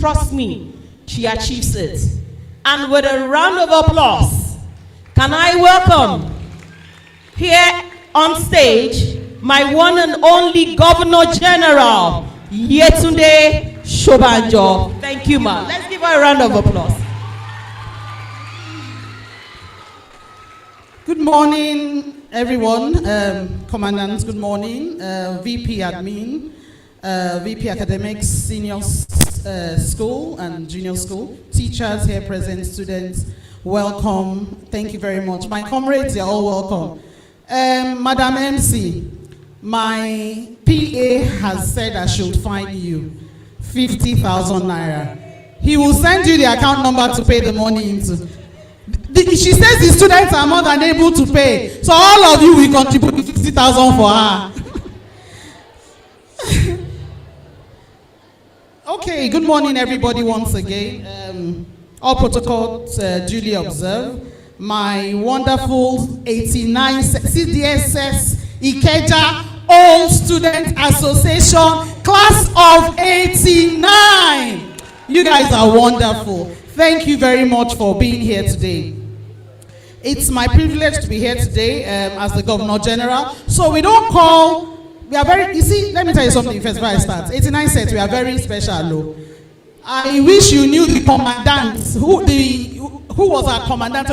Trust me, she achieves it. And with a round of applause, can I welcome here on stage my one and only Governor General, Yetunde Shobanjo. Thank you, ma. Let's give her a round of applause. Good morning, everyone. Commandants, good morning. VP Admin, VP Academics, Senior School and Junior School, teachers here present, students, welcome. Thank you very much. My comrades, you're all welcome. Madam MC, my PA has said I should fine you 50,000 naira. He will send you the account number to pay the money into. She says the students are more than able to pay, so all of you will contribute 50,000 for her. Okay, good morning everybody once again. All protocols duly observed. My wonderful 89 Cdssiosa Ikeja Old Student Association class of 89. You guys are wonderful. Thank you very much for being here today. It's my privilege to be here today as the Governor General. So we don't call, we are very, you see, let me tell you something first before I start. 89 sets, we are very special. No? I wish you knew the commandant, who was our commandant.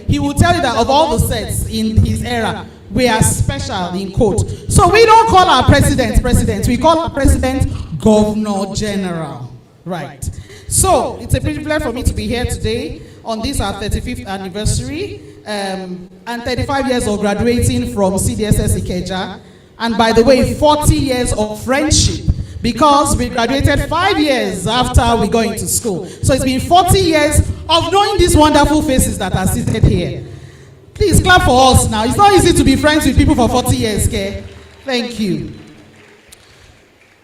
He will tell you that of all the sets in his era, we are special in quote. So we don't call our president, we call our president Governor General. Right. So it's a privilege for me to be here today on this our 35th anniversary and 35 years of graduating from Cdssiosa Ikeja. And by the way, 40 years of friendship, because we graduated 5 years after we got into school. So it's been 40 years of knowing these wonderful faces that are seated here. Please clap for us now. It's not easy to be friends with people for 40 years, okay? Thank you.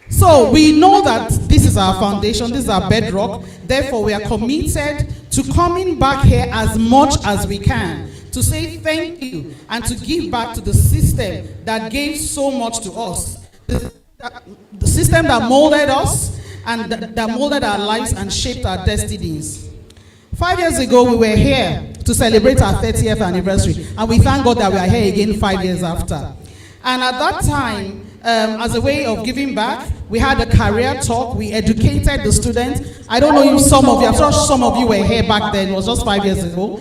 So we know that this is our foundation, this is our bedrock. Therefore, we are committed to coming back here as much as we can to say thank you and to give back to the system that gave so much to us. The system that molded us and that molded our lives and shaped our destinies. 5 years ago, we were here to celebrate our 30th anniversary, and we thank God that we are here again 5 years after. And at that time, as a way of giving back, we had a career talk. We educated the students. I don't know if some of you, I'm sure some of you were here back then. It was just 5 years ago.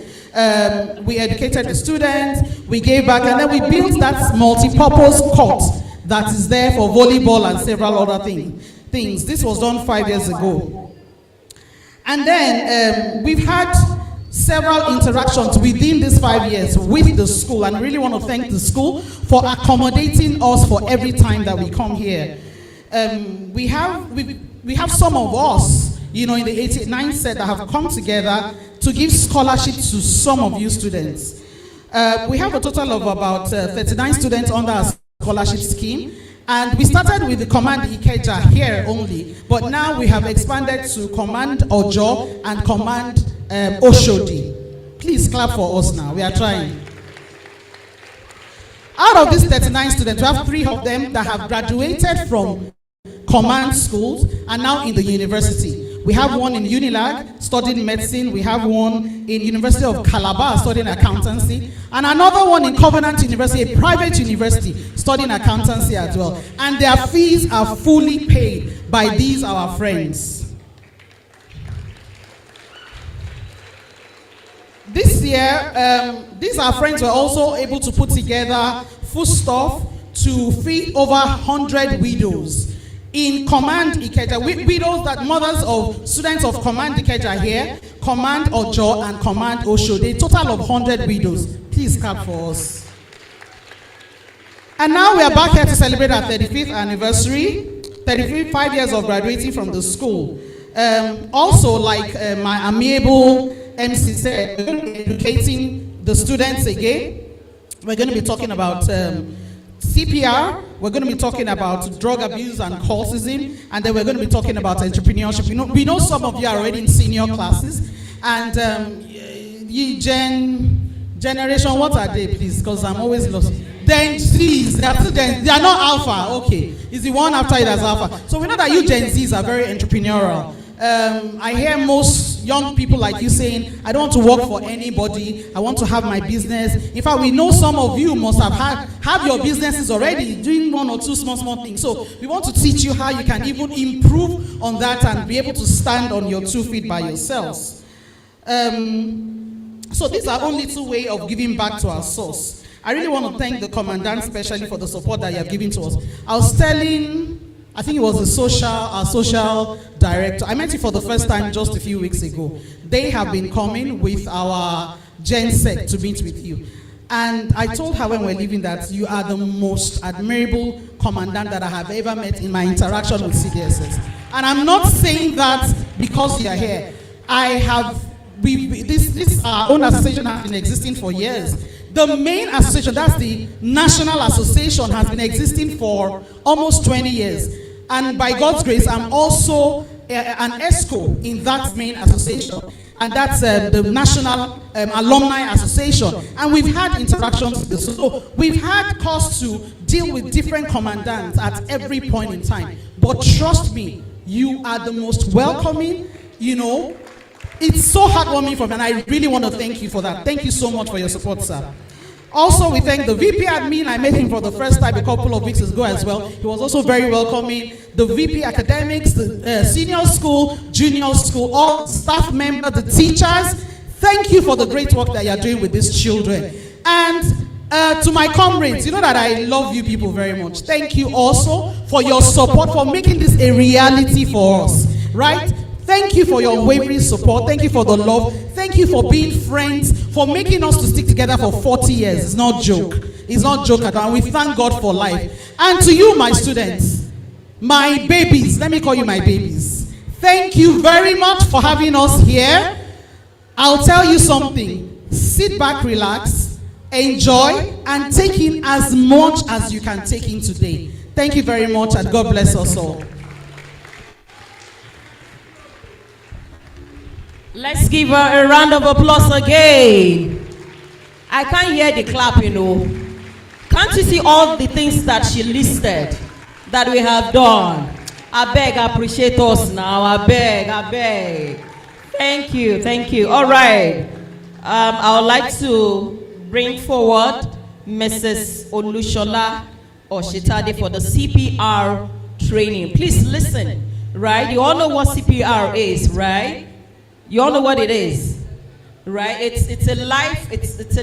We educated the students. We gave back, and then we built that multi-purpose court that is there for volleyball and several other things. This was done 5 years ago. And then we've had several interactions within these 5 years with the school, and I really want to thank the school for accommodating us for every time that we come here. We have some of us, you know, in the 89 set that have come together to give scholarships to some of you students. We have a total of about 39 students under our scholarship scheme, and we started with the Command Ikeja here only, but now we have expanded to Command Ojo and Command Oshodi. Please clap for us now. We are trying. Out of these 39 students, we have 3 of them that have graduated from command schools and now in the university. We have one in Unilag studying medicine. We have one in University of Calabar studying accountancy, and another one in Covenant University, a private university, studying accountancy as well. And their fees are fully paid by these our friends. This year, these our friends were also able to put together foodstuff to feed over 100 widows in Command Ikeja. Widows, that mothers of students of Command Ikeja here, Command Ojo and Command Osho, a total of 100 widows. Please clap for us. And now we are back here to celebrate our 35th anniversary, 35 years of graduating from the school. Also, like my amiable MC said, we're going to be educating the students again. We're going to be talking about CPR, we're going to be talking about drug abuse and cultism, and then we're going to be talking about entrepreneurship. We know some of you are already in senior classes, and you generation, what are they, please? Because I'm always lost. Then Zs, they are not alpha. Okay, it's the one after it as alpha. So we know that you Gen Zs are very entrepreneurial. I hear most young people like you saying, I don't want to work for anybody, I want to have my business. In fact, we know some of you must have your businesses already, doing one or two small things. So we want to teach you how you can even improve on that and be able to stand on your 2 feet by yourselves. So these are only 2 ways of giving back to our source. I really want to thank the Commandant especially for the support that you have given to us. I was telling, I think it was our social director. I met you for the first time just a few weeks ago. They have been coming with our Gen Sec to meet with you. And I told her when we're leaving that you are the most admirable commandant that I have ever met in my interaction with Cdssiosa. And I'm not saying that because you are here. This our own association has been existing for years. The main association, that's the National Association, has been existing for almost 20 years. And by God's grace, I'm also an ESCO in that main association. And that's the National Alumni Association. And we've had interactions with this. So we've had cause to deal with different commandants at every point in time. But trust me, you are the most welcoming, It's so heartwarming for me, and I really want to thank you for that. Thank you so much for your support, sir. Also, we thank the VP admin. I met him for the first time a couple of weeks ago as well. He was also very welcoming. The VP academics, the senior school, junior school, all staff members, the teachers. Thank you for the great work that you are doing with these children. And to my comrades, you know that I love you people very much. Thank you also for your support, for making this a reality for us, right? Thank you for your unwavering support. Thank you for the love. Thank you for being friends, for making us to stick together for 40 years. It's not joke. It's not joke at all. And we thank God for life. And to you, my students, my babies, let me call you my babies. Thank you very much for having us here. I'll tell you something. Sit back, relax, enjoy, and take in as much as you can take in today. Thank you very much, and God bless us all. Let's give her a round of applause again. I can't hear the clap, Can't you see all the things that she listed that we have done? I beg, appreciate us now. I beg. Thank you. All right. I would like to bring forward Mrs. Olushola Oshitade for the CPR training. Please listen, right? You all know what CPR is, right? You all know what it is, right? It's a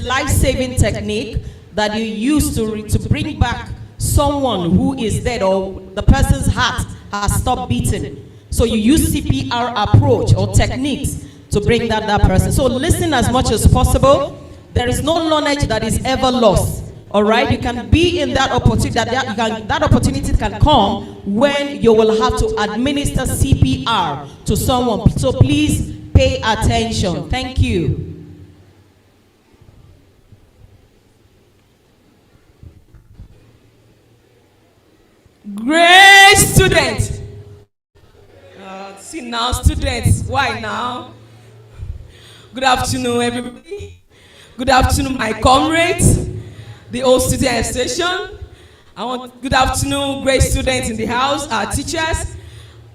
life-saving technique that you use to bring back someone who is dead or the person's heart has stopped beating. So you use CPR approach or techniques to bring that person. So listen as much as possible. There is no knowledge that is ever lost. All right, you can be in that opportunity. That opportunity can come when you will have to administer CPR to someone. So please pay attention. Thank you. Great student. See now, students. Why now? Good afternoon, everybody. Good afternoon, my comrades, the old student association. Good afternoon, great students in the house, our teachers.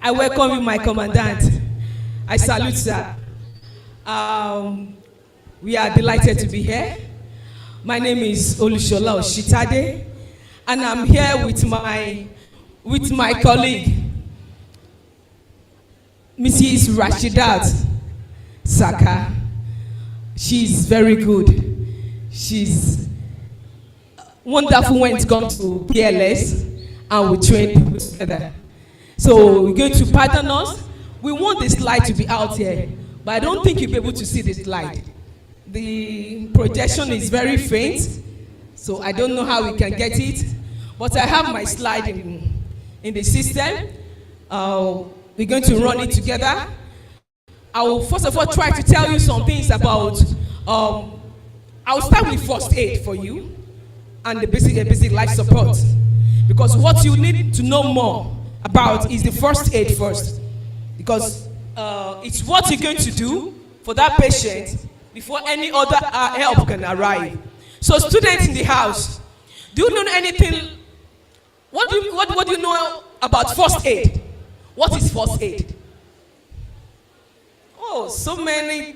I welcome you, my commandant. I salute sir. We are delighted to be here. My name is Olushola Oshitade, and I'm here with my colleague, Mrs. Rashidat Saka. She's very good. She's wonderful when it comes to PLS, and we train people together. So we're going to pardon us. We want the slide to be out here, but I don't think you'll be able to see the slide. The projection is very faint, so I don't know how we can get it. But I have my slide in the system. We're going to run it together. I will first of all try to tell you some things about, I'll start with first aid for you and the basic life support. Because what you need to know more about is the first aid first. Because it's what you're going to do for that patient before any other help can arrive. So students in the house, do you know anything? What do you know about first aid? What is first aid? Oh, so many.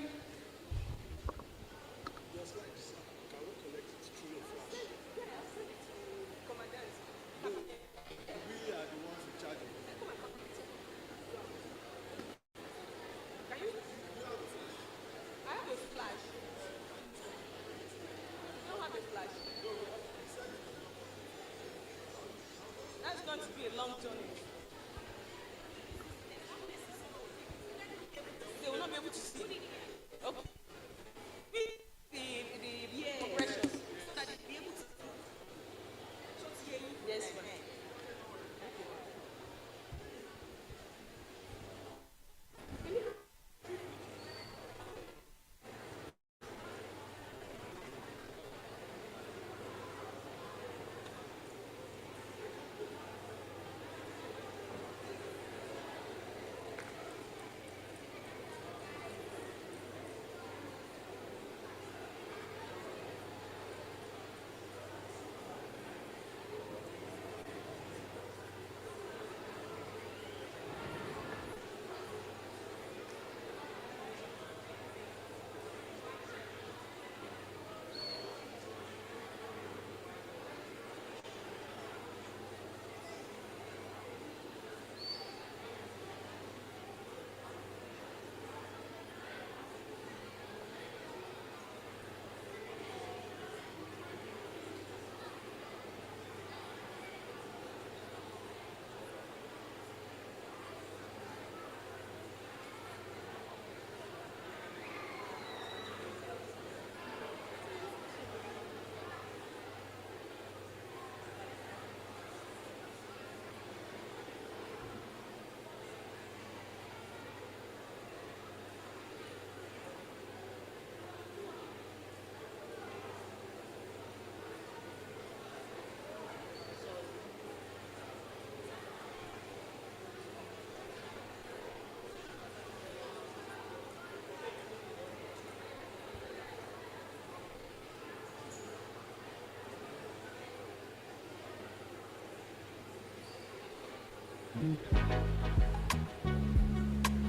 That's going to be a long journey. They will not be able to see. Okay. The compressions. So that they'll be able to. Yes, ma'am.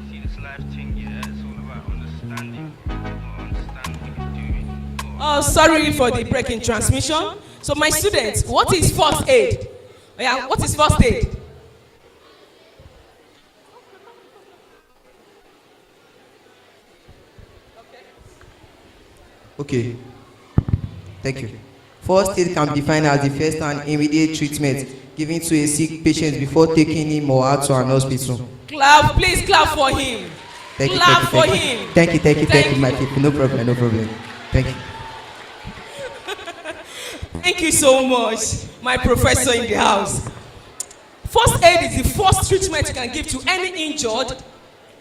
See this life thing, yeah, it's all about understanding. Not understand what you're doing. Oh, sorry for the break in transmission. So my students, what is first aid? Yeah, what is first aid? Okay. Thank you. First aid can be defined as the first and immediate treatment given to a sick patient before taking him or her to an hospital. Clap, please clap for him. Thank you, Clap thank for you, him. thank you, my people. No problem, no problem. Thank you. Thank you so much, my professor in the house. First aid is the first treatment you can give to any injured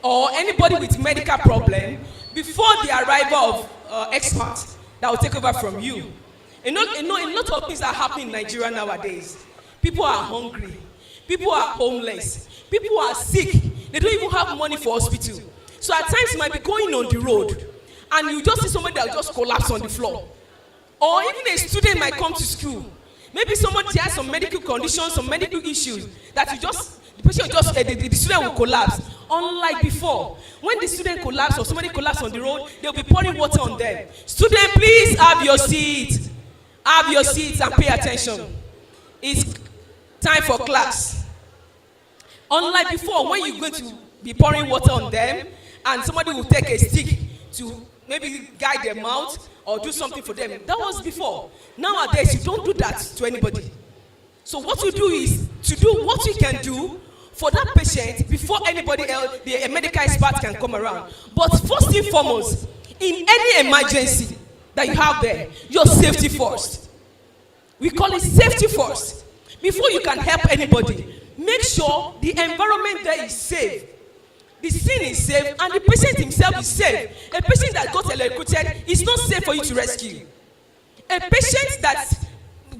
or anybody with medical problem before the arrival of experts that will take over from you. A lot of things are happening in Nigeria nowadays. People are hungry. People are homeless. People are sick. They don't even have money for hospital. So at times you might be going on the road and you just see somebody that will just collapse on the floor. Or even a student might come to school. Maybe somebody has some medical conditions, some medical issues that the student will collapse. Unlike before, when the student collapses or somebody collapses on the road, they'll be pouring water on them. Student, please have your seat. Have your seats and pay attention. It's time for class. Unlike before, when you're going to be pouring water on them and somebody will take a stick to maybe guide them out or do something for them. That was before. Nowadays, you don't do that to anybody. So what you do is to do what you can do for that patient before anybody else, a medical expert can come around. But first and foremost, in any emergency that you have there, your safety first. We call it safety first. Before you can help anybody, make sure the environment there is safe. The scene is safe and the patient himself is safe. A patient that got electrocuted is not safe for you to rescue. A patient that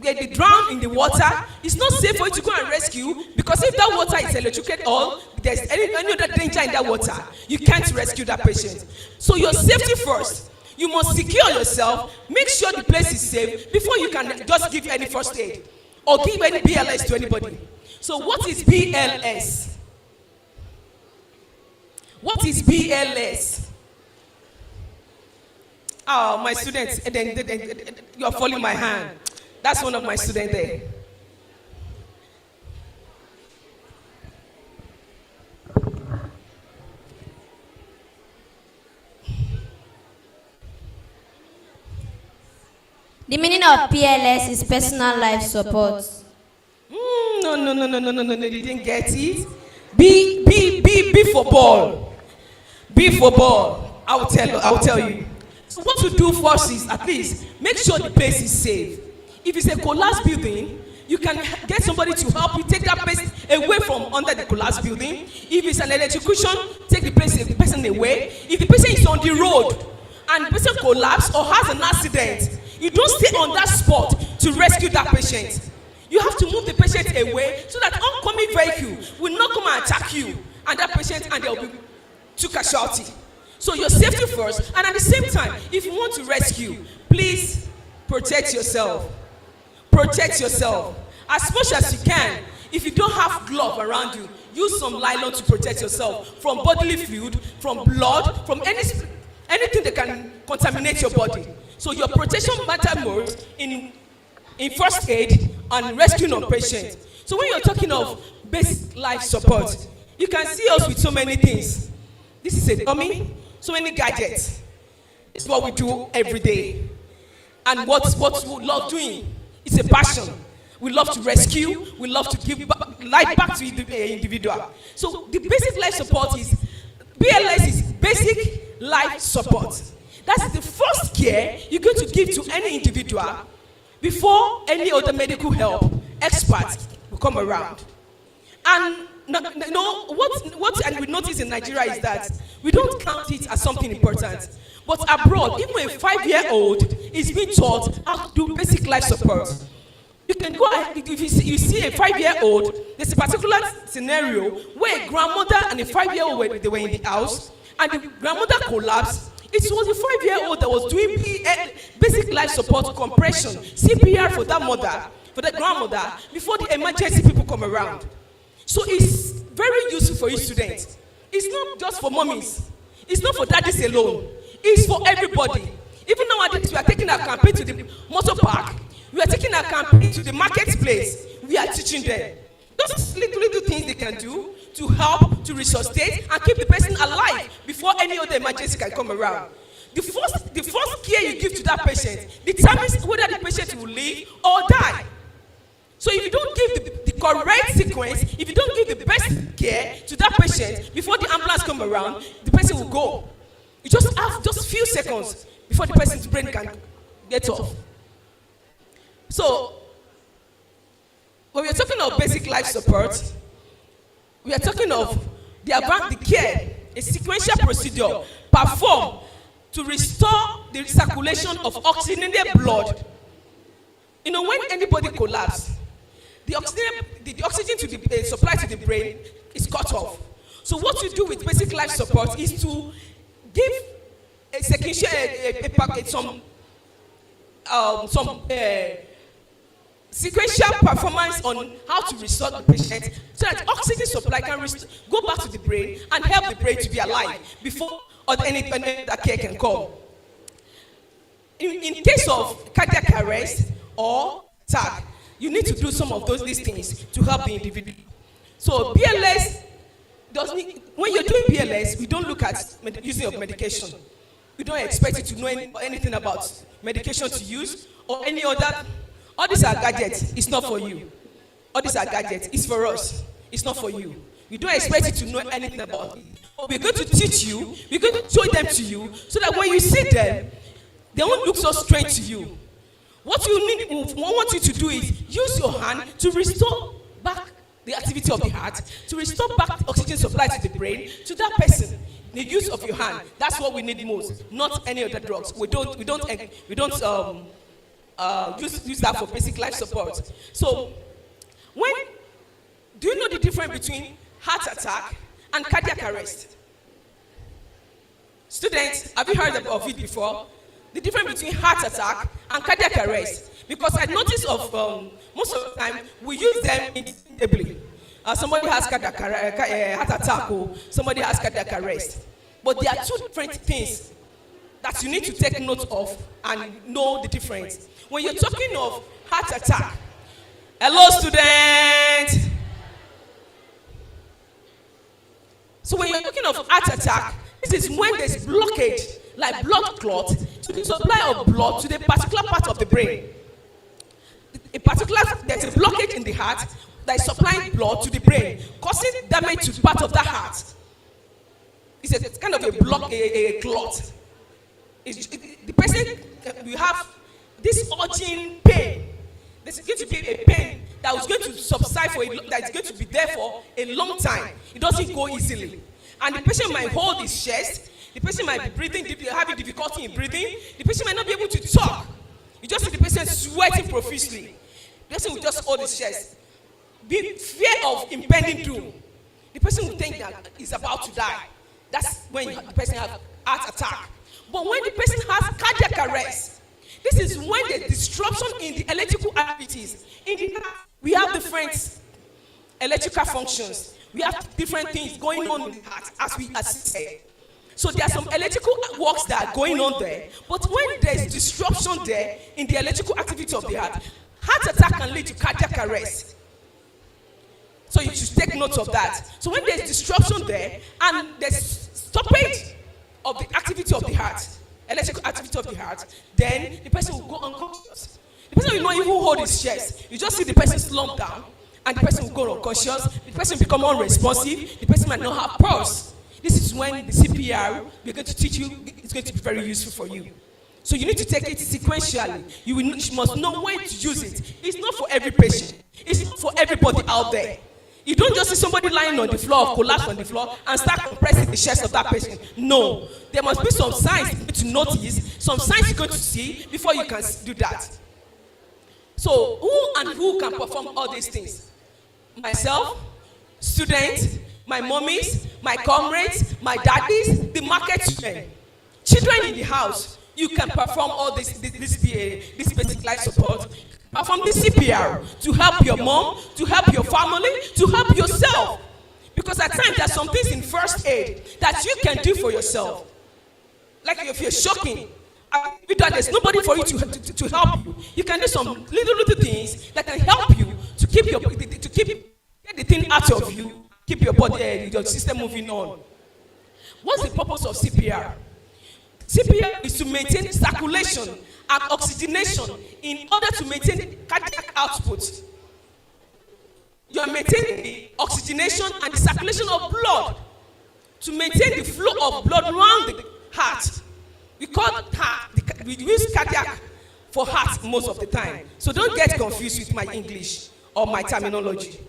they drowned in the water is not safe for you to go and rescue, because if that water is electrocuted or there's any other danger in that water, you can't rescue that patient. So your safety first. You must secure yourself, make sure the place is safe before you can just give any first aid or give any BLS to anybody. So what is BLS? What is BLS? Oh, my students, and then you are following my hand. That's one of my students there. The meaning of PLS is personal life support. No, you didn't get it. B for ball. B for ball. I'll tell you. So what to do first is at least make sure the place is safe. If it's a collapsed building, you can get somebody to help you take that person away from under the collapsed building. If it's an electrocution, take the person away. If the person is on the road and the person collapses or has an accident, you don't stay on that spot to rescue that patient. You have to move the patient away so that oncoming vehicle will not come and attack you and that patient, and there will be two casualty. So your safety first, and at the same time, if you want to rescue, please protect yourself. Protect yourself as much as you can. If you don't have glove around you, use some nylon to protect yourself from bodily fluid, from blood, from anything that can contaminate your body. So your protection matters most in first aid and rescuing of patients. So when you're talking of basic life support, you can see us with so many things. This is a dummy, so many gadgets. It's what we do every day. And what we love doing, it's a passion. We love to rescue, we love to give life back to the individual. So the basic life support is, BLS is basic life support. That's the first care you're going to give to any individual before any other medical help expert will come around. And what we notice in Nigeria is that we don't count it as something important. But abroad, even a 5-year-old is being taught how to do basic life support. You can go ahead, if you see a 5-year-old, there's a particular scenario where a grandmother and a 5-year-old they were in the house, and the grandmother collapsed. It was a 5-year-old that was doing basic life support, compression, CPR for that mother, for that grandmother, before the emergency people come around. So it's very useful for you students. It's not just for mommies. It's not for daddies alone. It's for everybody. Even nowadays, we are taking our campaign to the motor park. We are taking our campaign to the marketplace. We are teaching them. Those little things they can do to help, to resuscitate, and keep the person alive before any other emergency can come around. The first care you give to that patient determines whether the patient will live or die. So if you don't give the correct sequence, if you don't give the best care to that patient before the ambulance come around, the person will go. You just have just few seconds before the person's brain can get off. So when we are talking of basic life support, we are talking of the care, a sequential procedure performed to restore the circulation of oxygenated blood. You know, when anybody collapses, the oxygen to the supply to the brain is cut off. So what you do with basic life support is to give a sequential performance on how to restore the patient so that oxygen supply can go back to the brain and help the brain to be alive before any that care can come. In case of cardiac arrest or attack, you need to do some of these things to help the individual. So BLS when you're doing BLS, we don't look at using of medication. We don't expect you to know anything about medication to use or any other. All these are gadgets. It's not for you. All these are gadgets. It's for us. It's not for you. We don't expect you to know anything about it. But we're going to teach you. We're going to show them to you so that when you see them, they won't look so strange to you. What we want you to do is use your hand to restore back the activity of the heart, to restore back the oxygen supply to the brain, to that person. The use of your hand. That's what we need most, not any other drugs. We don't use that for basic life support. So, do you know the difference between heart attack and cardiac arrest? Students, have you heard of it before? The difference between heart attack and cardiac arrest. Because I noticed most of the time we use them interchangeably. Somebody has cardiac heart attack, or somebody has cardiac arrest. But there are two different things that that you need to take note of and know the difference. When you're talking of heart attack, hello students. So when you're talking of heart attack, this is when there's blockage, like blood clot, to the supply of blood to the particular part of the brain. There's a blockage in the heart that is supplying blood to the brain, causing damage to part of that heart. It's kind of a block, a clot. The person will have this urging pain. There's going to be a pain that is going to subside that is going to be there for a long time. It doesn't go easily. And the patient might hold his chest. The person might be breathing deeply, having difficulty in breathing. The person might not be able to talk. You just see the person sweating profusely. The person will just hold his chest. Fear of impending doom. The person will think that he's about to die. That's when the person has heart attack. But when the person has cardiac arrest, this is when there's disruption in the electrical activities. In the heart, we have different electrical functions. We have different things going on in the heart, as we said. So there are some electrical works that are going on there. But when there's disruption there in the electrical activity of the heart attack can lead to cardiac arrest. So you should take note of that. So when there's disruption there and there's stoppage of the activity of the heart, electrical activity of the heart, then the person will go unconscious. The person will not even hold his chest. You just see the person slump down and the person will go unconscious. The person will become unresponsive. The person might not have pulse. This is when the CPR we're going to teach you is going to be very useful for you. So you need to take it sequentially. You must know when to use it. It's not for every patient. It's not for everybody out there. You don't just see somebody lying on the floor or collapse on the floor and start compressing the chest of that patient. No. There must be some signs you need to notice, some signs you're going to see before you can do that. So who can perform all these things? Myself, students, my mommies, my comrades, my daddies, the market women, children in the house. You can perform all this basic life support. Perform the CPR to help your mom, to help your family, to help yourself. Because at times there are some things in first aid that you can do for yourself. Like if you're shocking, there's nobody for you to help you. You can do some little things that can help you to get the thing out of you, keep your body, your system moving on. What's the purpose of CPR? CPR is to maintain circulation and oxygenation in order to maintain cardiac output. You are maintaining the oxygenation and the circulation of blood to maintain the flow of blood around the heart. We use cardiac for heart most of the time. So don't get confused with my English or my terminology.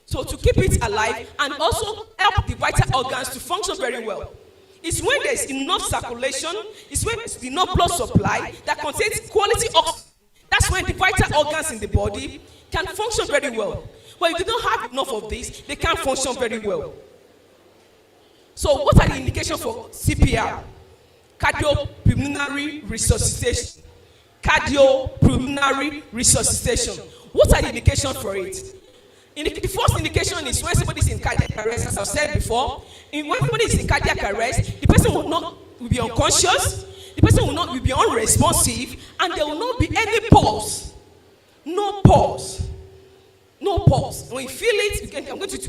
So to keep it alive and also help the vital organs to function very well. It's when there's enough circulation, it's when there's enough blood supply that contains quality oxygen. That's when the vital organs in the body can function very well. But if they don't have enough of this, they can't function very well. So what are the indications for CPR? Cardiopulmonary resuscitation. Cardiopulmonary resuscitation. What are the indications for it? The first indication is when somebody is in cardiac arrest, as I've said before. When somebody is in cardiac arrest, the person will be unconscious, the person will be unresponsive, and there will not be any pulse. No pulse. No pulse. When you feel it,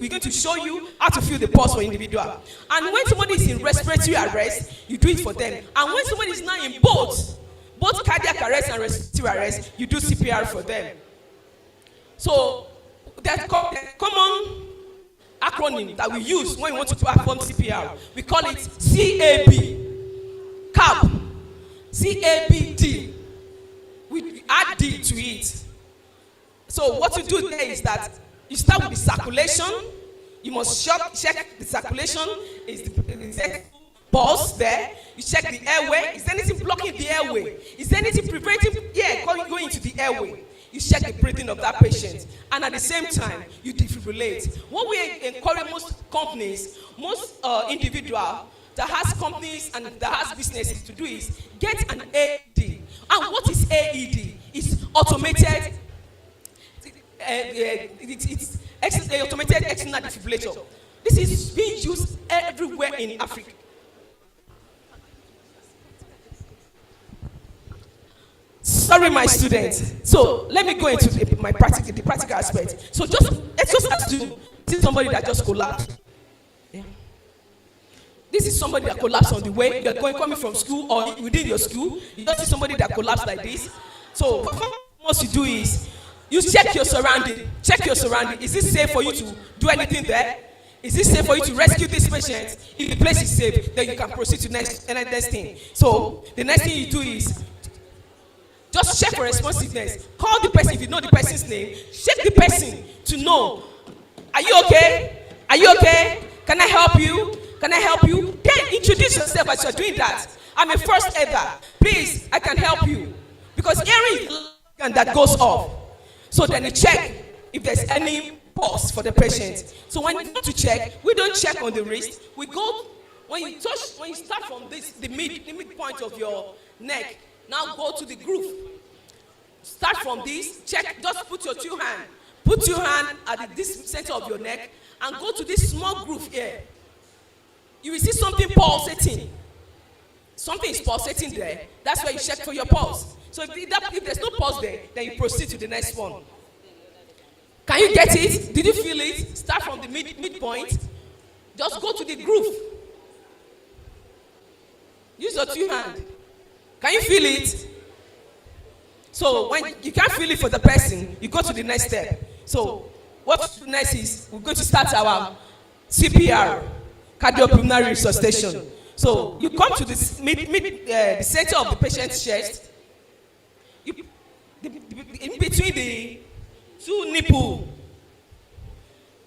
we're going to show you how to feel the pulse for individual. And when somebody is in respiratory arrest, you do it for them. And when somebody is now in both cardiac arrest and respiratory arrest, you do CPR for them. So there's a common acronym that we use when we want to perform CPR. We call it CAB. CAB. CABD. We add D to it. So what you do there is that you start with the circulation. You must check the circulation. Is the pulse there? You check the airway. Is there anything blocking the airway? Is there anything preventing air going into the airway? You check the breathing of that patient, and at the same time, you defibrillate. What we encourage most companies, most individual that has companies and that has businesses to do is get an AED. And what is AED? It's automated. It's automated external defibrillator. This is being used everywhere in Africa. Sorry, my students. So let me go into the practical aspect. So let's just assume this is somebody that just collapsed. Yeah. This is somebody that collapsed on the way. You're coming from school or within your school. You just see somebody that collapsed like this. So what you do is you check your surrounding. Check your surrounding. Is it safe for you to do anything there? Is it safe for you to rescue this patient? If the place is safe, then you can proceed to next thing. So the next thing you do is just check for responsiveness. Call the person if you know the person's name. Check the person to know. Are you okay? Are you okay? Can I help you? Can I help you? Then introduce yourself as you're doing that. I'm a first aider. Please, I can help you. Because hearing is and that goes off. So then you check if there's any pulse for the patient. So when you go to check, we don't check on the wrist. We go when you start from this, the midpoint of your neck. Now go to the groove. Start from this. Check. Just put your two hand. Put your hand at this center of your neck and go to this small groove here. You will see something pulsating. Something is pulsating there. That's why you check for your pulse. So if there's no pulse there, then you proceed to the next one. Can you get it? Did you feel it? Start from the midpoint. Just go to the groove. Use your two hands. Can you feel it? So when you can't feel it for the person, you go to the next step. So what next is we're going to start our CPR, cardiopulmonary resuscitation. So you come to the center of the patient's chest. In between the two nipple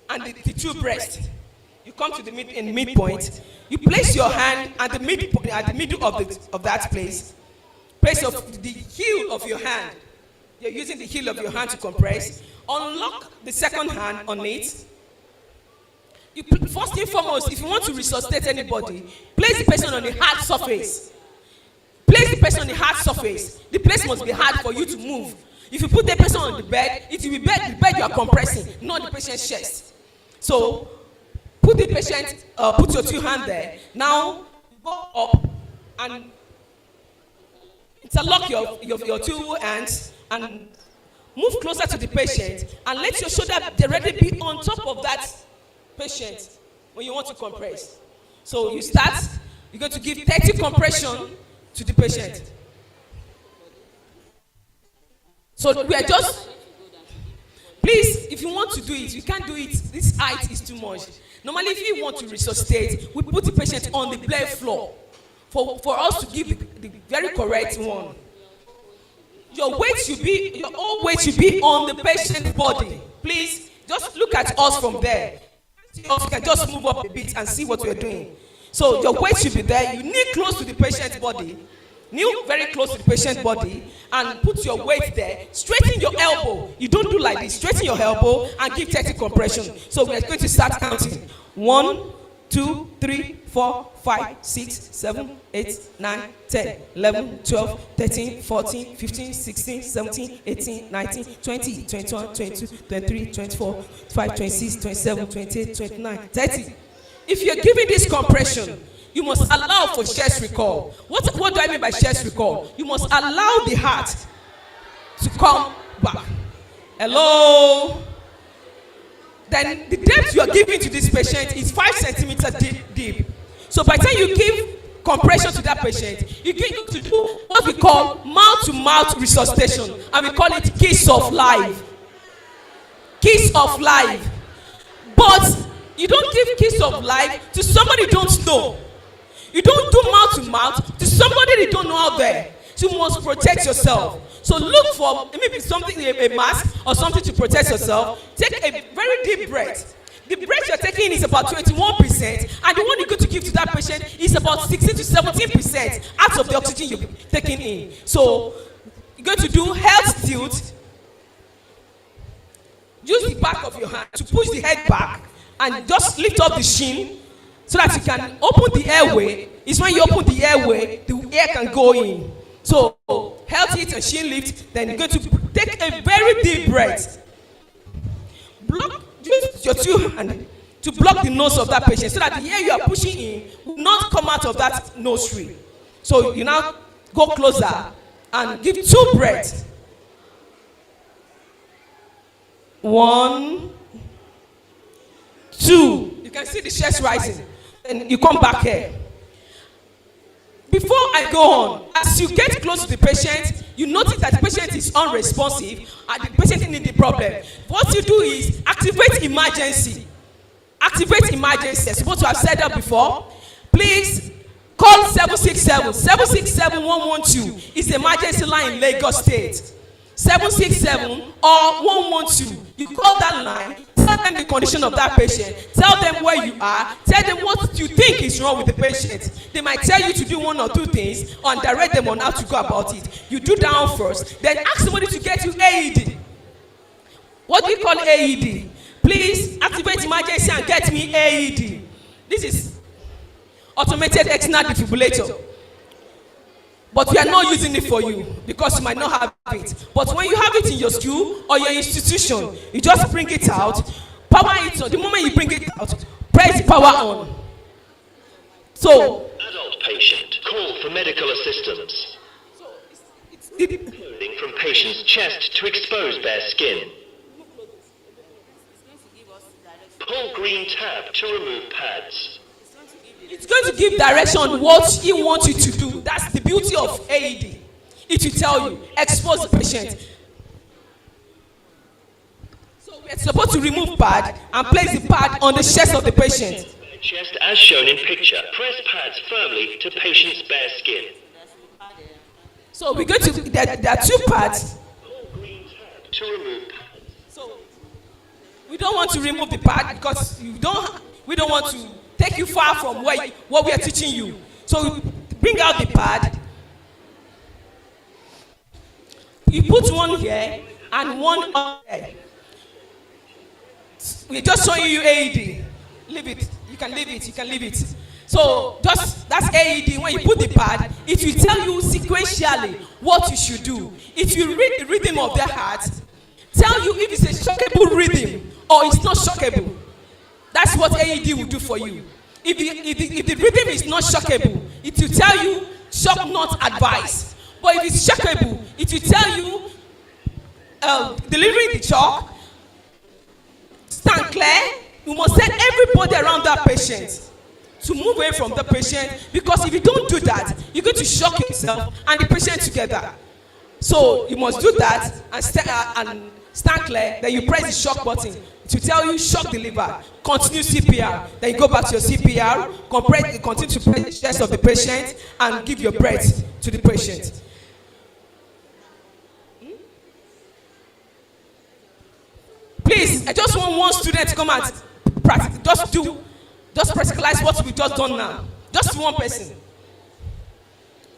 and the two breasts, you come to the midpoint. You place your hand at the middle of that place. Place the heel of your hand. You're using the heel of your hand to compress. Unlock the second hand on it. First and foremost, if you want to resuscitate anybody, place the person on the hard surface. Place the person on the hard surface. The place must be hard for you to move. If you put the person on the bed, it will be the bed you are compressing, not the patient's chest. So put the patient, put your two hands there. Now go up and interlock your two hands and move closer to the patient and let your shoulder directly be on top of that patient when you want to compress. So you start, you're going to give 30 compression to the patient. So we are just, please, if you want to do it, you can't do it, this height is too much. Normally if you want to resuscitate, we put the patient on the bare floor for us to give the very correct one. Your whole weight should be on the patient's body. Please, just look at us from there. You can just move up a bit and see what we're doing. So your weight should be there. You kneel close to the patient's body. Kneel very close to the patient's body and put your weight there. Straighten your elbow. You don't do like this. Straighten your elbow and give 30 compression. So we're going to start counting. 1, 2, 3, 4, 5, 6, 7, 8, 9, 10, 11, 12, 13, 14, 15, 16, 17, 18, 19, 20, 21, 22, 23, 24, 25, 26, 27, 28, 29, 30. If you're giving this compression, you must allow for chest recall. What do I mean by chest recall? You must allow the heart to come back. Hello? Then the depth you are giving to this patient is 5 centimeters deep. So by the time you give compression to that patient, you get to do what we call mouth-to-mouth resuscitation, and we call it kiss of life. Kiss of life. But you don't give kiss of life to somebody you don't know. You don't do mouth-to-mouth to somebody you don't know out there. So you must protect yourself. So look for maybe something, a mask or something to protect yourself. Take a very deep breath. The breath you're taking is about 21%, and the one you're going to give to that patient is about 16 to 17% out of the oxygen you're taking in. So you're going to do head tilt. Use the back of your hand to push the head back and just lift up the chin so that you can open the airway. It's when you open the airway, the air can go in. So head tilt and chin lift, then you're going to take a very deep breath. Use your two hands to block the nose of that patient so that the air you are pushing in will not come out of that nostril. So you now go closer and give 2 breaths. 1, 2. You can see the chest rising. And you come back here. Before I go on, as you get close to the patient, you notice that the patient is unresponsive and the patient needs the problem. What you do is activate emergency. Activate emergency. I'm supposed to have said that before. Please call 767. 767-112 is the emergency line in Lagos State. 767 or 112. You call that line, tell them the condition of that patient, tell them where you are, tell them what you think is wrong with the patient. They might tell you to do 1 or 2 things and direct them on how to go about it. You do that one first, then ask somebody to get you AED. What do you call AED? Please activate emergency and get me AED. This is automated external defibrillator. But we are not using it for you because you might not have it. But when you have it in your school or your institution, you just bring it out, power it on. The moment you bring it out, press the power on. So, adult patient, call for medical assistance. Clothing from patient's chest to expose bare skin. Pull green tab to remove pads. It's going to give direction what he wants you to do. That's the beauty of AED. It will tell you, expose the patient. So we're supposed to remove pad and place the pad on the chest of the patient. Chest as shown in picture. Press pads firmly to patient's bare skin. So we're going to, there are 2 pads. Pull green tab to remove pads. So we don't want to remove the pad because we don't want to take you far from what we are teaching you. So bring out the pad. You put 1 here and 1 up there. We're just showing you AED. Leave it. You can leave it. You can leave it. So that's AED. When you put the pad, it will tell you sequentially what you should do. It will read the rhythm of their heart, tell you if it's a shockable rhythm or it's not shockable. That's what AED will do for you. If the rhythm is not shockable, it will tell you shock not advised. But if it's shockable, it will tell you delivering the shock, stand clear. You must tell everybody around that patient to move away from the patient, because if you don't do that, you're going to shock yourself and the patient together. So you must do that and stand clear. Then you press the shock button to tell you shock deliver. Continue CPR. Then you go back to your CPR. Continue to press the chest of the patient and give your breath to the patient. Please, I just want 1 student to come and practice. Just practicalize what we've just done now. Just 1 person.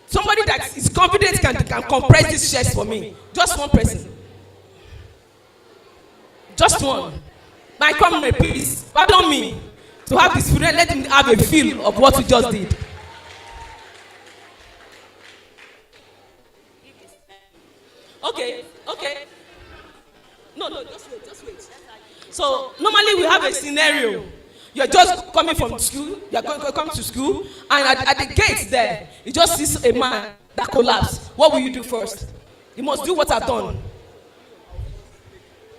Somebody that is confident can compress this chest for me. Just 1 person. Just 1. My comrade, please, pardon me. To have the student, let him have a feel of what we just did. Okay. No, just wait. So normally we have a scenario. You're just coming from school, you're going to come to school, and at the gate there, you just see a man that collapsed. What will you do first? You must do what I've done.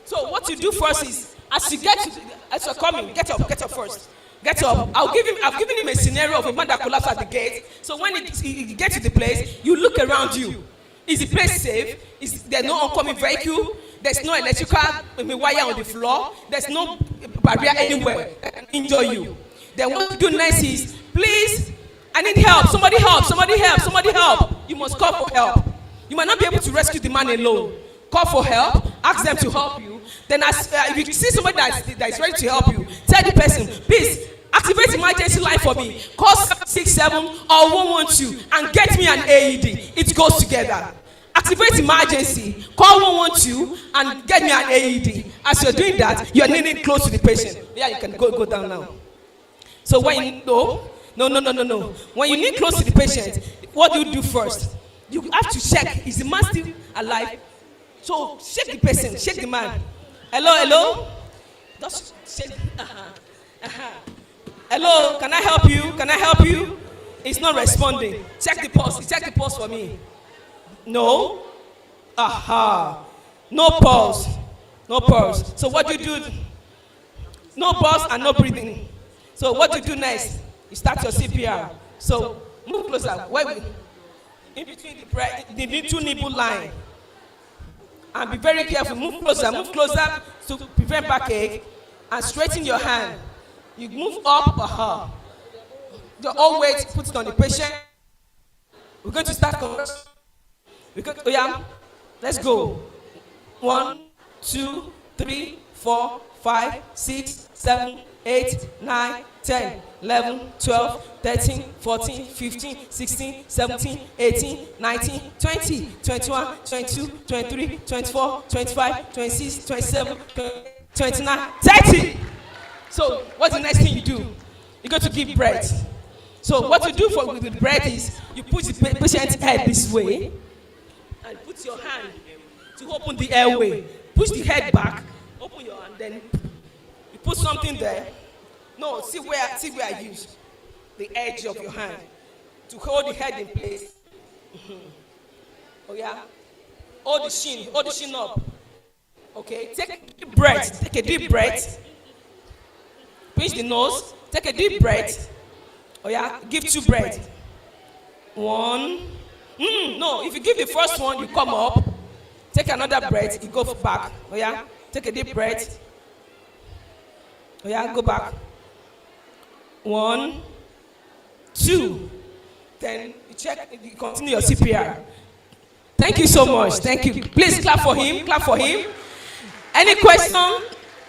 So what you do first is, as you're coming, get up first. Get up. I've given him a scenario of a man that collapsed at the gate. So when he gets to the place, you look around you. Is the place safe? Is there no oncoming vehicle? There's no electrical wire on the floor. There's no barrier anywhere that can injure you. Then what you do next is, please, I need help. Somebody help. You must call for help. You might not be able to rescue the man alone. Call for help. Ask them to help you. Then if you see somebody that is ready to help you, tell the person, please, activate emergency line for me. Call 767 or 112 and get me an AED. It goes together. Activate emergency. Call 112 and get me an AED. As you're doing that, you're kneeling close to the patient. Yeah, you can go down now. So when you no. When you kneel close to the patient, what do you do first? You have to check, is the man still alive? So shake the person, shake the man. Hello. Just shake. Hello, can I help you? It's not responding. Check the pulse for me. No. Aha. No pulse. No pulse. So what do you do? No pulse and no breathing. So what do you do next? You start your CPR. So move closer. In between the little nipple line. And be very careful. Move closer to prevent backache. And straighten your hand. You move up. Your whole weight, put it on the patient. We're going to start. Oh yeah, let's go. 1, 2, 3, 4, 5, 6, 7, 8, 9, 10, 11, 12, 13, 14, 15, 16, 17, 18, 19, 20, 21, 22, 23, 24, 25, 26, 27, 29, 30. So what's the next thing you do? You're going to give breath. So what you do with the breath is you put the patient's head this way and put your hand to open the airway. Push the head back, open your hand, then you put something there. No, see where I use the edge of your hand to hold the head in place. Oh yeah. Hold the chin up. Okay, take a deep breath. Pinch the nose, take a deep breath. Oh yeah, give 2 breaths. 1. No, if you give the first one, you come up. Take another breath, you go back. Oh yeah, take a deep breath. Oh yeah, go back. 1, 2. Then you check, you continue your CPR. Thank you so much. Thank you. Please clap for him. Clap for him. Any question?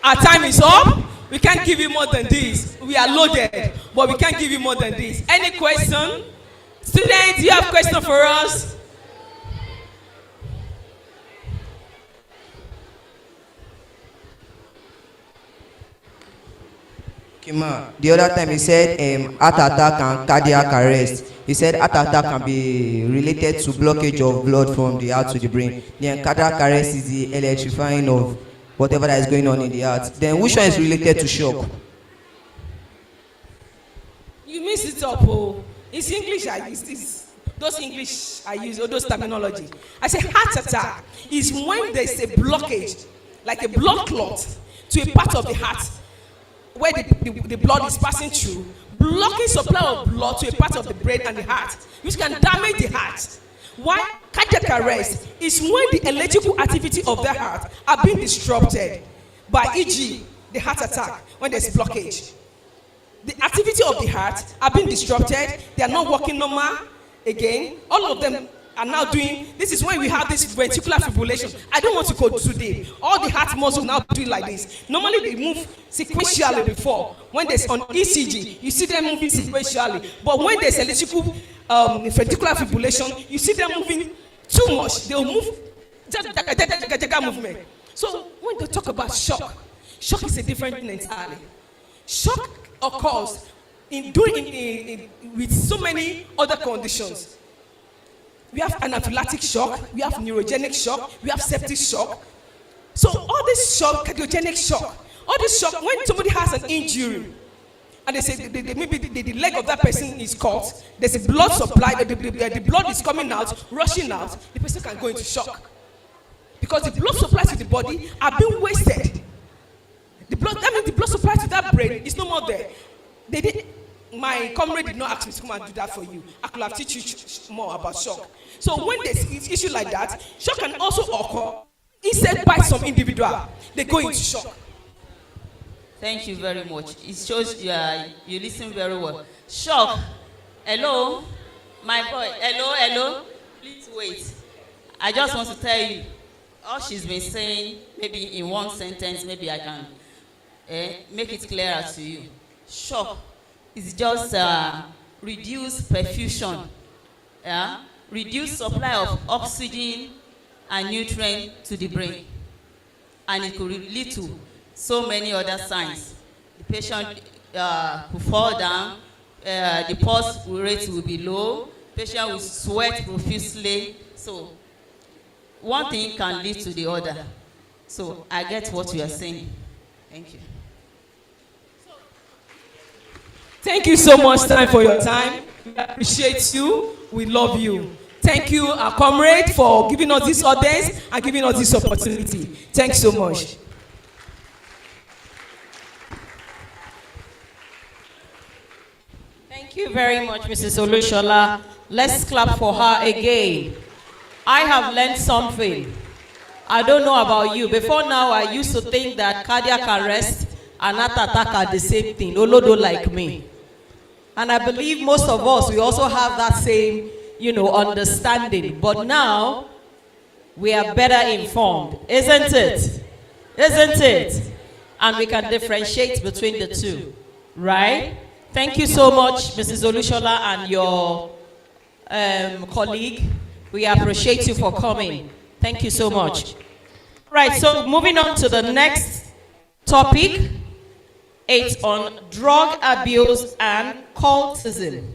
Our time is up. We can't give you more than this. We are loaded, but we can't give you more than this. Any question? Students, do you have a question for us? Kima, the other time he said heart attack and cardiac arrest. He said heart attack can be related to blockage of blood from the heart to the brain. Then cardiac arrest is the electrifying of whatever that is going on in the heart. Then which one is related to shock? You mix it up, oh. It's English I use. Those English I use, or those terminology. I say heart attack is when there's a blockage, like a blood clot, to a part of the heart where the blood is passing through, blocking supply of blood to a part of the brain and the heart, which can damage the heart. Why cardiac arrest is when the electrical activity of the heart are being disrupted by, e.g., the heart attack, when there's blockage. The activity of the heart are being disrupted, they are not working normal again. All of them are now doing, this is when we have this ventricular fibrillation. I don't want to go today. All the heart muscles now do it like this. Normally they move sequentially before. When there's on ECG, you see them moving sequentially. But when there's electrical ventricular fibrillation, you see them moving too much. They'll move movement. So when they talk about shock is a different thing entirely. Shock occurs with so many other conditions. We have anaphylactic shock, we have neurogenic shock, we have septic shock. So all this shock, cardiogenic shock, all this shock, when somebody has an injury, and they say maybe the leg of that person is cut, there's a blood supply, the blood is coming out, rushing out, the person can go into shock. Because the blood supply to the body are being wasted. That means the blood supply to that brain is no more there. My comrade did not ask me to come and do that for you. I could have teach you more about shock. So when there's an issue like that, shock can also occur instead by some individual. They go into shock. Thank you very much. It shows you listen very well. Shock. Hello? My boy. Hello? Please wait. I just want to tell you, all she's been saying, maybe in one sentence, maybe I can make it clearer to you. Shock is just reduced perfusion, reduced supply of oxygen and nutrients to the brain, and it could lead to so many other signs. The patient will fall down, the pulse rate will be low, patient will sweat profusely. So one thing can lead to the other. So I get what you are saying. Thank you. Thank you so much, time, for your time. We appreciate you. We love you. Thank you, our comrade, for giving us this audience and giving us this opportunity. Thanks so much. Thank you very much, Mrs. Olushola. Let's clap for her again. I have learned something. I don't know about you. Before now, I used to think that cardiac arrest and heart attack are the same thing. Olodo like me. And I believe most of us, we also have that same, understanding. But now, we are better informed. Isn't it? Isn't it? And we can differentiate between the two. Right? Thank you so much, Mrs. Olushola and your colleague. We appreciate you for coming. Thank you so much. Right, so moving on to the next topic. It's on drug abuse and cultism.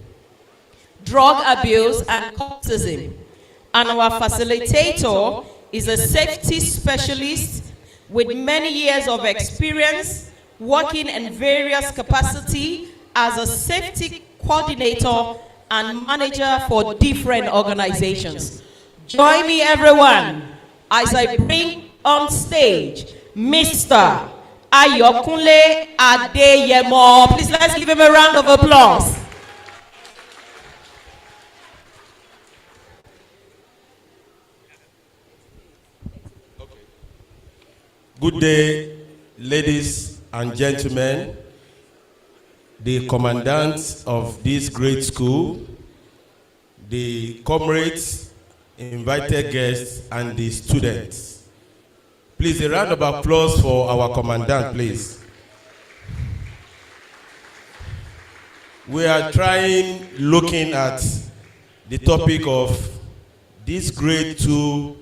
Drug abuse and cultism. And our facilitator is a safety specialist with many years of experience working in various capacities as a safety coordinator and manager for different organizations. Join me, everyone, as I bring on stage Mr. Ayokunle Adeyemo. Please let's give him a round of applause. Good day, ladies and gentlemen, the commandants of this great school, the comrades, invited guests, and the students. Please, a round of applause for our commandant, please. We are looking at the topic of these great two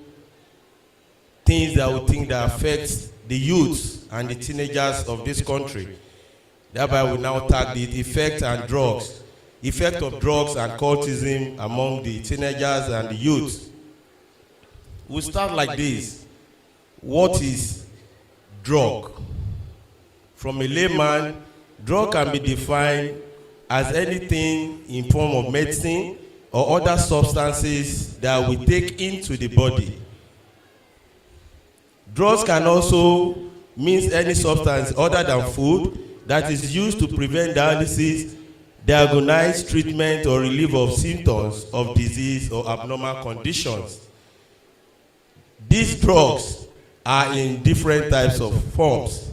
things that we think that affect the youth and the teenagers of this country. Thereby we now tag the effect of drugs and cultism among the teenagers and the youth. We'll start like this. What is drug? From a layman, drug can be defined as anything in form of medicine or other substances that we take into the body. Drugs can also mean any substance other than food that is used to prevent dialysis, diagnose, treatment, or relief of symptoms of disease or abnormal conditions. These drugs are in different types of forms.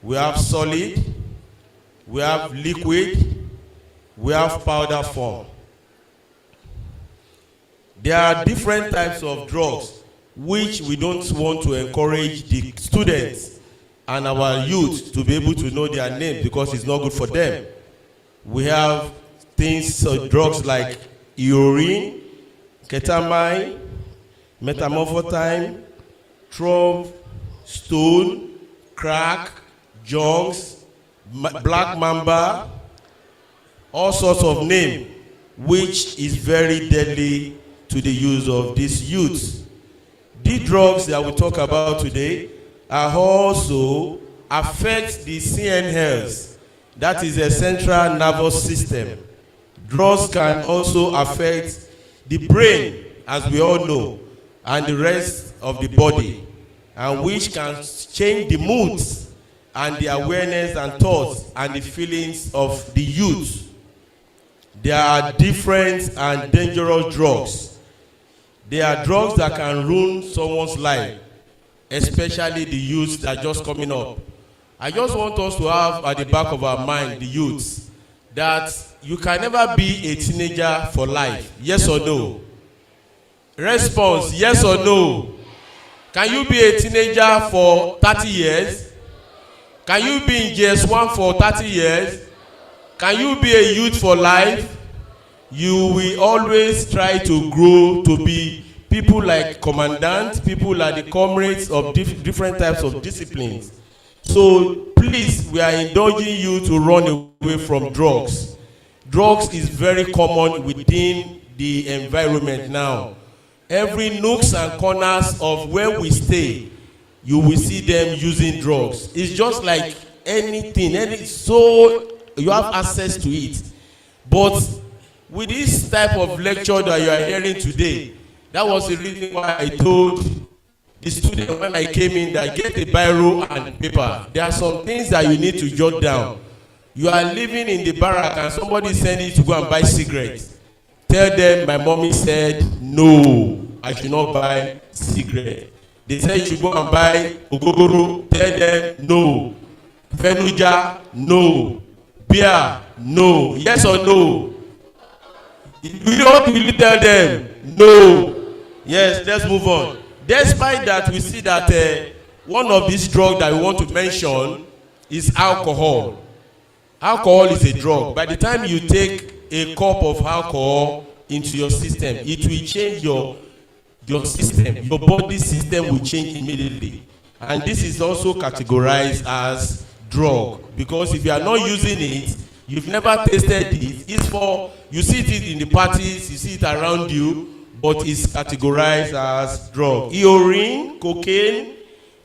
We have solid, we have liquid, we have powder form. There are different types of drugs which we don't want to encourage the students and our youth to be able to know their name because it's not good for them. We have drugs like urine, ketamine, metamorphotyne, trove, stone, crack, junks, black mamba, all sorts of names, which is very deadly to the use of these youths. These drugs that we talk about today are also affect the CN health, that is the central nervous system. Drugs can also affect the brain, as we all know, and the rest of the body, and which can change the moods and the awareness and thoughts and the feelings of the youth. There are different and dangerous drugs. There are drugs that can ruin someone's life, especially the youths that are just coming up. I just want us to have at the back of our mind, the youths, that you can never be a teenager for life. Yes or no? Response, yes or no? Can you be a teenager for 30 years? Can you be in GS1 for 30 years? Can you be a youth for life? You will always try to grow to be people like commandants, people like the comrades of different types of disciplines. So please, we are indulging you to run away from drugs. Drugs is very common within the environment now. Every nooks and corners of where we stay, you will see them using drugs. It's just like anything, so you have access to it. But with this type of lecture that you are hearing today, that was the reason why I told the student when I came in that get a biro and paper. There are some things that you need to jot down. You are living in the barrack and somebody send you to go and buy cigarettes. Tell them my mommy said no, I should not buy cigarette. They said you should go and buy ogogoro. Tell them no. Fenuja, no. Beer, no. Yes or no? You don't really tell them no. Yes, let's move on. Despite that, we see that one of these drugs that we want to mention is alcohol. Alcohol is a drug. By the time you take a cup of alcohol into your system, it will change your system. Your body system will change immediately. And this is also categorized as drug, because if you are not using it, you've never tasted it. It's for, you see it in the parties, you see it around you, but it's categorized as drug. Heroin, cocaine,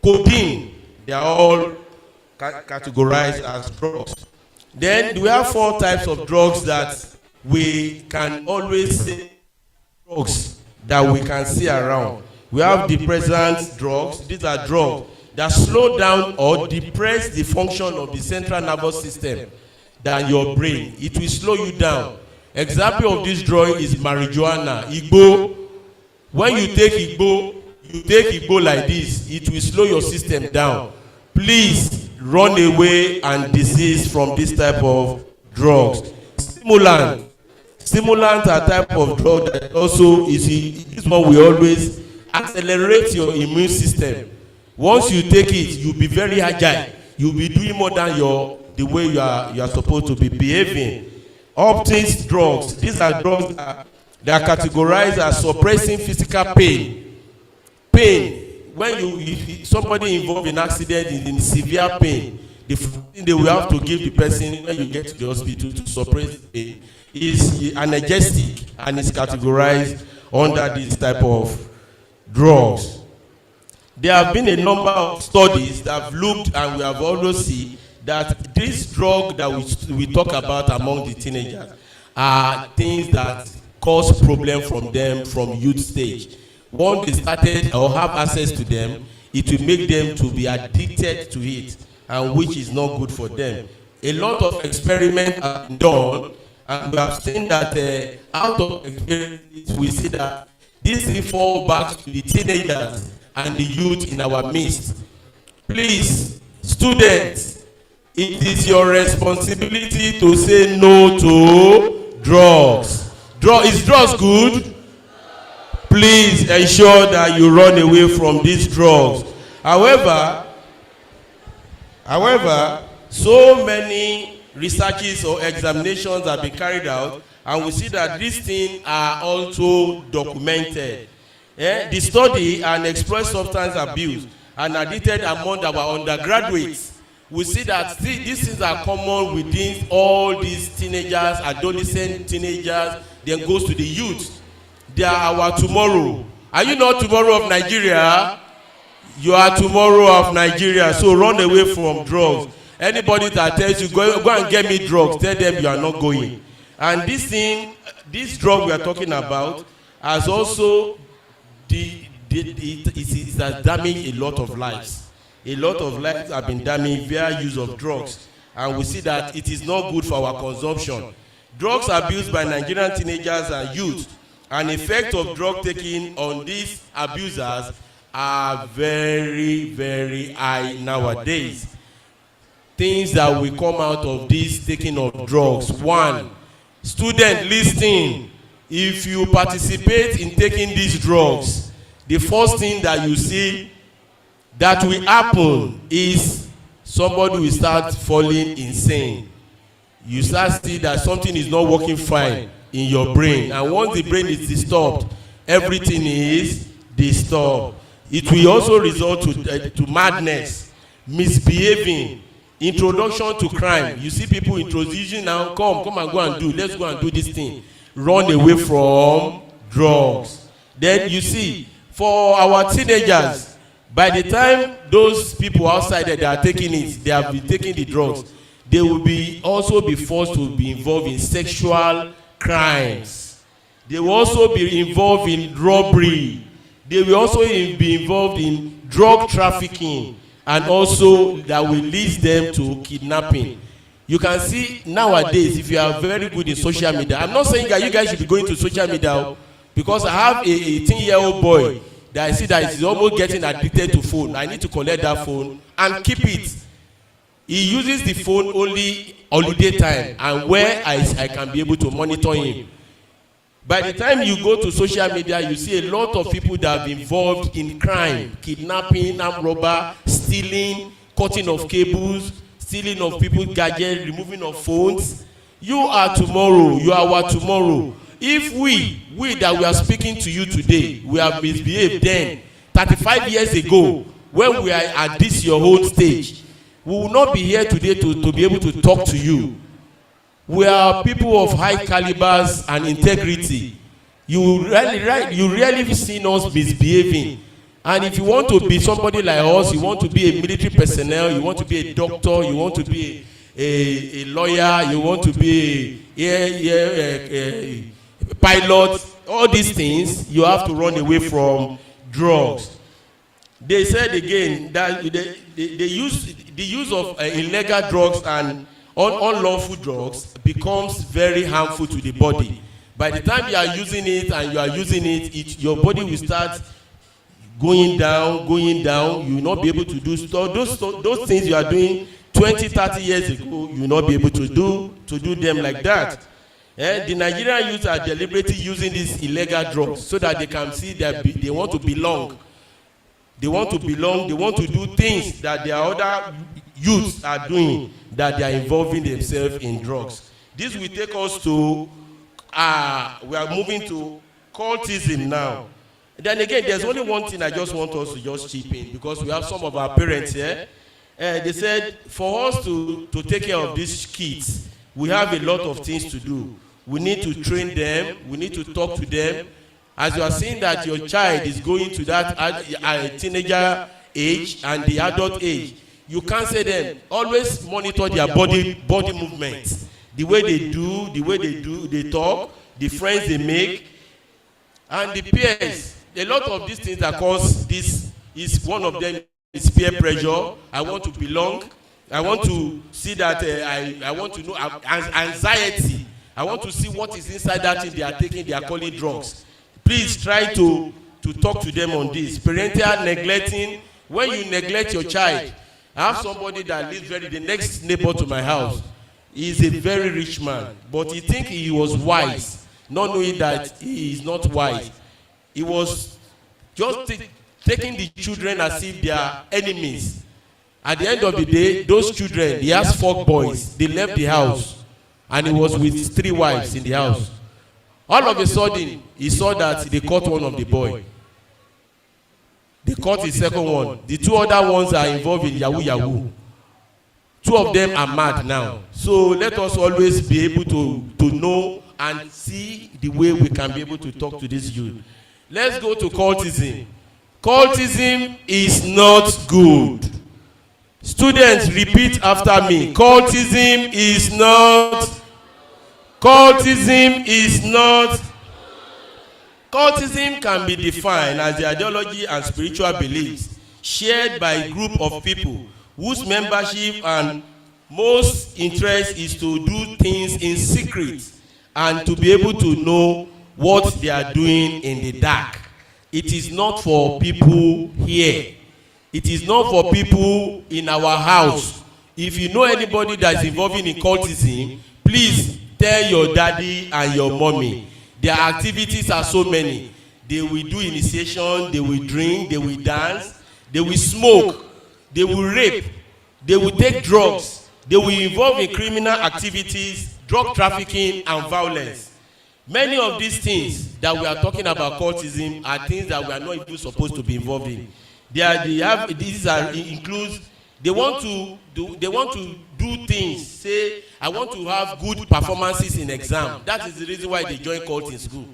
codeine, they are all categorized as drugs. Then we have 4 types of drugs that we can always say drugs that we can see around. We have depressant drugs. These are drugs that slow down or depress the function of the central nervous system than your brain. It will slow you down. Example of this drug is marijuana, Igbo. When you take Igbo like this, it will slow your system down. Please run away and desist from this type of drugs. Stimulant are type of drug that also is, this one will always accelerate your immune system. Once you take it, you'll be very agile. You'll be doing more than the way you are supposed to be behaving. Optics drugs. These are drugs that are categorized as suppressing physical pain. Pain. When somebody involved in accident is in severe pain, the first thing they will have to give the person when you get to the hospital to suppress the pain is analgesic, and is categorized under this type of drugs. There have been a number of studies that have looked, and we have also seen that this drug that we talk about among the teenagers are things that cause problem from them from youth stage. Once they started or have access to them, it will make them to be addicted to it, and which is not good for them. A lot of experiments have been done, and we have seen that out of experience, we see that this will fall back to the teenagers and the youth in our midst. Please, students, it is your responsibility to say no to drugs. Is drugs good? Please ensure that you run away from these drugs. However, so many researches or examinations have been carried out, and we see that these things are also documented. The study and exploit substance abuse and addicted among our undergraduates, we see that these things are common within all these teenagers, adolescent teenagers, then goes to the youth. They are our tomorrow. Are you not tomorrow of Nigeria? You are tomorrow of Nigeria, so run away from drugs. Anybody that tells you, go and get me drugs, tell them you are not going. And this drug we are talking about has also, it has damaged a lot of lives. A lot of lives have been damaged via use of drugs. And we see that it is not good for our consumption. Drugs abused by Nigerian teenagers and youth, an effect of drug taking on these abusers are very, very high nowadays. Things that will come out of this taking of drugs. 1, student listening. If you participate in taking these drugs, the first thing that you see that will happen is somebody will start falling insane. You start see that something is not working fine in your brain, and once the brain is disturbed, everything is disturbed. It will also result to madness, misbehaving, introduction to crime. You see people introducing now, come and go and do, let's go and do this thing. Run away from drugs. Then you see, for our teenagers, by the time those people outside that they are taking it, they have been taking the drugs, they will also be forced to be involved in sexual crimes. They will also be involved in robbery. They will also be involved in drug trafficking, and also that will lead them to kidnapping. You can see nowadays, if you are very good in social media, I'm not saying that you guys should be going to social media, because I have a 18-year-old boy that I see that is almost getting addicted to phone. I need to collect that phone and keep it. He uses the phone only holiday time and where I can be able to monitor him. By the time you go to social media, you see a lot of people that are involved in crime, kidnapping, armed robber, stealing, cutting of cables, stealing of people's gadgets, removing of phones. You are tomorrow. You are our tomorrow. If we that we are speaking to you today, we have misbehaved then, 35 years ago, when we are at this your own stage, we will not be here today to be able to talk to you. We are people of high calibers and integrity. You really seen us misbehaving. And if you want to be somebody like us, you want to be a military personnel, you want to be a doctor, you want to be a lawyer, you want to be a pilot, all these things, you have to run away from drugs. They said again that the use of illegal drugs and unlawful drugs becomes very harmful to the body. By the time you are using it, your body will start going down. You will not be able to do those things you are doing 20, 30 years ago. You will not be able to do them like that. The Nigerian youth are deliberately using these illegal drugs so that they can see that they want to belong. They want to belong. They want to do things that their other youths are doing, that they are involving themselves in drugs. This will take us to, we are moving to cultism now. Then again, there's only one thing I just want us to just chip in, because we have some of our parents here. They said for us to take care of these kids, we have a lot of things to do. We need to train them. We need to talk to them. As you are seeing that your child is going to that teenager age and the adult age, you counsel them. Always monitor their body movements, the way they do, they talk, the friends they make, and the peers. A lot of these things that cause this is one of them is peer pressure. I want to belong. I want to see that I want to know anxiety. I want to see what is inside that thing they are taking. They are calling drugs. Please try to talk to them on this. Parental neglecting. When you neglect your child, I have somebody that lives the next neighbor to my house. He is a very rich man, but he think he was wise, not knowing that he is not wise. He was just taking the children as if they are enemies. At the end of the day, those children, he has 4 boys. They left the house, and he was with 3 wives in the house. All of a sudden, he saw that they caught one of the boy. They caught the second one. The 2 other ones are involved in yahoo. 2 of them are mad now. So let us always be able to know and see the way we can be able to talk to this youth. Let's go to cultism. Cultism is not good. Students, repeat after me. Cultism is not. Cultism is not. Cultism can be defined as the ideology and spiritual beliefs shared by a group of people whose membership and most interest is to do things in secret and to be able to know what they are doing in the dark. It is not for people here. It is not for people in our house. If you know anybody that is involved in cultism, please tell your daddy and your mommy. Their activities are so many. They will do initiation, they will drink, they will dance, they will smoke, they will rape, they will take drugs, they will involve in criminal activities, drug trafficking, and violence. Many of these things that we are talking about cultism are things that we are not even supposed to be involved in. Includes they want to do things. Say, I want to have good performances in exam. That is the reason why they join cult in school.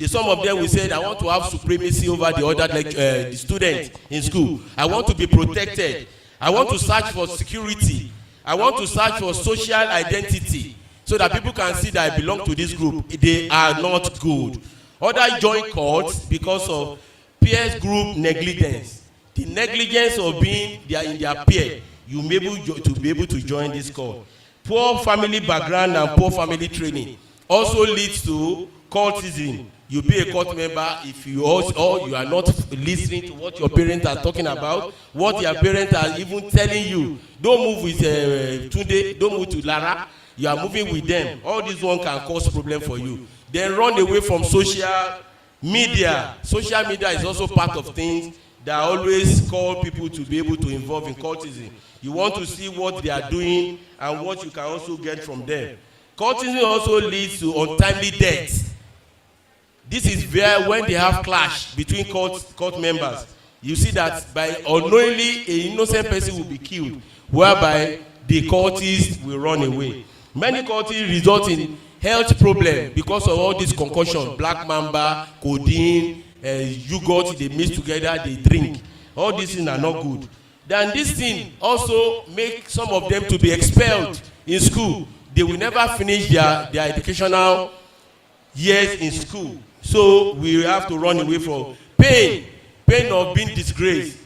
Some of them will say, I want to have supremacy over the other the students in school. I want to be protected. I want to search for security. I want to search for social identity. so that people can see that I belong to this group. They are not good. Others join cults because of peer group negligence. The negligence of being in their peer, you may be able to join this cult. Poor family background and poor family training also leads to cultism. You be a cult member if you also, you are not listening to what your parents are talking about, what your parents are even telling you. Don't move with Tunde, don't move to Lara. You are moving with them. All this one can cause problem for you. Then run away from social media. Social media is also part of things that always call people to be able to involve in cultism. You want to see what they are doing and what you can also get from them. Cultism also leads to untimely death. This is where when they have clash between cult members, you see that by unknowingly an innocent person will be killed, whereby the cultists will run away. Many cultists result in health problems because of all this concoction, black mamba, codeine, yogurt they mix together, they drink. All these things are not good. Then this thing also make some of them to be expelled in school. They will never finish their educational years in school. So we have to run away from pain of being disgraced.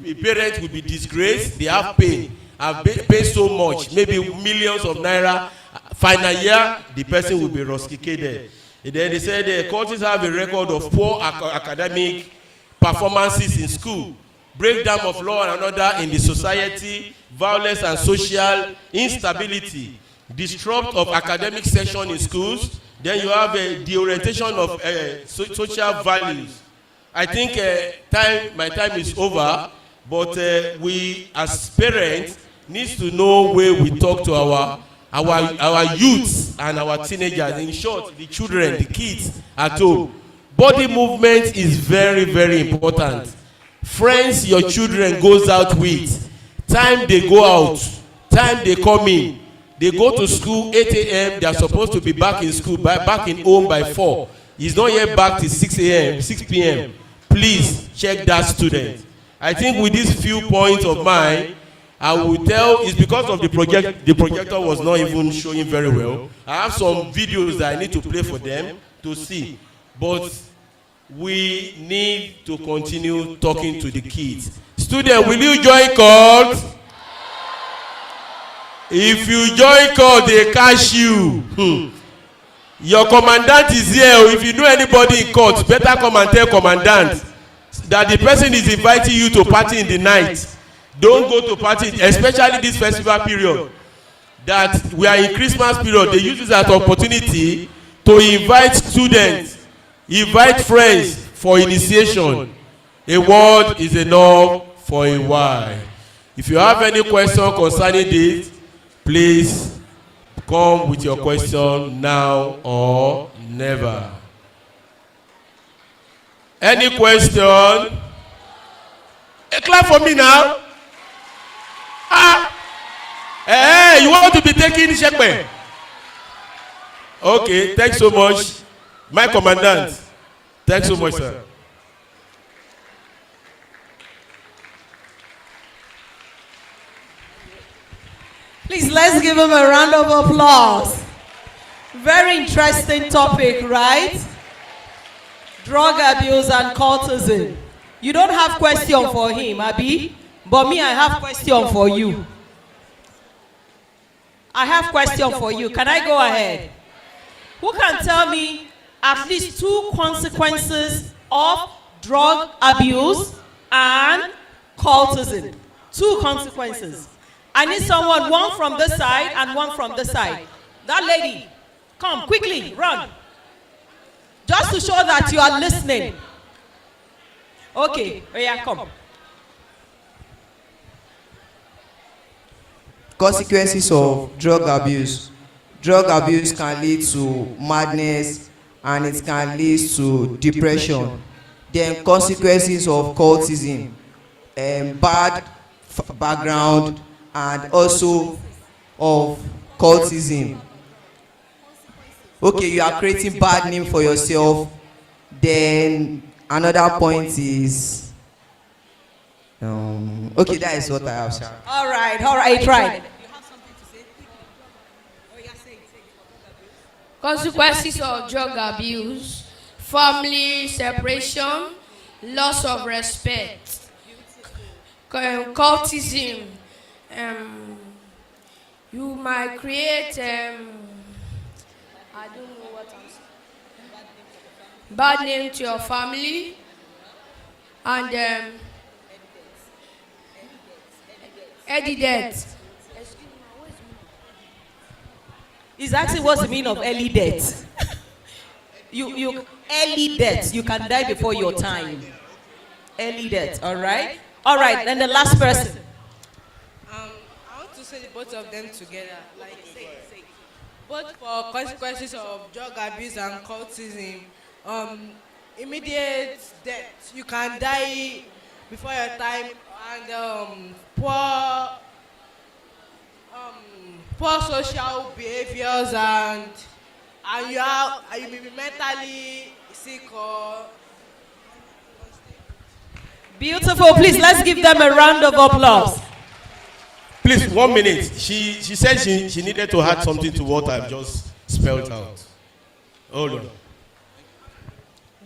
A parent will be disgraced, they have pain, have paid so much, maybe millions of naira. Final year, the person will be rusticated. And then they said the cultists have a record of poor academic performances in school, breakdown of law and order in the society, violence and social instability, disrupt of academic session in schools. Then you have the orientation of social values. I think my time is over, but we as parents need to know where we talk to our youths and our teenagers. In short, the children, the kids at home. Body movement is very, very important. Friends your children goes out with, time they go out, time they come in. They go to school 8 a.m. They are supposed to be back in school, back in home by 4. He's not yet back till 6 p.m. Please check that student. I think with these few points of mine, I will tell it's because of the project. The projector was not even showing very well. I have some videos that I need to play for them to see. But we need to continue talking to the kids. Students, will you join cult? If you join cult, they catch you. Your commandant is here. If you know anybody in cult, better come and tell commandant that the person is inviting you to party in the night. Don't go to party, especially this festival period. That we are in Christmas period. They use this as an opportunity to invite students, invite friends for initiation. A word is enough for a while. If you have any question concerning this, please come with your question now or never. Any question? A clap for me now. Hey, you want to be taking shepherd? Okay, thanks so much. My commandant. Thanks so much, sir. Please, let's give him a round of applause. Very interesting topic, right? Drug abuse and cultism. You don't have question for him, Abi, but me, I have question for you. I have question for you. Can I go ahead? Who can tell me at least 2 consequences of drug abuse and cultism? 2 consequences. I need someone, one from this side and one from this side. That lady, come quickly, run. Just to show that you are listening. Okay, yeah, come. Consequences of drug abuse. Drug abuse can lead to madness and it can lead to depression. Then consequences of cultism, bad background, and also of cultism. Okay, you are creating bad name for yourself. Then another point is okay, that is what I have, sir. All right, right. Consequences of drug abuse: family separation, loss of respect, cultism. You might create, I don't know what I'm saying, bad name to your family, and early death. He's asking what's the meaning of early death. you early death. You can die before your time. Early death. All right. All right. Then the last person. I want to say both of them together. Like both for consequences of drug abuse and cultism. Immediate death. You can die before your time, and poor social behaviors, and you may be mentally sick or. Beautiful. Please, let's give them a round of applause. Please, 1 minute. She said she needed to add something to what I've just spelled out. Hold on.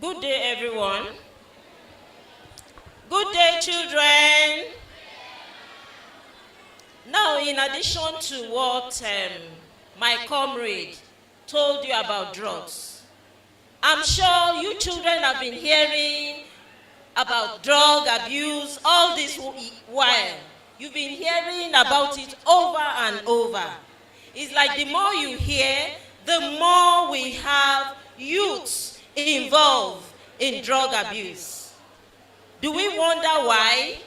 Good day, everyone. Good day, children. Now, in addition to what my comrade told you about drugs, I'm sure you children have been hearing about drug abuse all this while. You've been hearing about it over and over. It's like the more you hear, the more we have youths involved in drug abuse. Do we wonder why?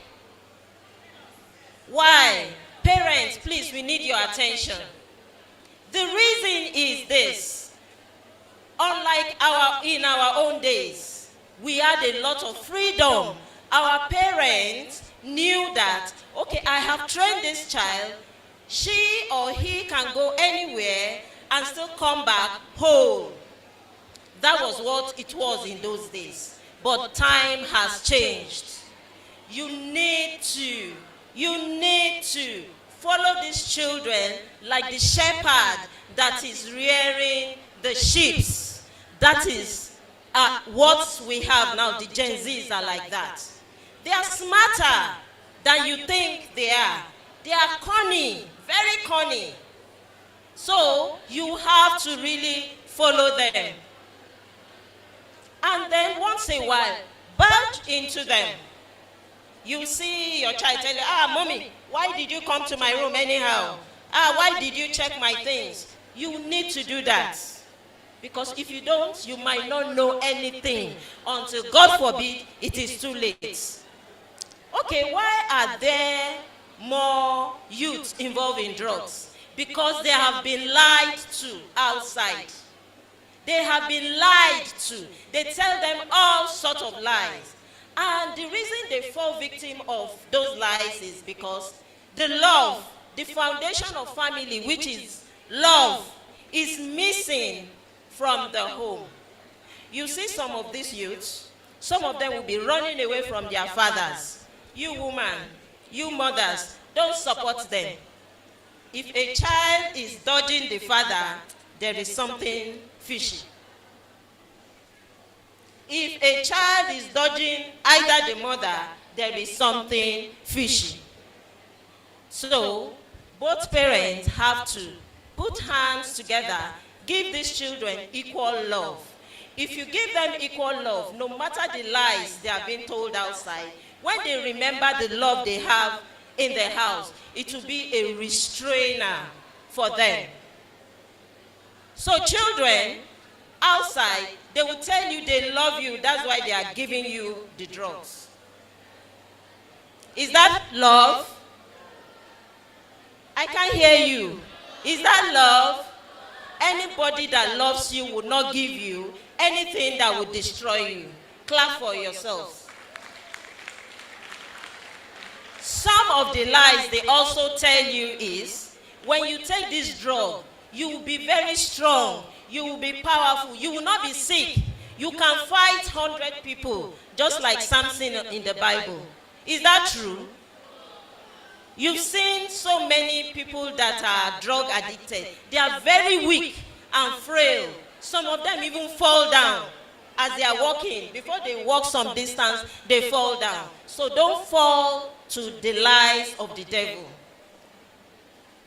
Why? Parents, please, we need your attention. The reason is this. Unlike in our own days, we had a lot of freedom. Our parents knew that, okay, I have trained this child. She or he can go anywhere and still come back whole. That was what it was in those days. But time has changed. You need to follow these children like the shepherd that is rearing the sheep. That is what we have now. The Gen Zs are like that. They are smarter than you think they are. They are cunning, very cunning. So you have to really follow them. And then once a while, budge into them. You see your child tell you, mommy, why did you come to my room anyhow? Why did you check my things? You need to do that. Because if you don't, you might not know anything until, God forbid, it is too late. Okay, why are there more youths involved in drugs? Because they have been lied to outside. They have been lied to. They tell them all sorts of lies. And the reason they fall victim of those lies is because the love, the foundation of family, which is love, is missing from the home. You see some of these youths, some of them will be running away from their fathers. You women, you mothers, don't support them. If a child is dodging the father, there is something fishy. If a child is dodging either the mother, there is something fishy. So, both parents have to put hands together, give these children equal love. If you give them equal love, no matter the lies they are being told outside, when they remember the love they have in their house, it will be a restrainer for them. So children, outside, they will tell you they love you, that's why they are giving you the drugs. Is that love? I can't hear you. Is that love? Anybody that loves you will not give you anything that will destroy you. Clap for yourself. Some of the lies they also tell you is, when you take this drug, you will be very strong, you will be powerful, you will not be sick. You can fight 100 people, just like Samson in the Bible. Is that true? You've seen so many people that are drug addicted. They are very weak and frail. Some of them even fall down as they are walking. Before they walk some distance, they fall down. So don't fall to the lies of the devil.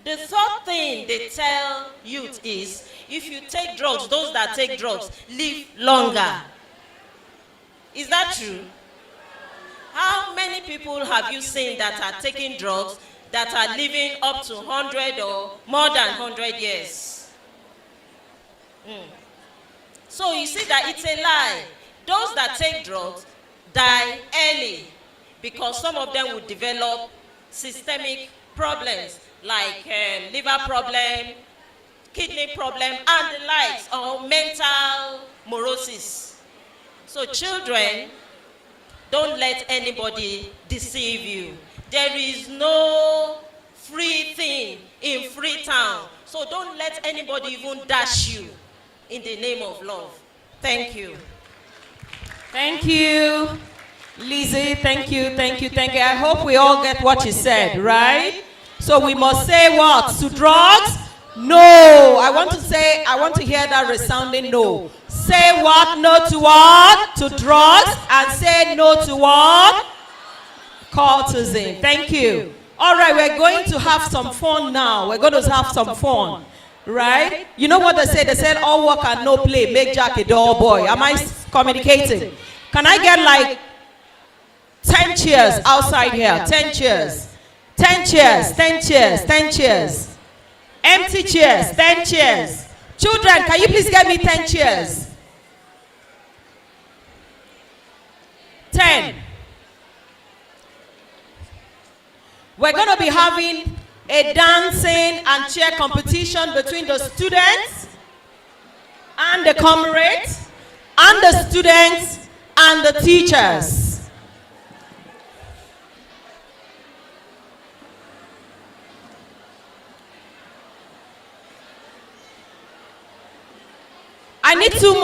The third thing they tell youth is, if you take drugs, those that take drugs live longer. Is that true? How many people have you seen that are taking drugs that are living up to 100 or more than 100 years? So you see that it's a lie. Those that take drugs die early because some of them will develop systemic problems like liver problem, kidney problem, and the likes, or mental neurosis. So children, don't let anybody deceive you. There is no free thing in Freetown. So don't let anybody even dash you in the name of love. Thank you. Thank you. Lizzie, thank you, thank you, thank you. I hope we all get what you said, right? So we must say what? To drugs? No. I want to hear that resounding no. Say what? No to what? To drugs. And say no to what? Cultism. Thank you. All right, we're going to have some fun now. We're going to have some fun. Right? You know what they say? They said all work and no play make Jack a dull boy. Am I communicating? Can I get like 10 cheers outside here? 10 cheers. 10 chairs, 10 chairs, 10 chairs. Empty chairs, 10 chairs. Children, can you please get me 10 chairs? 10. We're going to be having a dancing and cheer competition between the students and the comrades and the students and the teachers. I need two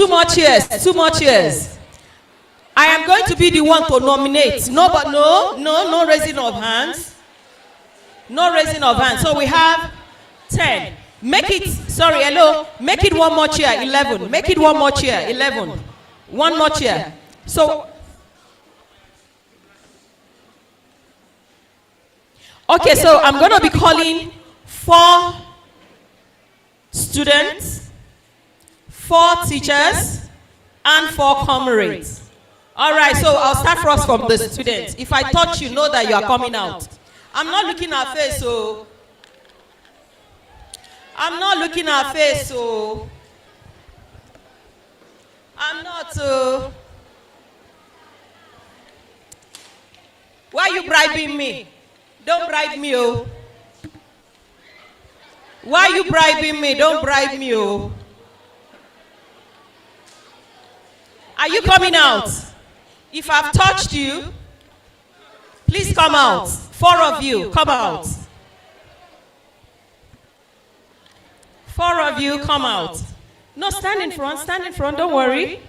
more cheers. I am going to be the one to nominate. No raising of hands. No raising of hands. So we have 10. Make it one more chair, 11. Make it one more chair, 11. One more chair. So, okay, so I'm going to be calling 4 students, 4 teachers, and 4 comrades. All right, so I'll start first from the students. If I touch you, know that you are coming out. I'm not looking at face, so. I'm not looking at face, so. I'm not. Why are you bribing me? Don't bribe me, oh. Why are you bribing me? Don't bribe me, oh. Are you coming out? If I've touched you, please come out. 4 of you, come out. 4 of you, come out. No, stand in front, don't worry.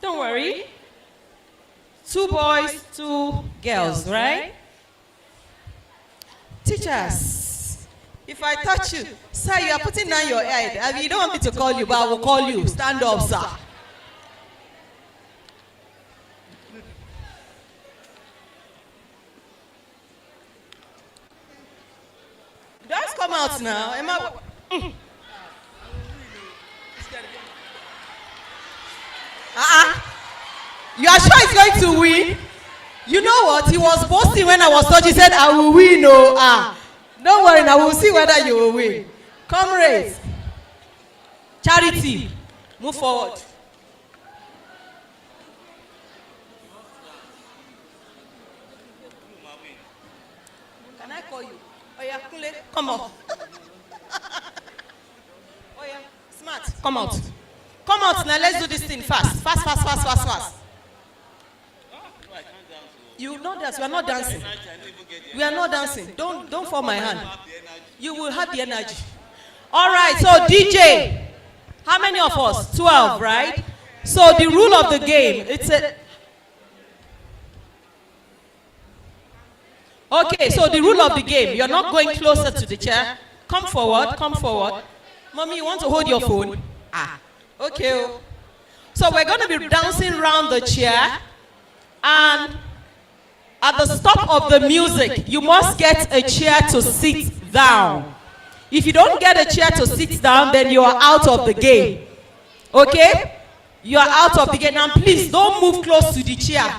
Don't worry. 2 boys, 2 girls, right? Teachers, if I touch you, sir, you are putting down your head. I mean, you don't want me to call you, but I will call you. Stand up, sir. Just come out now. Emma. You are sure he's going to win? You know what? He was boasting when I was touching. He said, I will win. No. Don't worry, now we'll see whether you will win. Comrades, Charity, move forward. Can I call you? Oh yeah, Kule, come on. Oh yeah, Smart, come out. Come out now, let's do this thing fast. Fast. You know that we are not dancing. We are not dancing. Don't fall my hand. You will have the energy. All right, so DJ, how many of us? 12, right? So the rule of the game, okay, so the rule of the game, you're not going closer to the chair. Come forward, come forward. Mommy, you want to hold your phone? Ah, okay. So we're going to be dancing around the chair, and at the stop of the music, you must get a chair to sit down. If you don't get a chair to sit down, then you are out of the game. Okay? You are out of the game. Now please don't move close to the chair.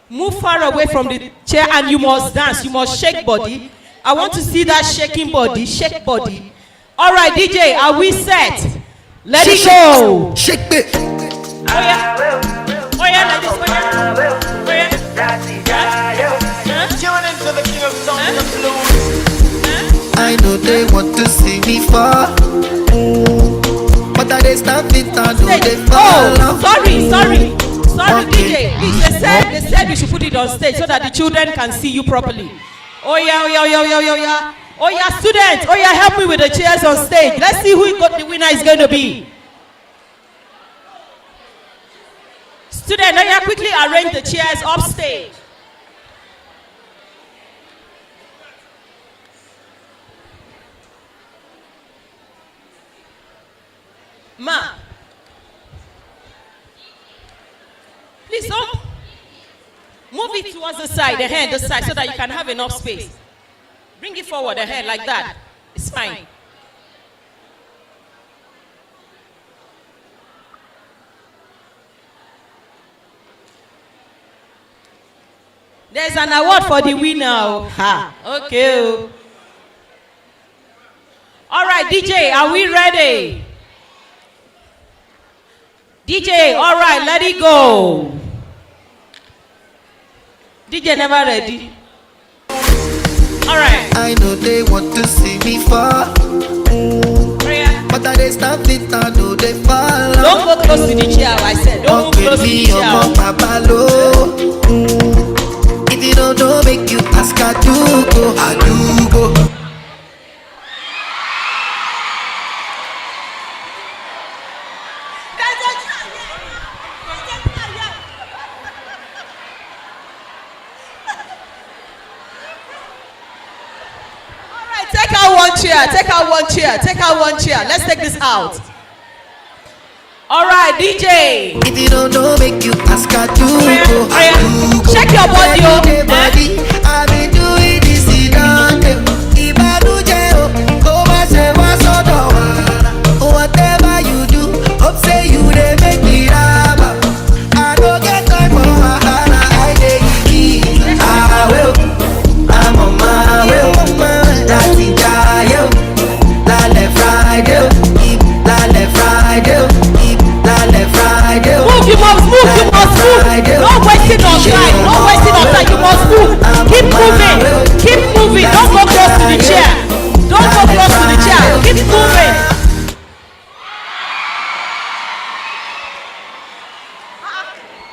Move far away from the chair, and you must dance. You must shake body. I want to see that shaking body, shake body. All right, DJ, are we set? Let it go. Shake it. Oh yeah. Oh yeah, like this. Oh yeah. Oh yeah. Tune into the king of sound and blues. I know they want to see me fall, but I they stop it. I know they fall. Oh, sorry, okay. DJ. They said we should put it on stage so that the children can see you properly. Oh yeah. Oh yeah, students. Oh yeah, help me with the chairs on stage. Let's see who the winner is going to be. Students, oh yeah, quickly arrange the chairs up stage. Ma, please don't move it towards the side, the hand, the side, so that you can have enough space. Bring it forward, the hand, like that. It's fine. There's an award for the winner. Ha. Okay. All right, DJ, are we ready? DJ, all right, let it go. DJ never ready. All right. I know they want to see me fall, but I they stop it. I know they fall. Don't go close to the chair. I said, don't go close to the chair. If you don't know, make you ask. I do go. Take out one chair. Let's take this out. All right, DJ. If you don't know, make you ask. I do go. Check your body. I've been doing this whatever you do, hope say you they make me laugh. I don't get time for wahala. I'm on my way. That's it, Lale Friday, Lale Friday, Lale Friday. Move, you must move. Don't wasting on time. You must move. Keep moving. Don't go close to the chair. Keep moving.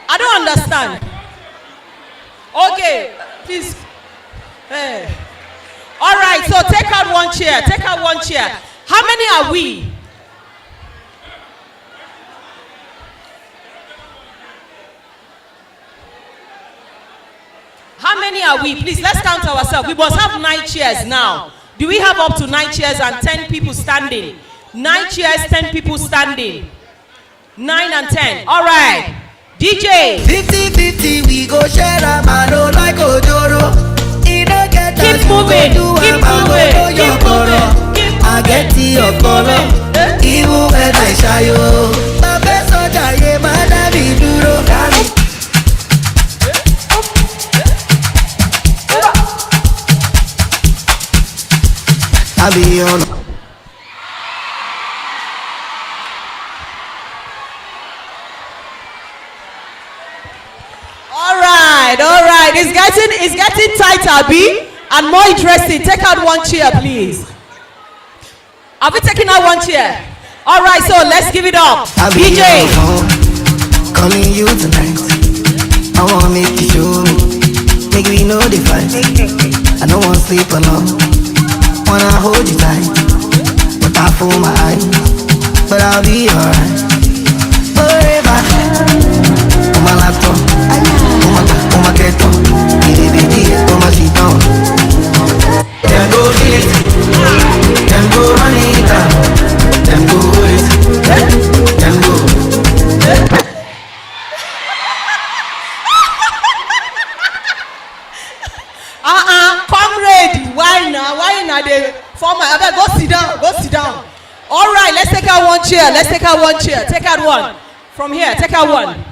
I don't understand. Okay, please. Hey. All right, so take out one chair. How many are we? How many are we? Please, let's count ourselves. We must have 9 chairs now. Do we have up to 9 chairs and 10 people standing? 9 chairs, 10 people standing. 9 and 10. All right. DJ. 50-50, we go share a man like Ojoro. Keep moving. I get your color. Even when I shy you. My best soldier, yeah, man, I be duro. I be on. All right. It's getting tighter, B, and more interesting. Take out one chair, please. Have we taken out one chair? All right, so let's give it up. DJ. Calling you tonight. I wanna make you show me. Make me know the fight. I don't wanna sleep alone. Wanna hold you tight. But I fool my eyes. But I'll be alright. Forever. On my laptop. On my keto. On my sheet on. Can go get it. Can go I dey form my. Abeg, go sit down. Go sit down. All right, let's take out one chair. Let's take out one chair. Take out one. From here, take out one.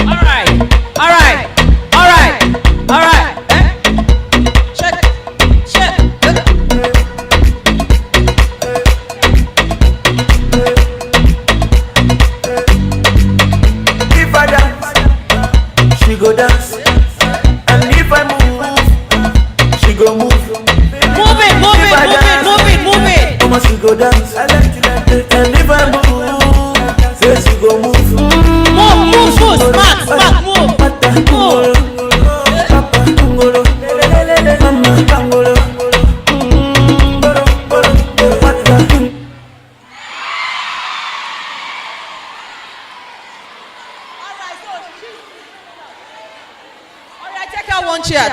All right. All right. All right. All right. Check. Check. If I dance, she go dance. And if I move, she go move. Move it, move it, move it, move it, move it. Mama, she go dance. And if I move, yes, she go move. Move, move, move, smart, smart, move. Move.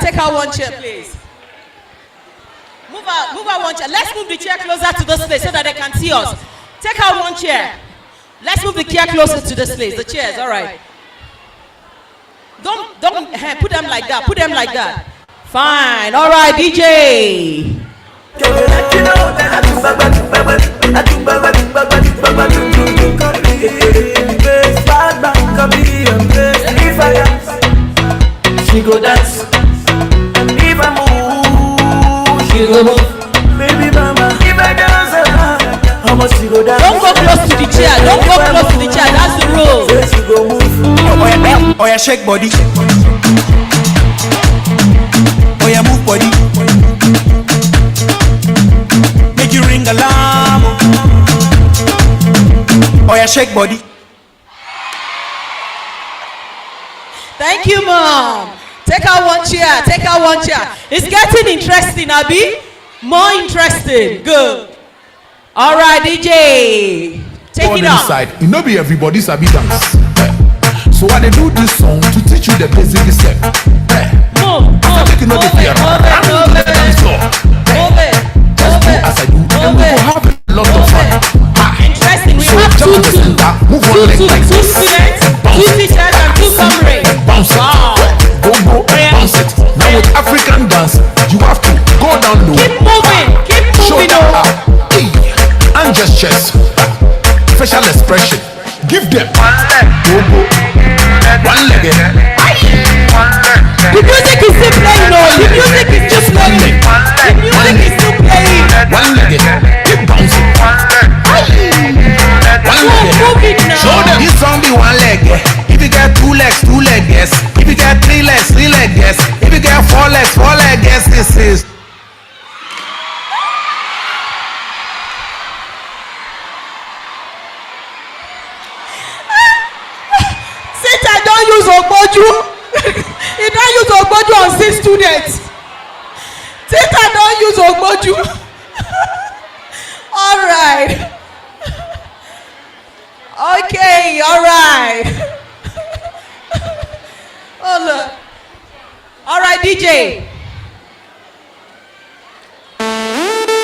Take out one chair, please. Move out one chair. Let's move the chair closer to this place so that they can see us. Take out one chair. Let's move the chair closer to this place. The chairs, all right. Don't put them like that. Put them like that. Fine. All right, DJ. She go dance. And if I move, she go move. Baby mama, if I dance, how much she go dance? Don't go close to the chair. Don't go close to the chair. That's the rule. She go move. Oh yeah, shake body. Oh yeah, move body. Make you ring alarm. Oh yeah, shake body. Thank you, Mom. Take out one chair. Take out one chair. It's getting interesting, Abi. More interesting. Good. All right, DJ. Take it on. Inside, you know, be everybody sabi dance. So I they do this song to teach you the basic step. Move, make you know the fear. move it. Just do as I do, and we will have a lot of fun. Interesting. We So have jump to the center, move one leg like two this, students, and bounce two it. teachers, and two comrades. Bounce it. Go, bounce it. Now with African dance, you have to go down low. Keep moving. Keep moving. Shoulder up, and just chest. Facial expression. Give them one leg. Go. One leg. The music is still playing. No, the music is just playing. The music is still playing. One leg. Keep bouncing. One leg. Show them this song be one leg. If you get two legs, yes. If you get three legs, yes. If you get four legs, yes. This is. Satan don't use Ogboju. He don't use Ogboju on 6 students. Satan don't use Ogboju. All right. Okay, all right. Hold on. All right, DJ.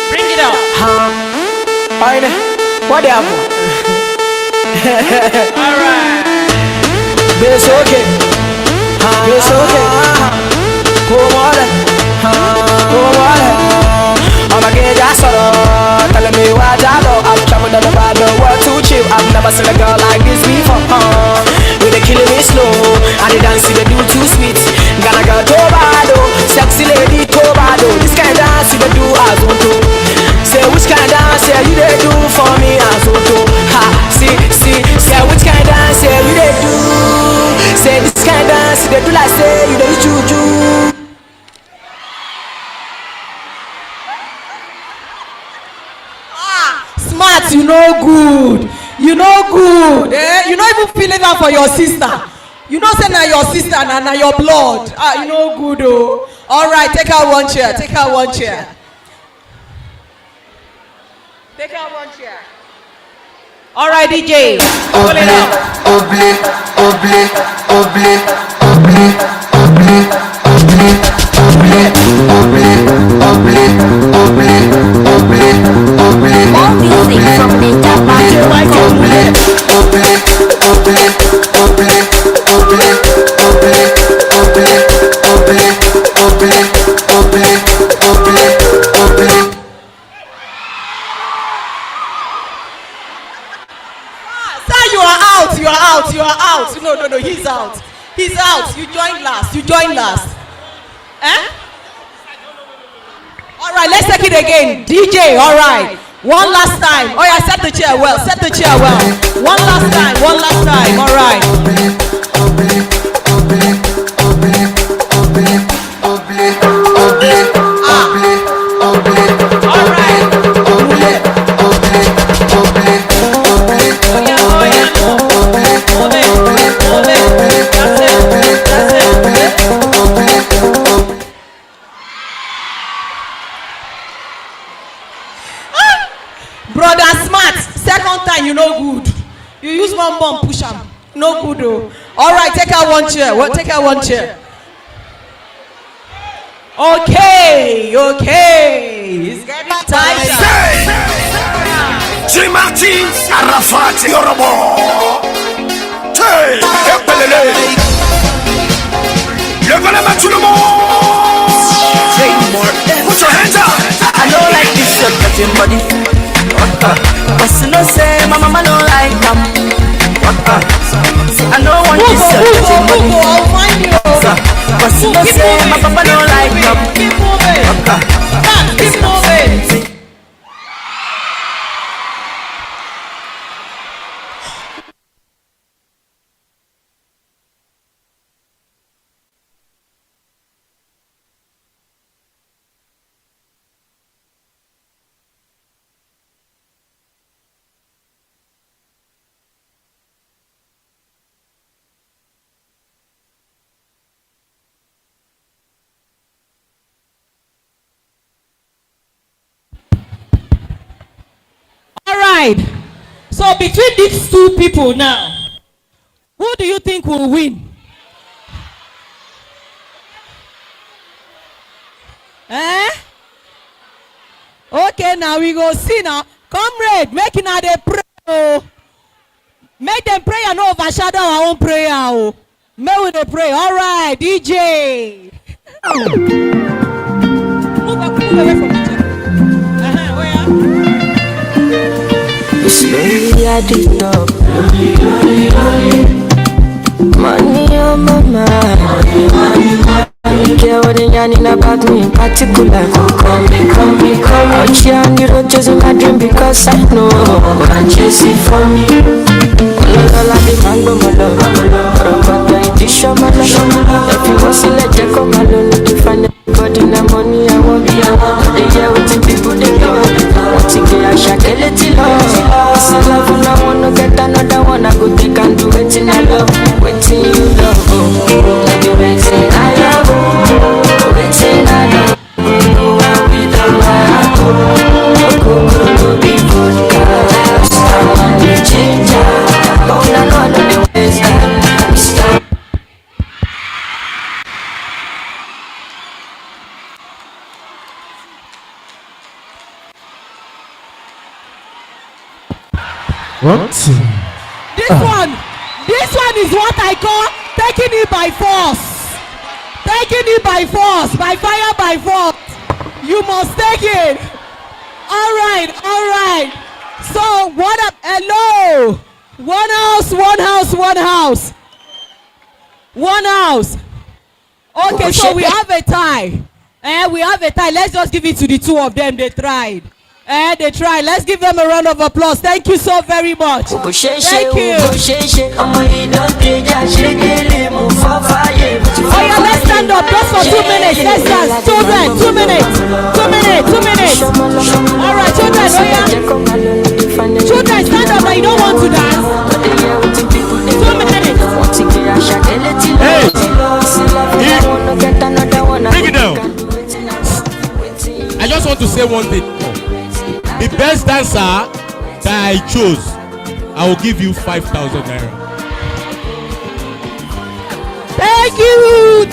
Bring it up. What happened? All right. It's okay. It's okay. Come on. I'm a gay solo. Telling me what I know. I'm traveling all over the world to chill. I've never seen a girl like this before. They killing me slow. And the dance they do too sweet. Gonna go Tobado. Sexy lady Tobado. This kind of dance they do as one too. Say which kind of dance you they do for me as one too. Ha, see. Say which kind of dance you they do. Say this kind of dance they do like say you they juju. Smart, you know good. You know good. You don't even feel it out for your sister. You know say na your sister na your blood. You know good oh. All right, take out one chair. Take out one chair. Take out one chair. All right, DJ. Pull it up. More music from the out. You are out. You are out. No. He's out. He's out. You joined last. Eh? All right, let's take it again. DJ, all right. One last time. Oh yeah, set the chair well. One last time. All right. Brother Smart, second time you no good. You use one bomb, push am. No good though. All right, take out one chair. Take out one chair. Okay. It's getting tighter. J. Martin, Arafat, Yorobo. Hey, Epelele. Lève la main tout le monde. Put your hands up. I don't like this your touching body. But you know say my mama don't like them. See I don't want this your touching body. But you know say my papa don't like them. Keep moving. So between these two people now, who do you think will win? Okay, now we go see now. Comrade, make it now they pray. Oh. Make them pray and not overshadow our own prayer. Oh. Make we they pray. All right, DJ. Move away from each other. Where? Slowly I did know. Money on my mind. Don't care what they yarning about me in particular. Come me. Out here on the road chasing my dream because I know I'm chasing for me. All the mango malo. But I did show my love. If you want to let you come alone, you find God in the money I want. The year with the people they go. Want to get a shakeleti love. So love and I wanna get another one. I go take and do it in I love. Waiting you love. Like you waiting I love. Waiting I love. Without my heart. Go be podcast. I want to change it. Gonna go to the ways I'm stop. What? This one is what I call taking it by force. Taking it by force, by fire, by force. You must take it. All right. So what up? Hello. One house. Okay, so we have a tie. Let's just give it to the two of them. They tried. Let's give them a round of applause. Thank you so very much. Thank you. Oh yeah, let's stand up just for 2 minutes. Let's dance. Children, 2 minutes. 2 minutes. All right, children. Oh yeah. Children, stand up. I don't want to dance. 2 minutes. Hey, bring it down. I just want to say one thing. The best dancer that I chose, I will give you 5,000 naira. Thank you.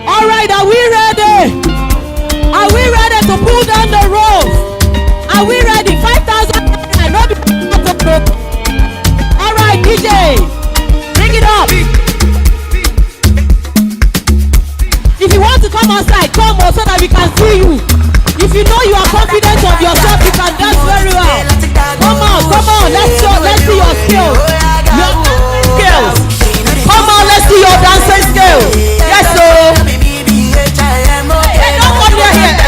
All right, are we ready? Are we ready to pull down the rope? Are we ready? 5,000 naira. All right, DJ, bring it up. want to come outside, come on, so that we can see you. If you know you are confident of yourself, you can dance very well. Come on, let's see your skills. Your dancing skills. Come on, let's see your dancing skills. Yes, so. Hey, don't come near here.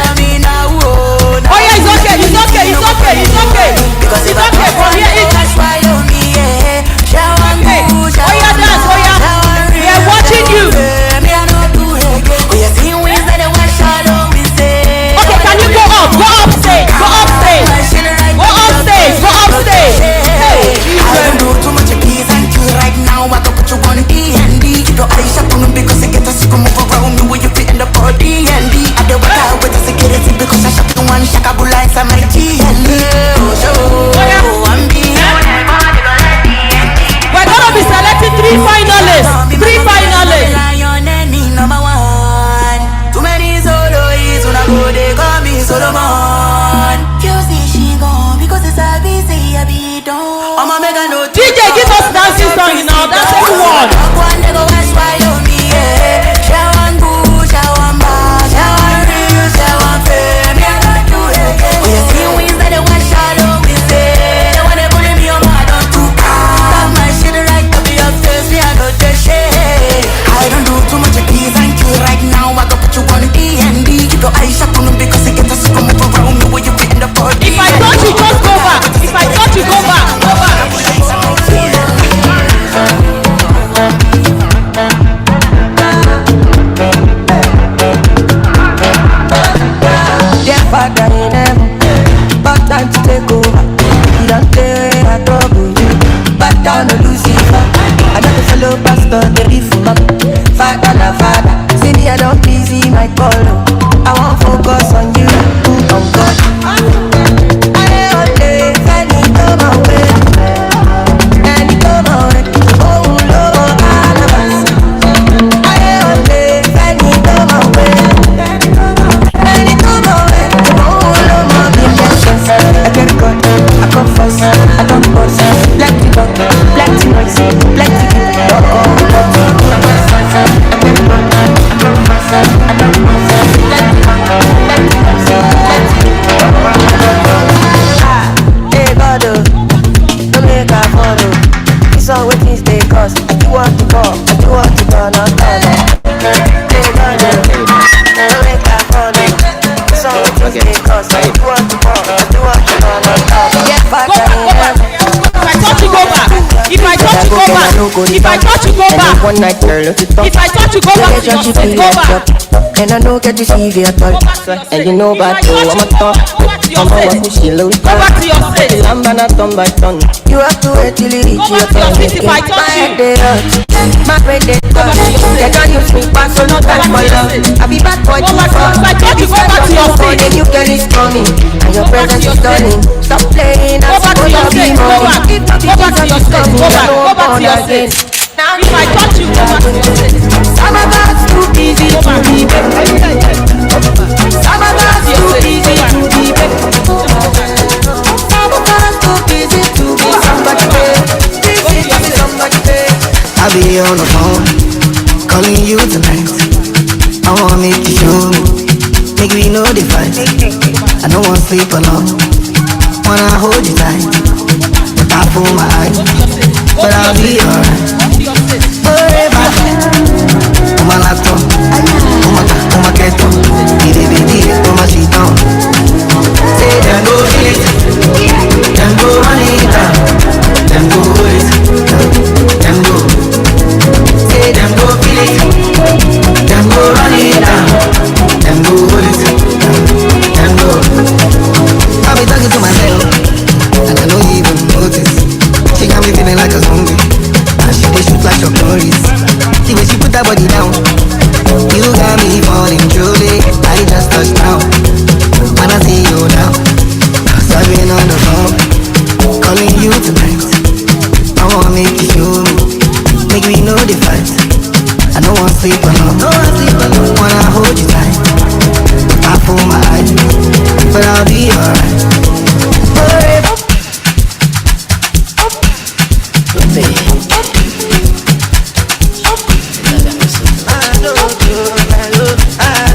Oh yeah, it's okay. It's okay. From here, it's okay. Oh yeah, dance. Oh yeah. We are watching you. Okay, can you go up? Go upstage. Hey, I don't do too much of peace and kill right now. I can put you on D&D. You know I shut on because I get us to move around me when you fit in the body and D. I don't work with the security because I shot you one shakabula inside my GLE. we're gonna be selecting three finalists. Number one. Too many soloists when I go they call me Solomon. You see she gone because it's a busy, I be done. I'm a mega no DJ, give us dancing song now. That's everyone. One never watch why on me, yeah. Shawan boo, shawan ba, shawan real, shawan fame. Me I don't do it. Oh, you see wins that they want shallow me say. They wanna bully me on my don't do. Stop my shit right to be upstairs, me I know the shit. I don't do too much of peace and kill right now. I can put you on D&D. You know I shot on them because they get us to come around me when you fit in the body. If I touch you, just go back. Go back. Dear Father in heaven, but time to take over. You don't play I trouble you, but down to Lucifer. I don't follow pastor, the reformer. Father na Father, see me I don't busy my call. I won't focus on you, on God. I all day, and he come my way. Oh Lord, all of us. I all day, and he come my way. I get caught, I confess, I don't boss. Black to talk, black to noise, black to keep it up. Hey God, don't make a follow. It's all what things they cost. I do what to call, I do what to call, not that. Hey God, don't make a follow. It's all what things they cost. I do what to call, I do what to call, not that. Get back in. If I touch you, go back. One night girl, If I touch you, go back to your seat. Go back. And I don't get to see you at all. And you know about you, I'm a talk. I'm a walk with you. Go back to your seat. I'm gonna turn by turn. You have to wait till you reach your turn. If I touch you, my friend, they can't use me back, so no time for love. I be bad boy, if I touch you, go back to your seat. then you girl is coming, and your presence is stunning. Stop playing, go back to your seat. Go back to your seat. Go back to your seat. Now, if I touch you, go back to your seat. Some of us too busy to be back. Some of us too busy to be back. Some of us too busy to be somebody back. Busy to be somebody back. I'll be on the phone, calling you tonight. I wanna make you show me, make me know the fight. I don't wanna sleep alone, wanna hold you tight. But I pull my eyes, but I'll be alright. Forever, on my laptop, on my keto, on my sheet down. Say them go feel it, them go run it down, them go hold it, them go. Say them go feel it, them go run it down, them go hold it, them go. I be talking to myself, and I don't even notice. She got me feeling like a zombie, and she dey shoot like Chuck Norris. See when she put that body down, you got me falling truly. I just touched down, when I see you now. So I've been on the phone, calling you tonight. I wanna make you show me, make me know the fight. I don't wanna sleep alone, wanna hold you tight. I pull my eyes, but I'll be alright. Forever. I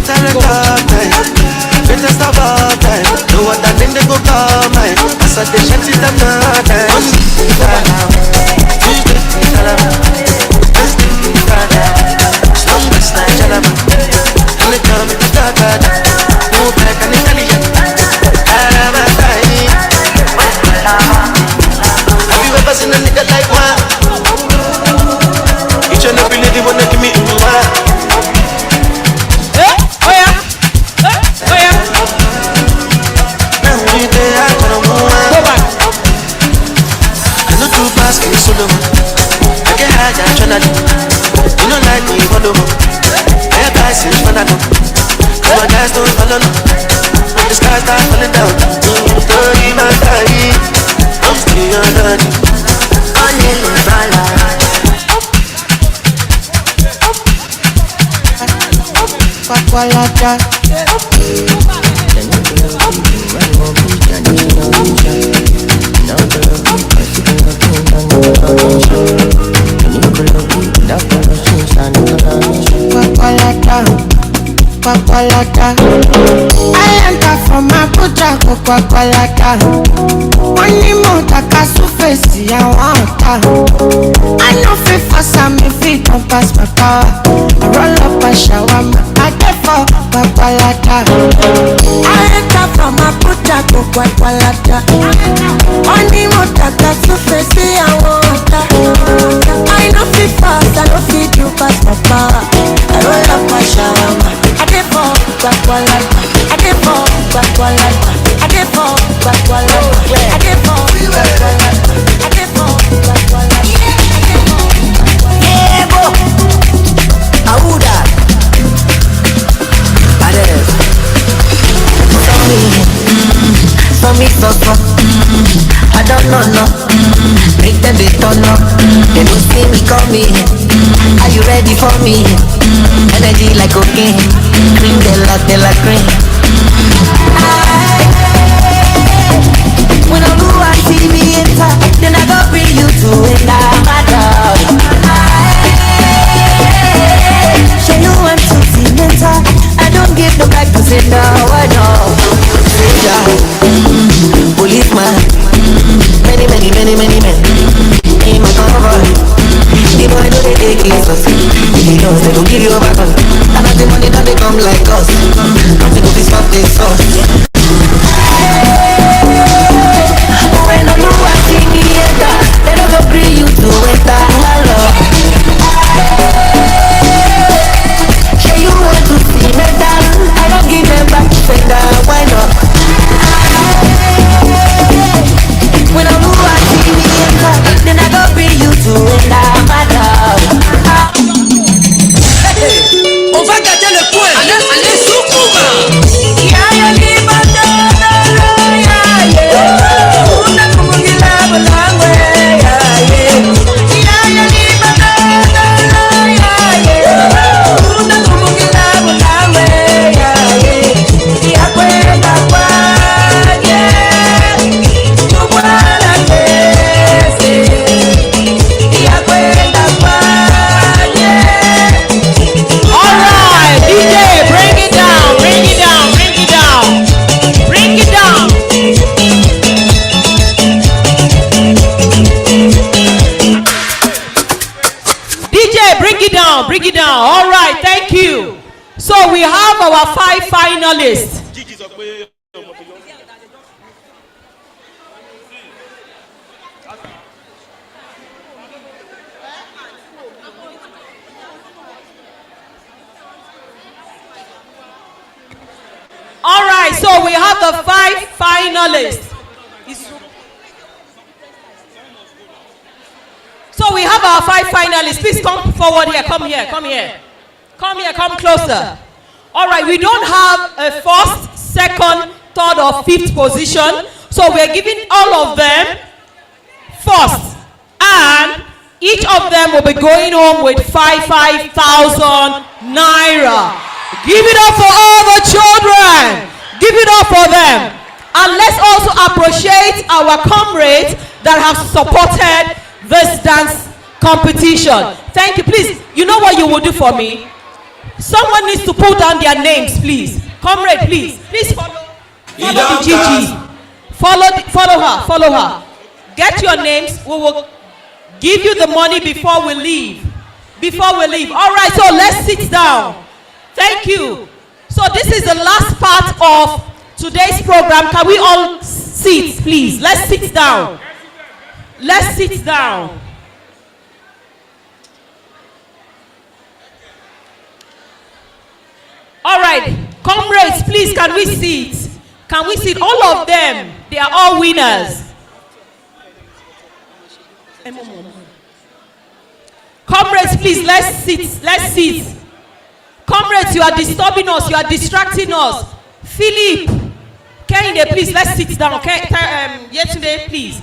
better record time. Greatest of all time. No other name they go call mine. I saw the shit in the night. Tuesday, strongest night, Jalama. And they call me the Dada. No back and intelligent. Have you ever seen a nigga like one? Each and every lady wanna give me one. Now we there, I don't know why. I know too fast, can you solo? I get high, I'm tryna do. You know like me, follow me. I have guys, you wanna know. My guys don't follow no. When the sky start falling down, story my story. I'm still on the on in the dollar. Pakwalata. Pakwalata. I enter from Abuja, Pakwalata. Money more kasu face ya wanta. I know fi fast and me feet don't pass my power. I roll up a shawarma, I get for Pakwalata. I enter from Abuja, Pakwalata. Money more kasu face ya wanta. I know fi fast, I know fi do pass my power. I roll up a shawarma. I get for Pakwalata. I get for Pakwalata. I get for Pakwalata. I get for Pakwalata. I get for Pakwalata. Yeah, bo. Auda. Ades. For me, so. I don't know, no. Make them they turn up. They don't see me coming. Are you ready for me? Energy like cocaine. Cream de la cream. When I move, I see me enter. Then I go bring you to it. My dog. Show you I'm too sentimental. I don't give no back to say no. I know. Policeman. Many men. In my convoy. The boy do they take it so sweet. He knows they gon' give you a back on. And as the money that they come like us. Nothing will be stop this sauce. When I know I see me enter, they don't agree you to enter. Hello. Say you want to see metal, I don't give them back to sender. Why not? When I know I see me enter, then I go bring you to enter. My love. On va garder le point. Allez, Soukouma. Bring it down. All right, thank you. So we have our 5 finalists. All right, so we have the 5 finalists. So we have our 5 finalists. Please come forward here. Come here. Come closer. All right, we don't have a first, second, third, or fifth position. So we're giving all of them first. And each of them will be going home with 5,000 naira. Give it up for all the children. Give it up for them. And let's also appreciate our comrades that have supported this dance competition. Thank you. Please, you know what you will do for me? Someone needs to pull down their names, please. Comrade, please. Please follow the Gigi. Follow her. Get your names. We will give you the money before we leave. All right, so let's sit down. Thank you. So this is the last part of today's program. Can we all sit, please? Let's sit down. All right, comrades, please, can we sit? All of them, they are all winners. Comrades, please, let's sit. Comrades, you are disturbing us, you are distracting us. Philip, Kehinde, please, let's sit down. Okay, yesterday, please.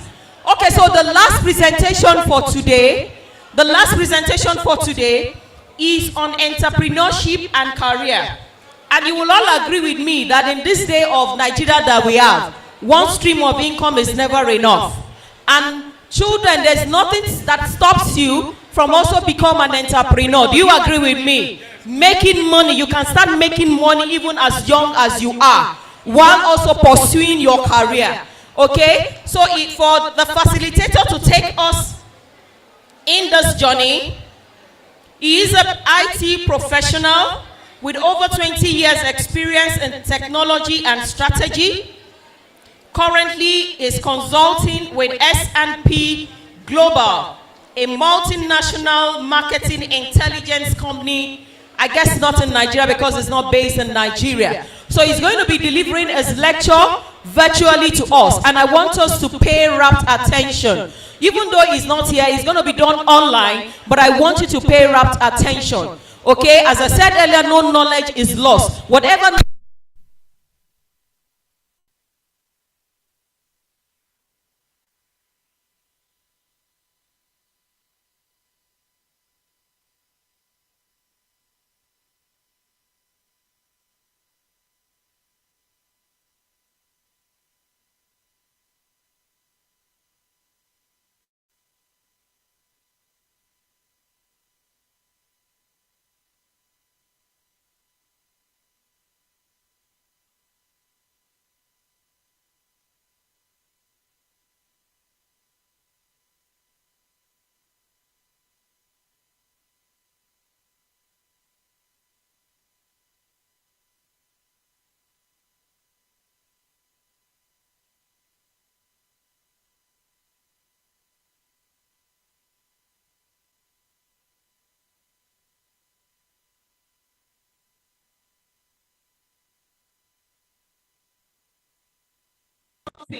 Okay, so the last presentation for today is on entrepreneurship and career. And you will all agree with me that in this day of Nigeria that we have, one stream of income is never enough. And children, there's nothing that stops you from also become an entrepreneur. Do you agree with me? Making money, you can start making money even as young as you are, while also pursuing your career. Okay? So for the facilitator to take us in this journey, he is an IT professional with over 20 years experience in technology and strategy. Currently is consulting with S&P Global, a multinational marketing intelligence company. I guess not in Nigeria because it's not based in Nigeria. So he's going to be delivering his lecture virtually to us. And I want us to pay rapt attention. Even though he's not here, it's going to be done online, but I want you to pay rapt attention. Okay, as I said earlier, no knowledge is lost. Whatever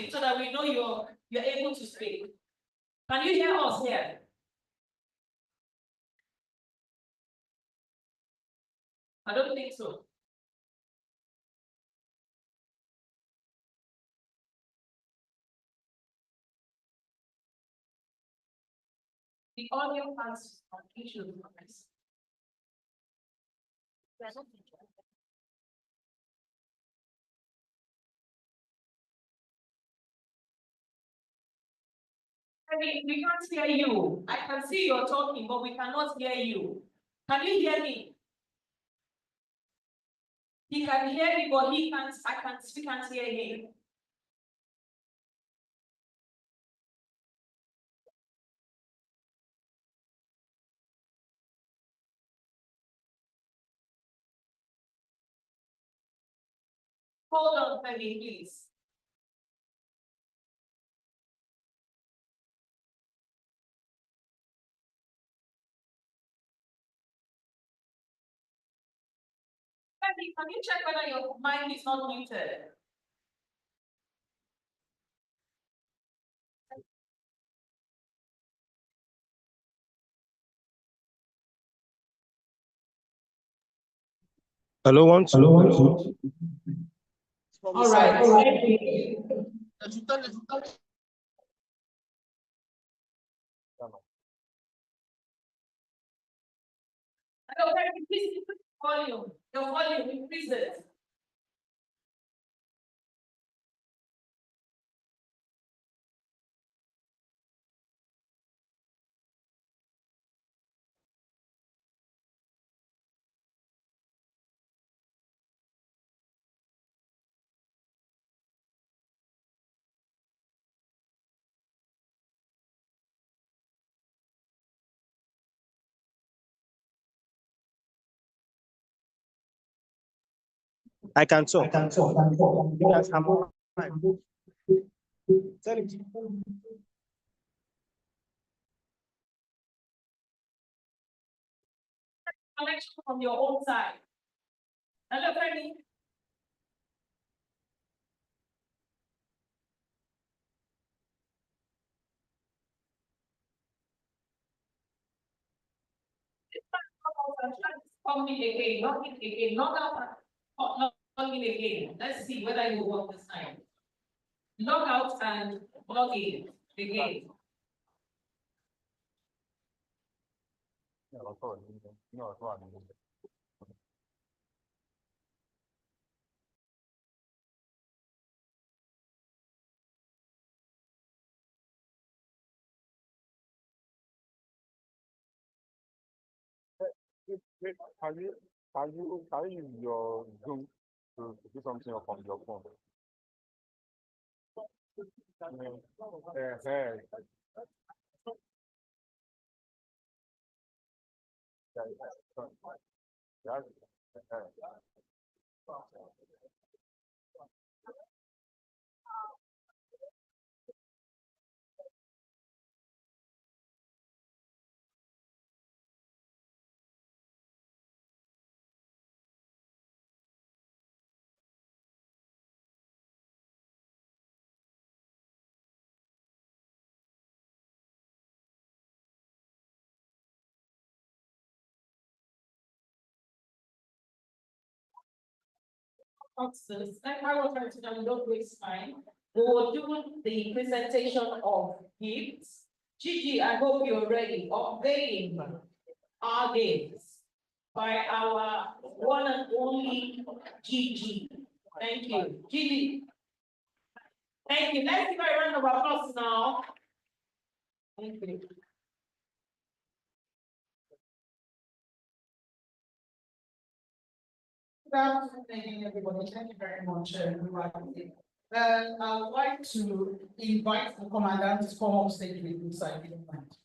so that we know you're able to speak. Can you hear us here? I don't think so. The audio has issues. I mean, we can't hear you. I can see you're talking, but we cannot hear you. Can you hear me? He can hear me, but we can't hear him. Hold on, Penny, please. Penny, can you check whether your mic is not muted? Hello, one, two. All right. Hello, Penny, please increase the volume. Your volume, increase it. I can talk. Yes, I'm on. Tell him. Connection from your own side. Hello, Femi. Come in again, log in again, log out, log in again. Let's see whether you work this time. Log out and log in again. Can you use your Zoom to do something from your phone? Since I will try to don't waste time. We will do the presentation of gifts. Gigi, I hope you're ready. Unveiling our games by our one and only Gigi. Thank you. Gigi. Thank you. Let's give a round of applause now. Thank you. Good afternoon, everybody. Thank you very much, everybody. I would like to invite the commandant to come on stage with me, sir, if you don't mind.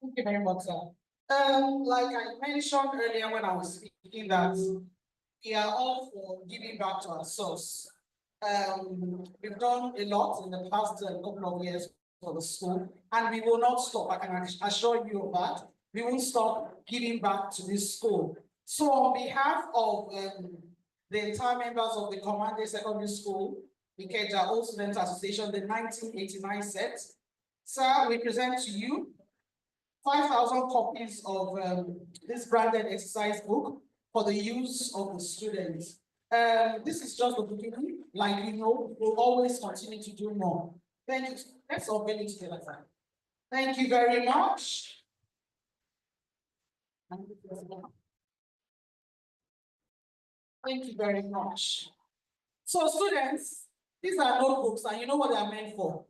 Thank you very much, sir. Like I mentioned earlier when I was speaking, that we are all for giving back to our source. We've done a lot in the past couple of years for the school, and we will not stop. I can assure you of that. We won't stop giving back to this school. So on behalf of the entire members of the Commanded Secondary School, Ikeja Old Students Association, the 1989 set, sir, we present to you 5,000 copies of this branded exercise book for the use of the students. This is just the beginning. Like you know, we'll always continue to do more. Thank you. Let's all be together. Thank you very much. Thank you very much. So students, these are notebooks and you know what they are meant for.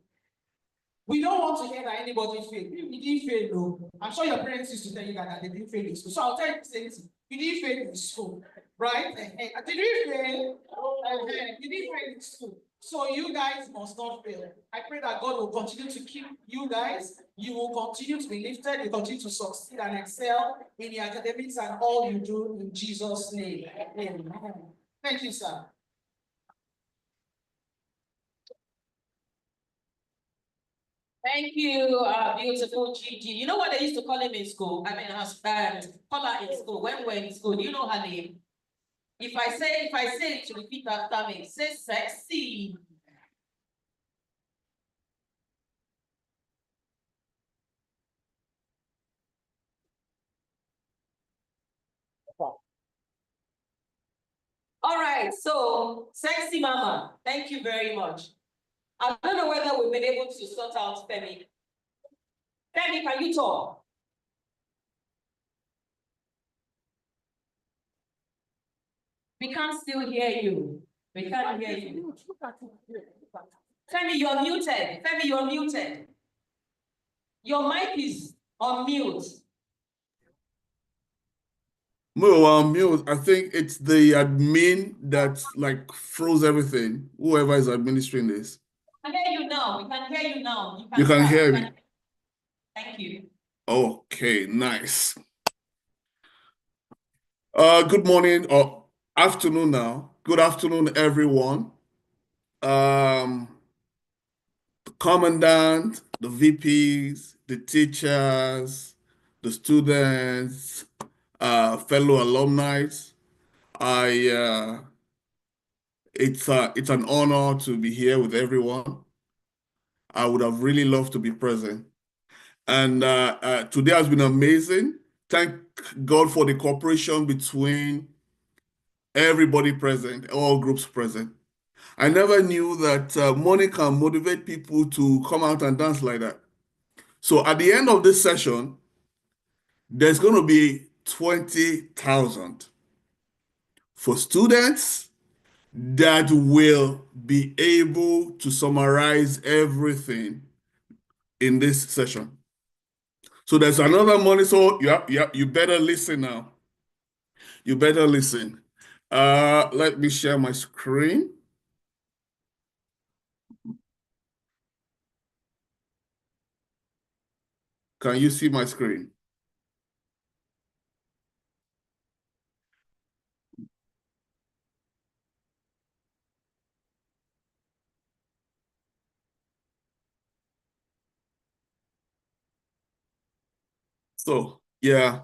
We don't want to hear that anybody failed. You didn't fail, no. I'm sure your parents used to tell you that they didn't fail in school. So I'll tell you the same thing. You didn't fail in school, right? Did you fail? You didn't fail in school. So you guys must not fail. I pray that God will continue to keep you guys. You will continue to be lifted. You continue to succeed and excel in the academics and all you do in Jesus' name. Amen. Thank you, sir. Thank you, beautiful Gigi. You know what they used to call him in school? I mean, call her in school. When we're in school, do you know her name? If I say it, to repeat after me. Say sexy. All right, so sexy mama, thank you very much. I don't know whether we've been able to sort out Femi. Femi, can you talk? We can't still hear you. We can't hear you. Femi, you're muted. Femi, you're muted. Your mic is on mute. I think it's the admin that like froze everything. Whoever is administering this. I hear you now. We can hear you now. You can start. hear me. Thank you. Okay, nice. Good morning or afternoon now. Good afternoon, everyone. The commandant, the VPs, the teachers, the students, fellow alumni. It's an honor to be here with everyone. I would have really loved to be present. And today has been amazing. Thank God for the cooperation between everybody present, all groups present. I never knew that money can motivate people to come out and dance like that. So at the end of this session, there's going to be 20,000 for students that will be able to summarize everything in this session. So there's another money. So you better listen now. You better listen. Let me share my screen. Can you see my screen? So yeah,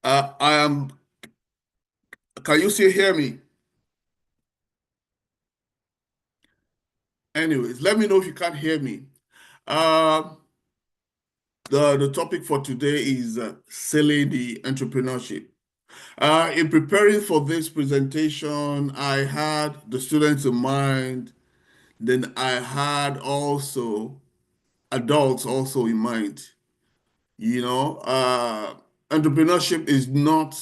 I am. Can you still hear me? Anyways, let me know if you can't hear me. The topic for today is selling the entrepreneurship. In preparing for this presentation, I had the students in mind. Then I had also adults also in mind. You know, entrepreneurship is not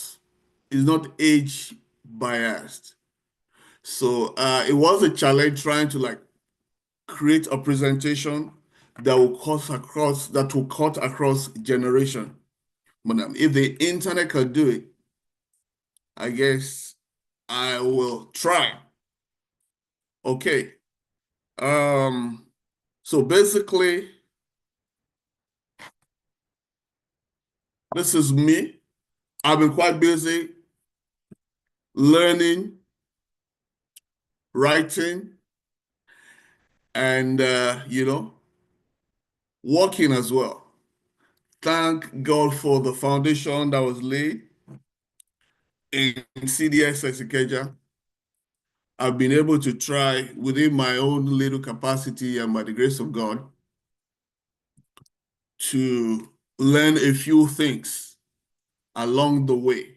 age biased. So it was a challenge trying to like create a presentation that will cut across generation. But if the internet can do it, I guess I will try. Okay. So basically, this is me. I've been quite busy learning, writing, and working as well. Thank God for the foundation that was laid in Cdssiosa. I've been able to try within my own little capacity and by the grace of God to learn a few things along the way.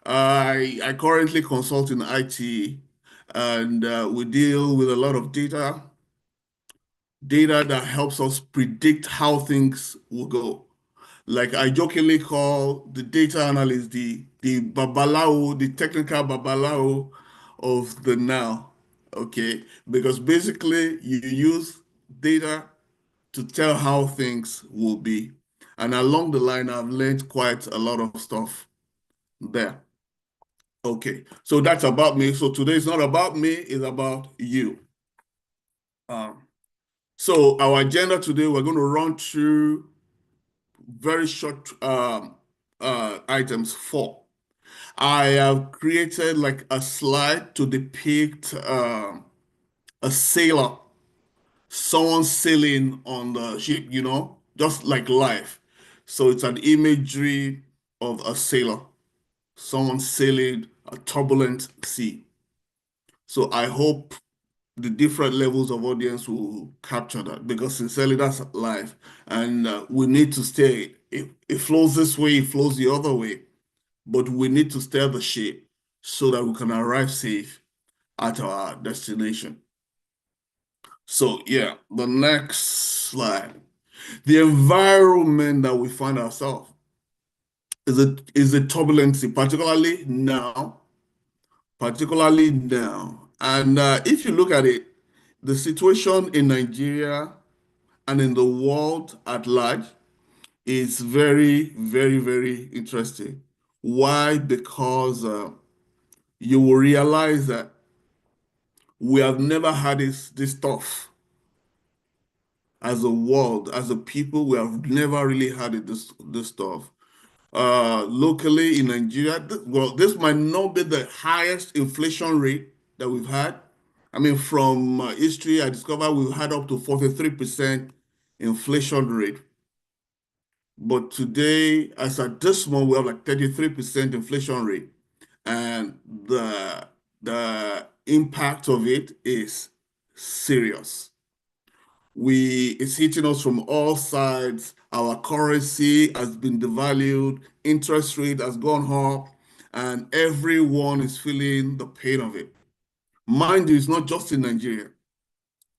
I currently consult in IT and we deal with a lot of data that helps us predict how things will go. Like I jokingly call the data analyst the babalao, the technical babalao of the now. Okay, because basically you use data to tell how things will be. And along the line, I've learned quite a lot of stuff there. Okay, so that's about me. So today is not about me, it's about you. So our agenda today, we're going to run through very short items. 4. I have created like a slide to depict a sailor, someone sailing on the ship, just like life. So it's an imagery of a sailor, someone sailing a turbulent sea. So I hope the different levels of audience will capture that because sincerely, that's life. And we need to stay. If it flows this way, it flows the other way. But we need to steer the ship so that we can arrive safe at our destination. So yeah, the next slide. The environment that we find ourselves is a turbulency, particularly now. And if you look at it, the situation in Nigeria and in the world at large is very, very, very interesting. Why? Because you will realize that we have never had this tough as a world, as a people. We have never really had it this tough. Locally in Nigeria, well, this might not be the highest inflation rate that we've had. I mean, from history, I discovered we've had up to 43% inflation rate. But today, as at this month, we have like 33% inflation rate. And the impact of it is serious. It's hitting us from all sides. Our currency has been devalued, interest rate has gone up, and everyone is feeling the pain of it. Mind you, it's not just in Nigeria,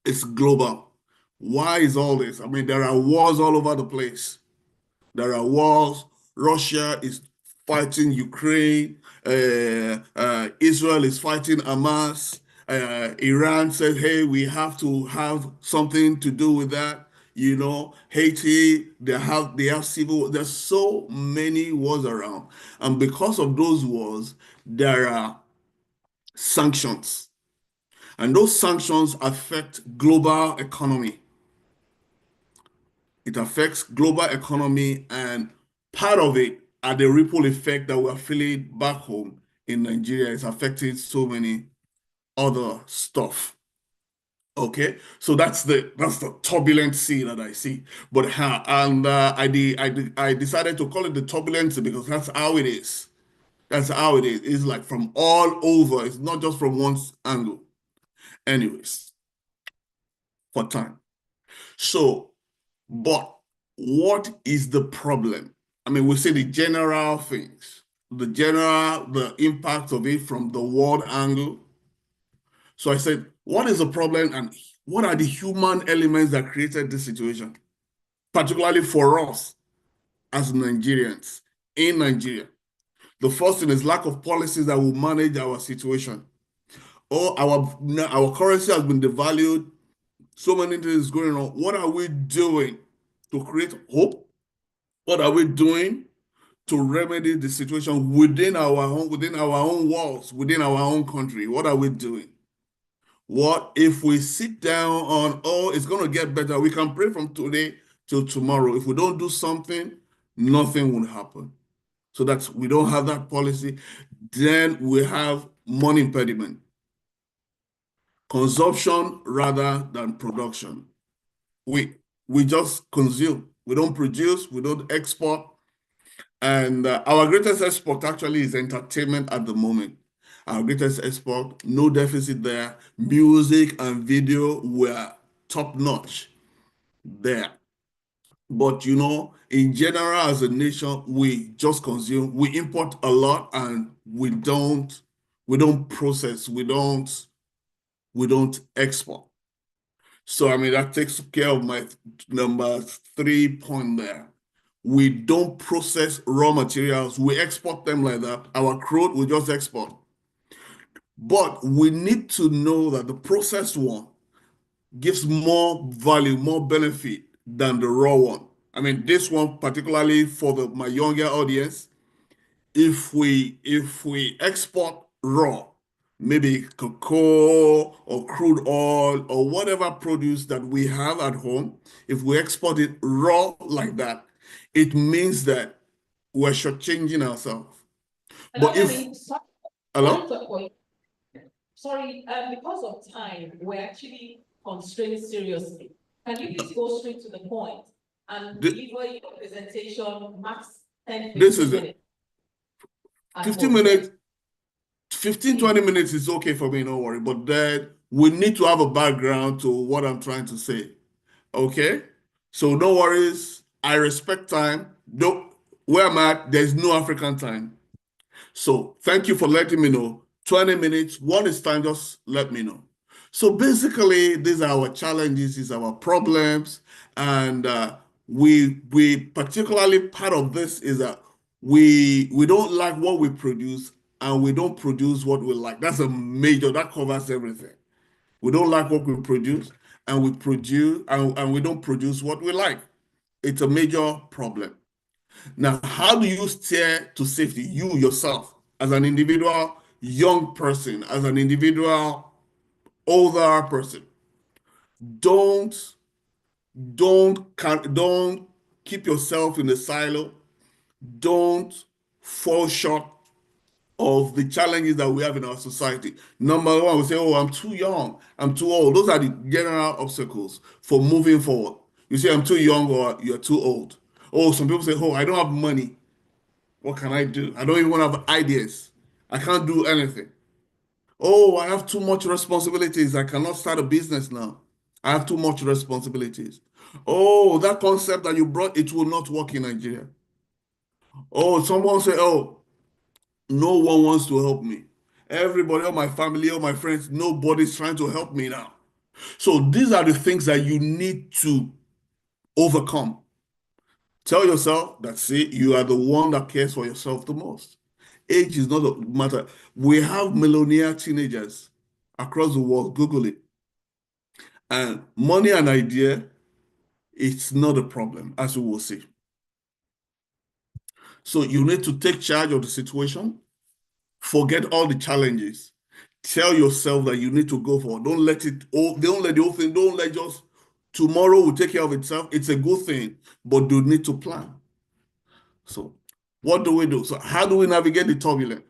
it's global. Why is all this? I mean, there are wars all over the place. There are wars. Russia is fighting Ukraine. Israel is fighting Hamas. Iran said, hey, we have to have something to do with that. You know, Haiti, they have civil war. There's so many wars around. And because of those wars, there are sanctions. And those sanctions affect global economy. It affects global economy, and part of it are the ripple effect that we're feeling back home in Nigeria. Is affecting so many other stuff. Okay, so that's the turbulent sea that I see. But I decided to call it the turbulence because that's how it is. That's how it is. It's like from all over. It's not just from one angle. Anyways, for time. So, but what is the problem? I mean, we see the general things, the impact of it from the world angle. So I said, what is the problem and what are the human elements that created this situation? Particularly for us as Nigerians in Nigeria. The first thing is lack of policies that will manage our situation. Or our currency has been devalued. So many things going on. What are we doing to create hope? What are we doing to remedy the situation within our own walls, within our own country? What are we doing? What if we sit down on, oh, it's going to get better? We can pray from today till tomorrow. If we don't do something, nothing will happen. So that's, we don't have that policy. Then we have money impediment. Consumption rather than production. We just consume. We don't produce, we don't export. And our greatest export actually is entertainment at the moment. Our greatest export, no deficit there. Music and video were top notch there. But you know, in general, as a nation, we just consume. We import a lot, and we don't process. We don't export. So I mean, that takes care of my number 3 point there. We don't process raw materials. We export them like that. Our crude, we just export. But we need to know that the processed one gives more value, more benefit than the raw one. I mean, this one, particularly for my younger audience, if we export raw, maybe cocoa or crude oil or whatever produce that we have at home, if we export it raw like that, it means that we're shortchanging ourselves. But if, hello? Sorry, because of time, we're actually constrained seriously. Can you please go straight to the point and deliver your presentation max 10, 15 minutes? 15 minutes, 15, 20 minutes is okay for me, no worry. But then we need to have a background to what I'm trying to say. Okay? So no worries. I respect time. Where I'm at, there's no African time. So thank you for letting me know. 20 minutes, one is time, just let me know. So basically, these are our challenges, these are our problems, and we particularly, part of this is that we don't like what we produce, and we don't produce what we like. That's a major, that covers everything. We don't like what we produce, and we don't produce what we like. It's a major problem. Now, how do you steer to safety? You yourself, as an individual young person, as an individual older person, don't don't keep yourself in a silo. Don't fall short of the challenges that we have in our society. Number one, we say, oh, I'm too young, I'm too old. Those are the general obstacles for moving forward. You say, I'm too young or you're too old. Oh, some people say, oh, I don't have money. What can I do? I don't even have ideas. I can't do anything. Oh, I have too much responsibilities. I cannot start a business now. I have too much responsibilities. Oh, that concept that you brought, it will not work in Nigeria. Oh, someone say, oh, no one wants to help me. Everybody, all my family, all my friends, nobody's trying to help me now. So these are the things that you need to overcome. Tell yourself that, see, you are the one that cares for yourself the most. Age is not a matter. We have millionaire teenagers across the world. Google it. And money and idea, it's not a problem, as we will see. So you need to take charge of the situation. Forget all the challenges. Tell yourself that you need to go for it. Don't let the whole thing, don't let just tomorrow will take care of itself. It's a good thing, but you need to plan. So what do we do? So how do we navigate the turbulence?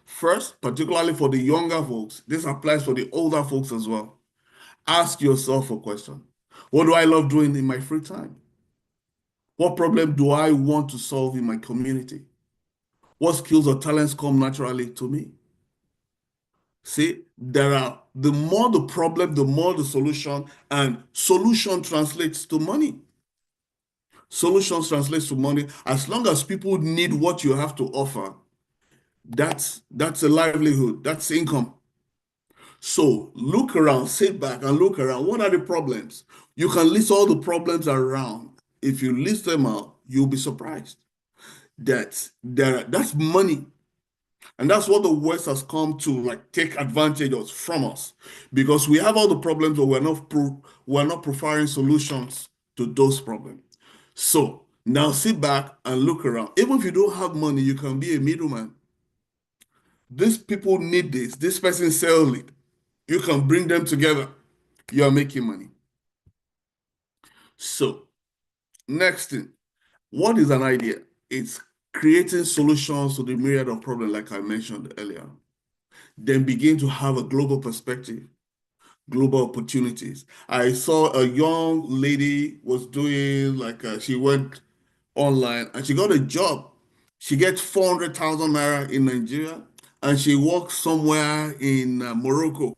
First, particularly for the younger folks, this applies for the older folks as well. Ask yourself a question. What do I love doing in my free time? What problem do I want to solve in my community? What skills or talents come naturally to me? See, the more the problem, the more the solution, and solution translates to money. Solutions translates to money. As long as people need what you have to offer, that's a livelihood, that's income. So look around, sit back and look around. What are the problems? You can list all the problems around. If you list them out, you'll be surprised that that's money. And that's what the West has come to like take advantage of from us, because we have all the problems, but we're not providing solutions to those problems. So now sit back and look around. Even if you don't have money, you can be a middleman. These people need this. This person sells it. You can bring them together. You are making money. So next thing, what is an idea? It's creating solutions to the myriad of problems, like I mentioned earlier. Then begin to have a global perspective, global opportunities. I saw a young lady was doing she went online and she got a job. She gets 400,000 naira in Nigeria and she works somewhere in Morocco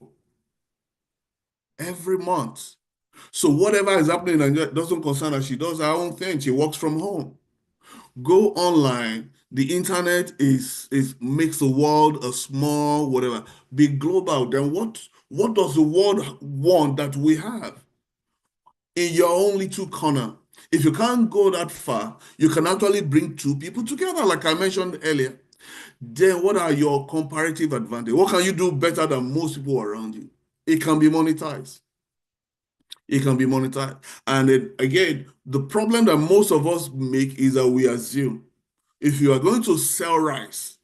every month. So whatever is happening in Nigeria doesn't concern her. She does her own thing. She works from home. Go online. The internet is makes the world a small whatever. Be global. Then what does the world want that we have? In your own little corner. If you can't go that far, you can actually bring two people together, like I mentioned earlier. Then what are your comparative advantage? What can you do better than most people around you? It can be monetized. It can be monetized. And again, the problem that most of us make is that we assume if you are going to sell rice,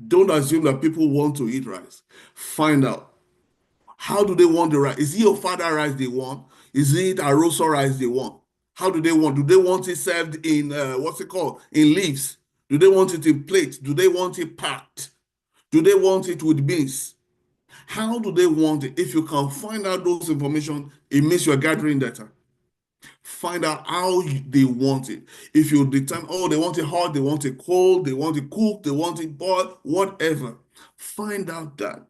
don't assume that people want to eat rice. Find out, how do they want the rice? Is it your father rice they want? Is it Aroso rice they want? How do they want? Do they want it served in what's it called? In leaves? Do they want it in plates? Do they want it packed? Do they want it with beans? How do they want it? If you can find out those information, it means you're gathering data. Find out how they want it. If you determine, oh, they want it hot, they want it cold, they want it cooked, they want it boiled, whatever. Find out that,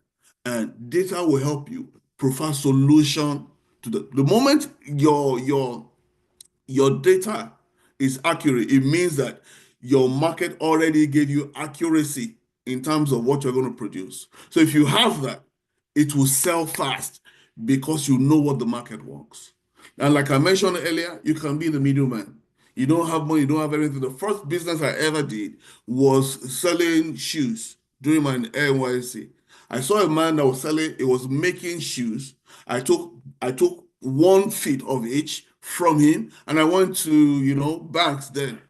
and data will help you provide solution to the moment your data is accurate. It means that your market already gave you accuracy in terms of what you're going to produce. So if you have that, it will sell fast because you know what the market wants. And like I mentioned earlier, you can be the middleman. You don't have money, you don't have anything. The first business I ever did was selling shoes during my NYC. I saw a man that was selling, it was making shoes. I took 1 feet of each, from him, and I went to, banks then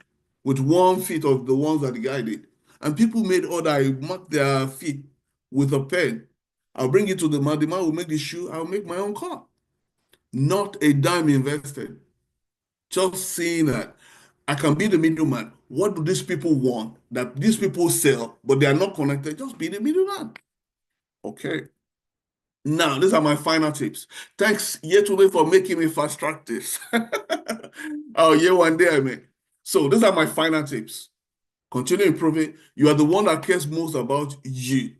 with 1 feet of the ones that the guy did. And people made order, I marked their feet with a pen. I'll bring it to the man will make the shoe, I'll make my own car. Not a dime invested. Just seeing that I can be the middleman. What do these people want that these people sell, but they are not connected? Just be the middleman. Okay. Now, these are my final tips. Thanks, Yetunde, for making me fast track this. Oh, yeah, one day, I mean. So, these are my final tips. Continue improving. You are the one that cares most about you.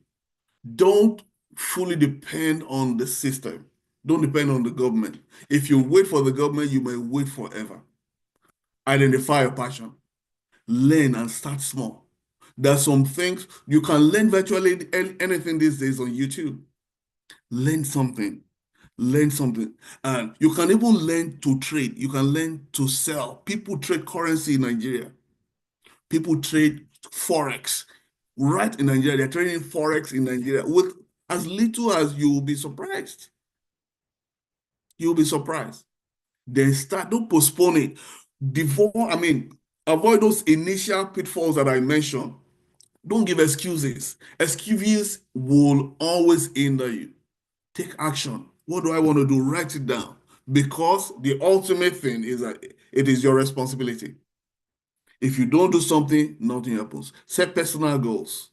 Don't fully depend on the system. Don't depend on the government. If you wait for the government, you may wait forever. Identify your passion. Learn and start small. There are some things you can learn virtually anything these days on YouTube. Learn something. Learn something. And you can even learn to trade. You can learn to sell. People trade currency in Nigeria. People trade Forex. Right in Nigeria, they're trading Forex in Nigeria with as little as you will be surprised. You'll be surprised. Then don't postpone it. Avoid those initial pitfalls that I mentioned. Don't give excuses. Excuses will always hinder you. Take action. What do I want to do? Write it down. Because the ultimate thing is that it is your responsibility. If you don't do something, nothing happens. Set personal goals.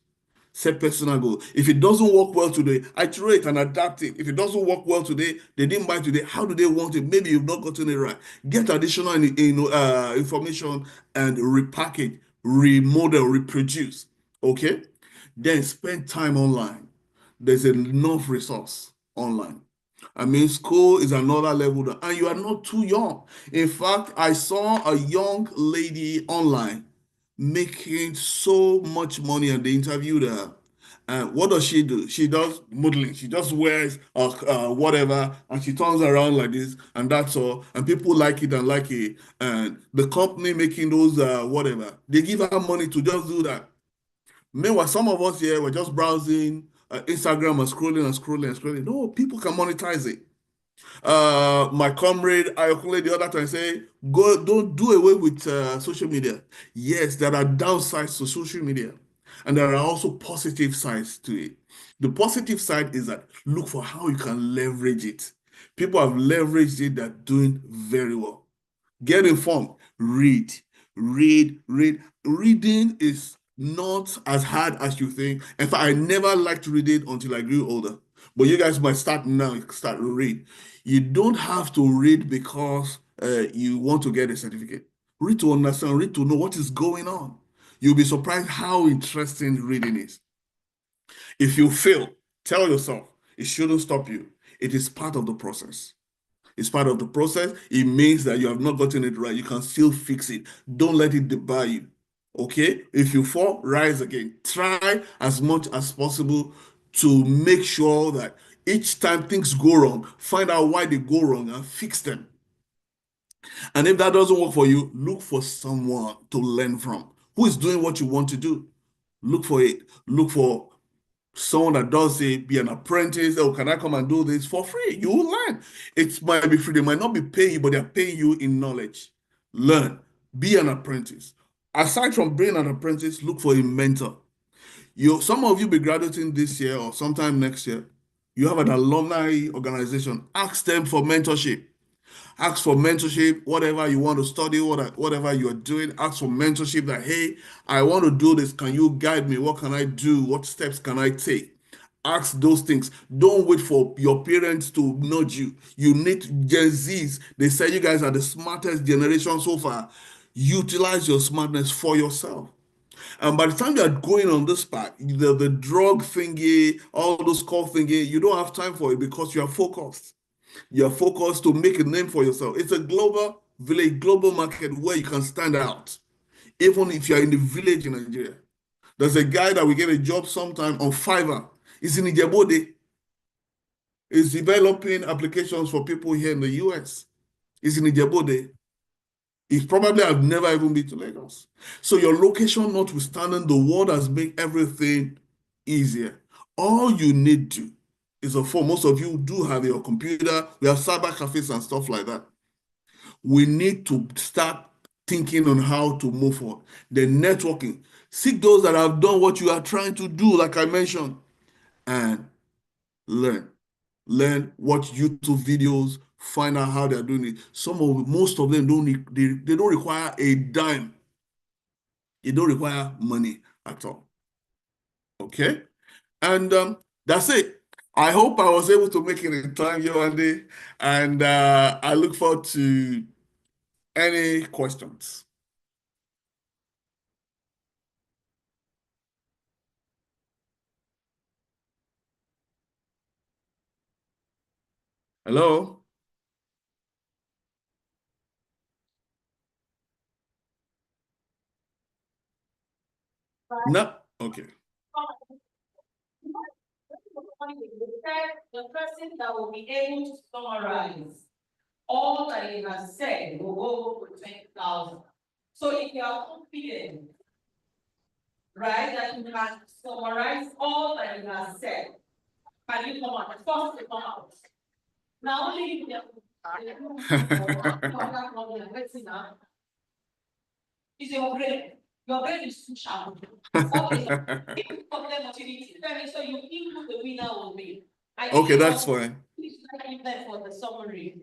Set personal goals. If it doesn't work well today, iterate and adapt it. If it doesn't work well today, they didn't buy today. How do they want it? Maybe you've not gotten it right. Get additional information and repackage, remodel, reproduce. Okay? Then spend time online. There's enough resource online. School is another level, and you are not too young. In fact, I saw a young lady online making so much money, and they interviewed her. And what does she do? She does modeling. She just wears whatever, and she turns around like this, and that's all. And people like it and like it. And the company making those whatever, they give her money to just do that. Meanwhile, some of us here were just browsing Instagram and scrolling and scrolling and scrolling. No, people can monetize it. My comrade Ayokule the other time say, don't do away with social media. Yes, there are downsides to social media, and there are also positive sides to it. The positive side is that look for how you can leverage it. People have leveraged it, they're doing very well. Get informed, read. Reading is not as hard as you think. In fact, I never liked reading until I grew older. But you guys might start now, start to read. You don't have to read because you want to get a certificate. Read to understand, read to know what is going on. You'll be surprised how interesting reading is. If you fail, tell yourself it shouldn't stop you. It is part of the process. It's part of the process. It means that you have not gotten it right. You can still fix it. Don't let it debar you. Okay? If you fall, rise again. Try as much as possible to make sure that each time things go wrong, find out why they go wrong and fix them. And if that doesn't work for you, look for someone to learn from who is doing what you want to do. Look for it. Look for someone that does say be an apprentice. Oh, can I come and do this for free? You will learn. It might be free. They might not be paying you, but they're paying you in knowledge. Learn. Be an apprentice. Aside from being an apprentice, look for a mentor. Some of you be graduating this year or sometime next year. You have an alumni organization. Ask them for mentorship. Ask for mentorship, whatever you want to study, whatever you are doing. Ask for mentorship that, hey, I want to do this. Can you guide me? What can I do? What steps can I take? Ask those things. Don't wait for your parents to nudge you. You need Gen Zs. They say you guys are the smartest generation so far. Utilize your smartness for yourself. And by the time you are going on this path, the drug thingy, all those call thingy, you don't have time for it because you are focused. You're focused to make a name for yourself. It's a global village, global market where you can stand out, even if you're in the village in Nigeria. There's a guy that we get a job sometime on Fiverr. He's in Ijebode. He's developing applications for people here in the US. He's in Ijebode. He probably have never even been to Lagos. So your location notwithstanding, the world has made everything easier. All you need to is a phone. Most of you do have your computer. We have cyber cafes and stuff like that. we need to start thinking on how to move forward. The networking. Seek those that have done what you are trying to do, like I mentioned, and learn. Learn, watch YouTube videos, find out how they're doing it. Most of them don't need, they don't require a dime. They don't require money at all. Okay? And that's it. I hope I was able to make it in time, Yewande, and I look forward to any questions. Hello? No? Okay. The person that will be able to summarize all that he has said will go for 20,000. So if you are confident, right, that you can summarize all that he has said, can you come out? First to come out. Now only you can. Is your brain? Your brain is too sharp. Okay. If you problem opportunity, so you input the winner will be. Okay, that's fine. Please give them for the summary.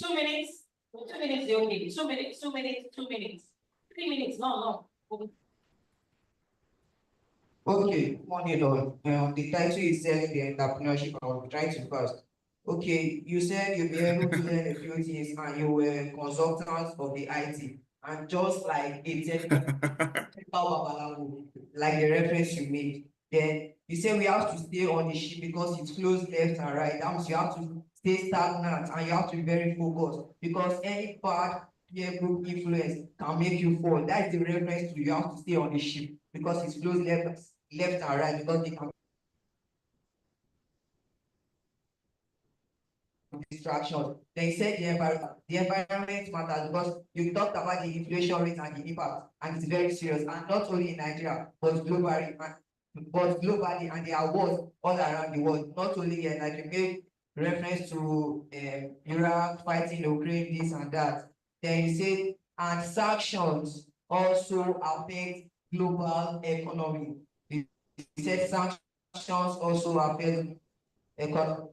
2 minutes. 2 minutes, they okay. 2 minutes, 2 minutes, 2 minutes. 3 minutes, no. Okay, morning all. The title is selling the entrepreneurship. I will try to fast. Okay, you said you'll be able to learn a few things and you were consultants of the IT. And just like a technical like the reference you made, then you said we have to stay on the ship because it's closed left and right. That means you have to stay stagnant and you have to be very focused because any bad peer group influence can make you fall. That is the reference to you have to stay on the ship because it's closed left and right because they can distractions. Then you said the environment matters because you talked about the inflation rate and the impact, and it's very serious. And not only in Nigeria, but globally, and there are wars all around the world. Not only here, like you made reference to Iraq fighting Ukraine, this and that. Then you said, and sanctions also affect global economy. You said sanctions also affect economy.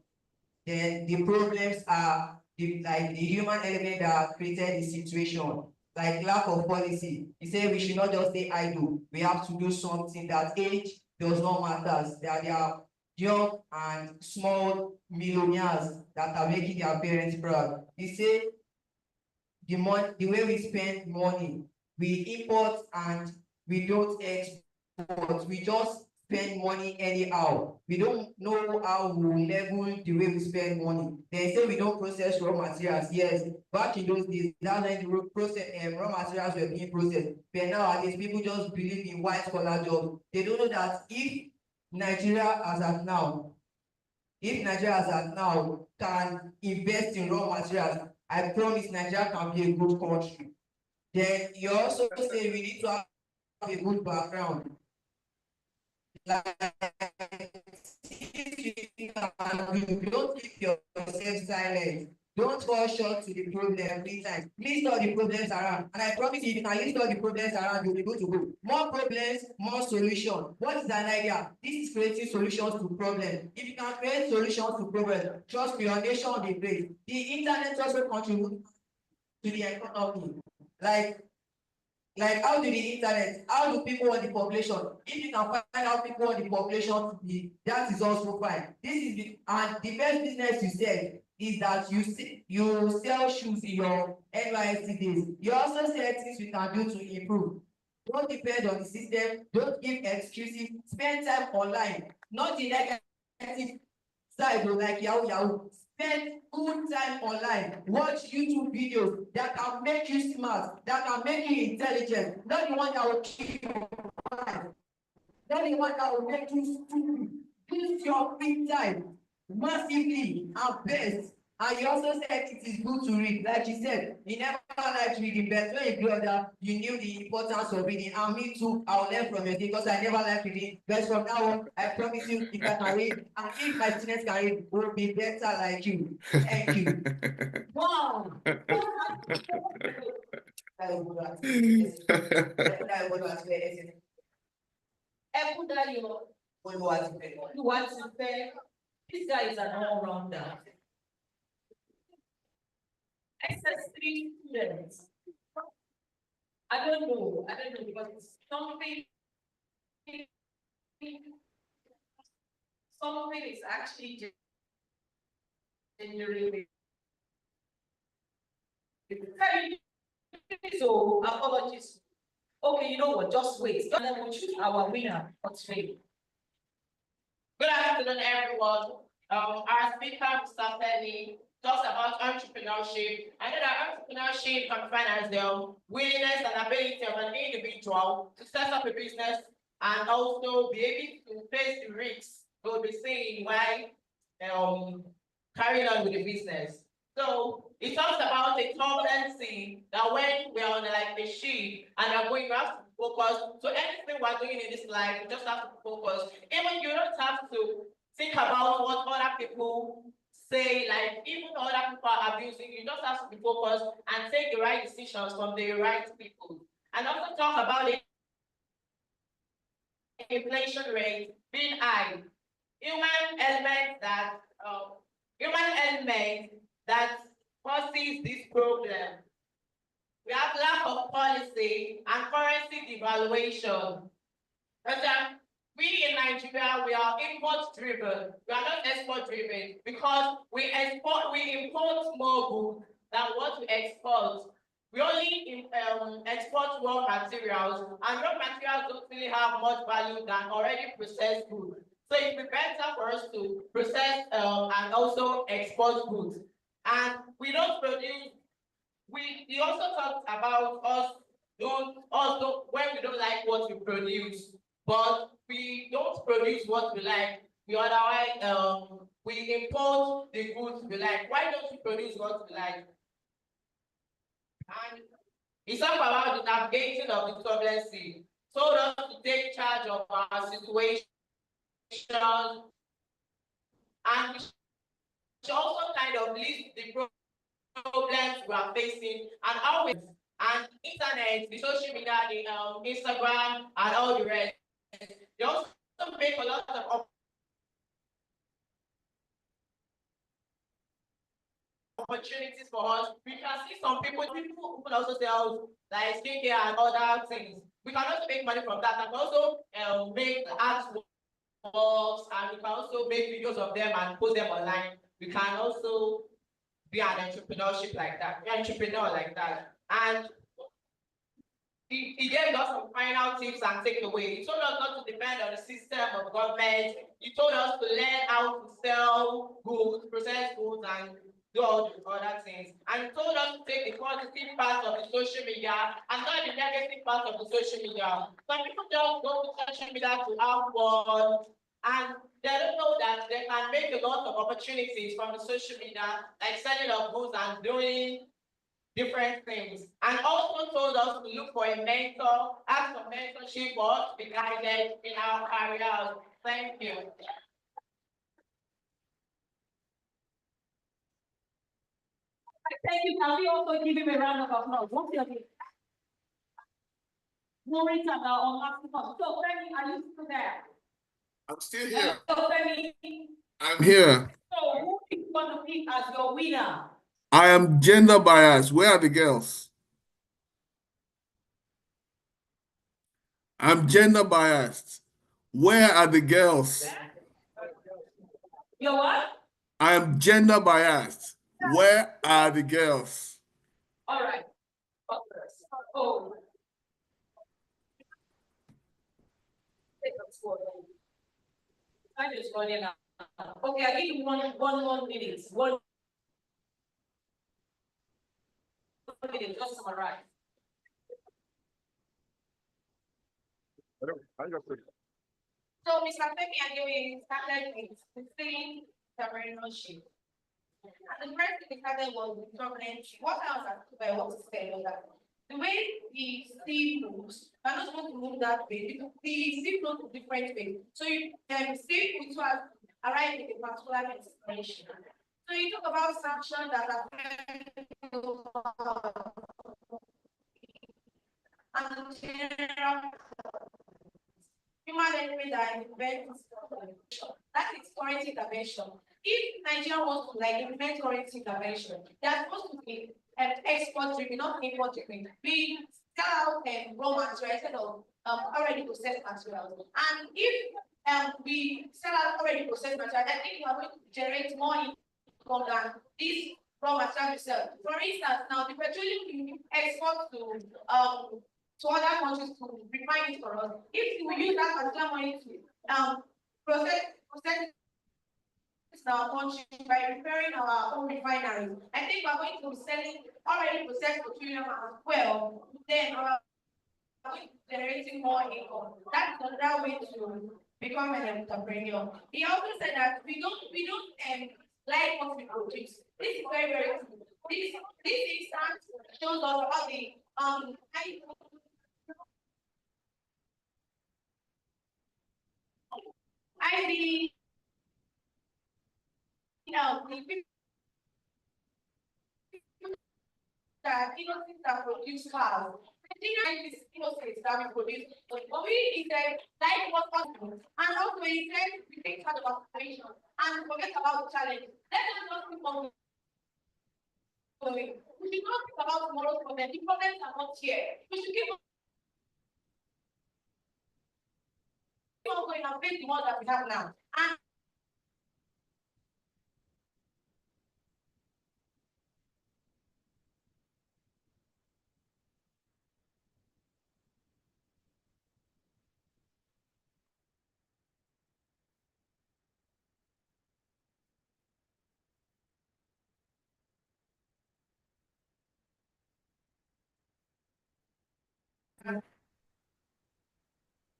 Then the problems are like the human element that created the situation, like lack of policy. He said we should not just stay idle. We have to do something. That age does not matter. That there are young and small millionaires that are making their parents proud. He said the way we spend money, we import and we don't export. We just spend money anyhow. We don't know how we level the way we spend money. They say we don't process raw materials. Yes, back in those days, that's when the raw materials were being processed. But nowadays, people just believe in white collar jobs. They don't know that if Nigeria as at now can invest in raw materials, I promise Nigeria can be a good country. Then you also say we need to have a good background. Like, don't keep yourself silent. Don't fall short to the problem every time. List all the problems around. And I promise you, if you can list all the problems around, you'll be good to go. More problems, more solution. What is an idea? This is creating solutions to problems. If you can create solutions to problems, trust me, your nation will be great. The internet also contributes to the economy. Like how do the internet, how do people on the population, if you can find out people on the population, that is also fine. And the best business you said is that you sell shoes in your NYSC days. You also sell things you can do to improve. Don't depend on the system, don't give excuses, spend time online, not the negative side like Yahoo. Spend good time online. Watch YouTube videos that can make you smart, that can make you intelligent. Not the one that will keep you quiet. Not the one that will make you stupid. Use your free time massively and best And you also said it is good to read. Like you said, you never liked reading, but when you grew older, you knew the importance of reading. And me too, I'll learn from you because I never liked reading. But from now on, I promise you, if I can read, and if my students can read, we'll be better like you. Thank you. Wow. This guy is an all-rounder. SS3 students. I don't know because something is actually generating. So apologies. Okay, you know what? Just wait. And then we'll choose our winner for today. Good afternoon, everyone. Our speaker, Mr. Penny, talks about entrepreneurship. I know that entrepreneurship can find as the willingness and ability of an individual to set up a business and also be able to face the risks we'll be seeing while carrying on with the business. So it talks about a turbulency that when we're on like a ship and we're going, we have to focus. So anything we're doing in this life, we just have to focus. Even you don't have to think about what other people say, like even other people are abusing, you just have to be focused and take the right decisions from the right people. And also talk about the inflation rate being high. Human element that causes this problem. We have lack of policy and currency devaluation. But we in Nigeria, we are import driven. We are not export driven because we import more goods than what we export. We only export raw materials, and raw materials don't really have much value than already processed goods. So it'd be better for us to process and also export goods. And we don't produce. We also talked about us when we don't like what we produce, but we don't produce what we like. We otherwise we import the goods we like. Why don't we produce what we like? And it's all about the navigating of the turbulency. Told us to take charge of our situation, and we should also kind of list the problems we are facing and how we and internet, the social media, the Instagram, and all the rest. They also make a lot of opportunities for us. We can see some people also sell like skincare and other things. We can also make money from that and also make artworks, and we can also make videos of them and post them online. We can also be an entrepreneurship like that, be an entrepreneur like that. And he gave us some final tips and takeaways. He told us not to depend on the system of government. He told us to learn how to sell goods, process goods, and do all the other things. And he told us to take the positive part of the social media and not the negative part of the social media. Some people just go to social media to have fun, and they don't know that they can make a lot of opportunities from the social media, like selling of goods and doing different things. And also told us to look for a mentor, ask for mentorship, for us to be guided in our careers. Thank you. Thank you. Can we also give him a round of applause? What's your name? Maureen on Africa. So, Femi, are you still there? I'm still here. So, Femi. I'm here. So, who do you want to pick as your winner? I am gender biased. Where are the girls? I'm gender biased. Where are the girls? You're what? I am gender biased. Where are the girls? All right. Oh. Time is running out. Okay, I give you one more minute. 1 minute, just summarize. So, Mr. Femi Adeoye started with 16 entrepreneurship. And the first thing they started was the problem. What else I want to say was that the way the sea moves, I'm not supposed to move that way. Because the sea flows a different way. So you sea which was arrived at a particular destination. So you talk about sanctions that are and general human element that invents that is current intervention. If Nigeria wants to like invent current intervention, they are supposed to be export driven, not import driven. We sell out raw materials instead of already processed materials. And if we sell out already processed materials, I think we are going to generate more income than this raw material we sell. For instance, now the petroleum we export to other countries to refine it for us. If we use that particular money to process in our country by repairing our own refineries, I think we're going to be selling already processed petroleum as well. Then generating more income. That's another way to become an entrepreneur. He also said that we don't like what we produce. This is very, very true. This instance shows us how the I believe that innocent that produce cars. Nigeria is innocent that we produce, but we instead like what possible. And also we said we take charge of our situation and forget about the challenge. Let us not keep on going. We should not think about tomorrow's problem. The problems are not here. We should keep on going and face the one that we have now. And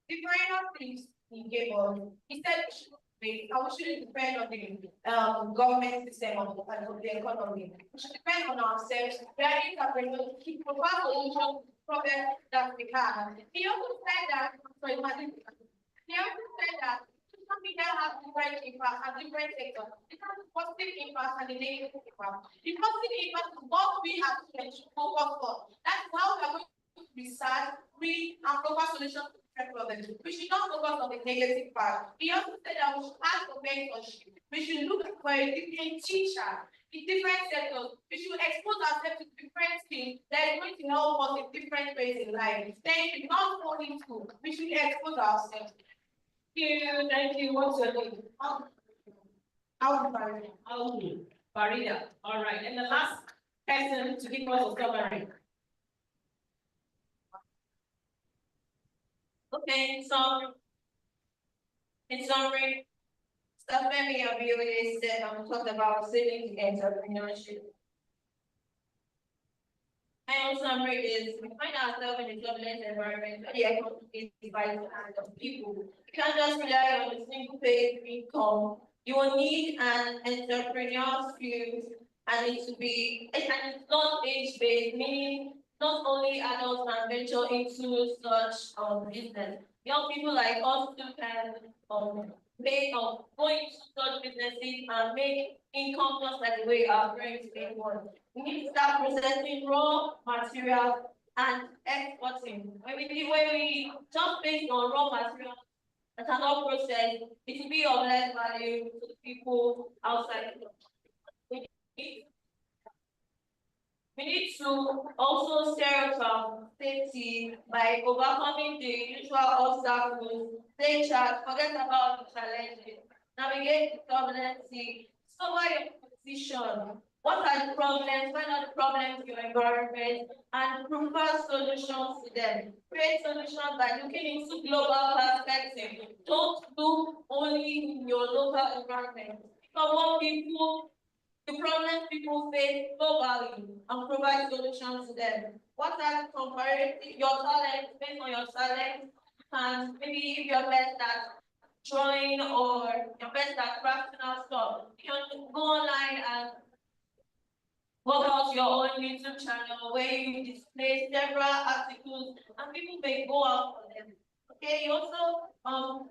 the final things he gave us, he said we shouldn't depend on the government system of the economy. We should depend on ourselves. We are entrepreneurs to provide solutions to problems that we have. He also said that, he also said that social media has different impacts and different sectors. It has a positive impact and a negative impact. The positive impact is what we have to focus on. That's how we are going to research, read, and provide solutions to different problems. We should not focus on the negative part. He also said that we should ask for mentorship. We should look for a different teacher in different sectors. We should expose ourselves to different things that is going to help us in different ways in life. Thank you. Not only to, we should expose ourselves. Thank you. What's your name? Farida. All right. And the last person to give us a summary. Okay, so in summary, Stephanie Ability said talked about saving entrepreneurship. And summary is we find ourselves in a turbulent environment where the economy is divided of people. You can't just rely on a single paid income. You will need an entrepreneurial skills and it's not age-based, meaning not only adults can venture into such business. Young people like us too can go into such businesses and make income just like the way our parents make one. We need to start processing raw materials and exporting. When we just based on raw materials that are not processed, it will be of less value to the people outside the country. We need to also steer from safety by overcoming the usual obstacles, take charge, forget about the challenges, navigate the turbulency, discover your position. What are the problems? Find out the problems in your environment and propose solutions to them. Create solutions by looking into global perspective. Don't look only in your local environment. Because what the problems people face globally and provide solutions to them. What are your talents, based on your talent, and maybe if you're best at drawing or you're best at crafting out stuff, you can go online and YouTube channel where you display several articles and people may go out for them. Okay, he also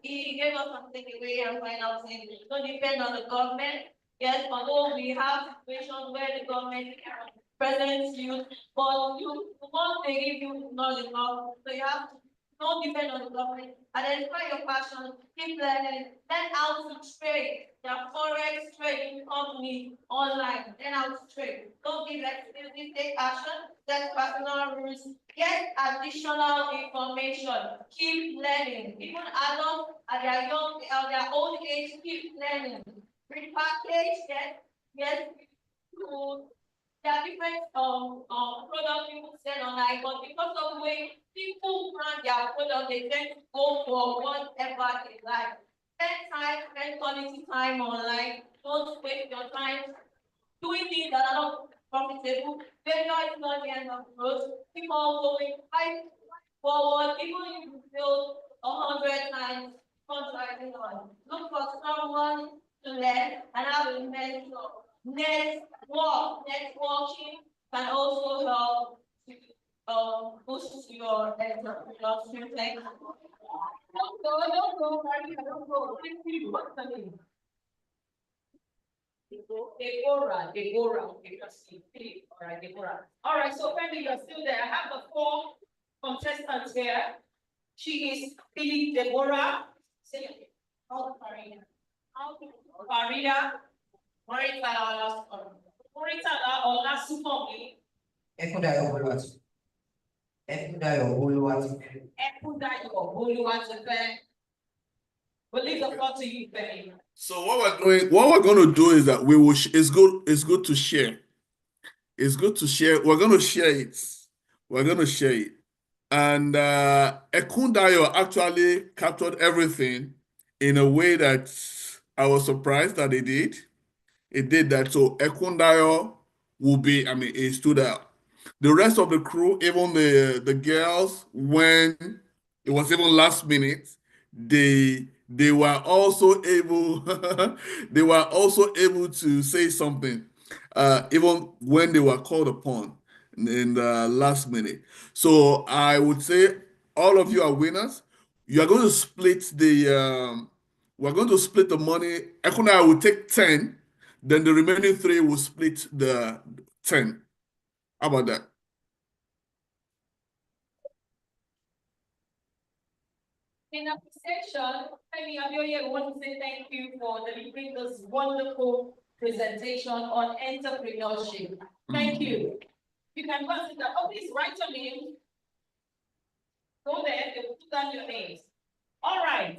he gave us some takeaway and final thing. Don't depend on the government. Yes, although we have situations where the government presents you, but you once they give you not enough, so you have to don't depend on the government. Identify your passion, keep learning, learn how to trade. There are forex trading companies online, learn how to trade. Don't give excuses, take action, set personal rules, get additional information, keep learning. Even adults at their young, at their old age, keep learning. Repackage, yes, there are different products people sell online, but because of the way people brand their product, they tend to go for whatever they like. Spend time, spend quality time online. Don't waste your time doing things that are not profitable. Failure is not the end of the road. Keep on going, fight forward, even if you fail 100 times, contracting on. Look for someone to learn and have a mentor. Networking can also help to boost your entrepreneurship. Thank you. Don't go, Maria, don't go. What's the name? Deborah. Okay, let's see. All right, Deborah. All right, so Femi, you're still there. I have the 4 contestants here. She is Philip Deborah. Say it. Farida. Morita Olasumomi. Ekundayo Oluwatope. We'll leave the floor to you, Femi. So what we're going to do is that we will. It's good to share. It's good to share. We're going to share it. And Ekundayo actually captured everything in a way that I was surprised that it did. It did that. So Ekundayo will be. It stood out. The rest of the crew, even the girls, when it was even last minute, they were also able to say something, even when they were called upon in the last minute. So I would say all of you are winners. You are going to split we're going to split the money. Ekuna will take 10, then the remaining 3 will split the 10. How about that? In appreciation, Femi Abioye, we want to say thank you for delivering this wonderful presentation on entrepreneurship. Thank you. You can consider, please write your name. Go there, they will put down your names. All right.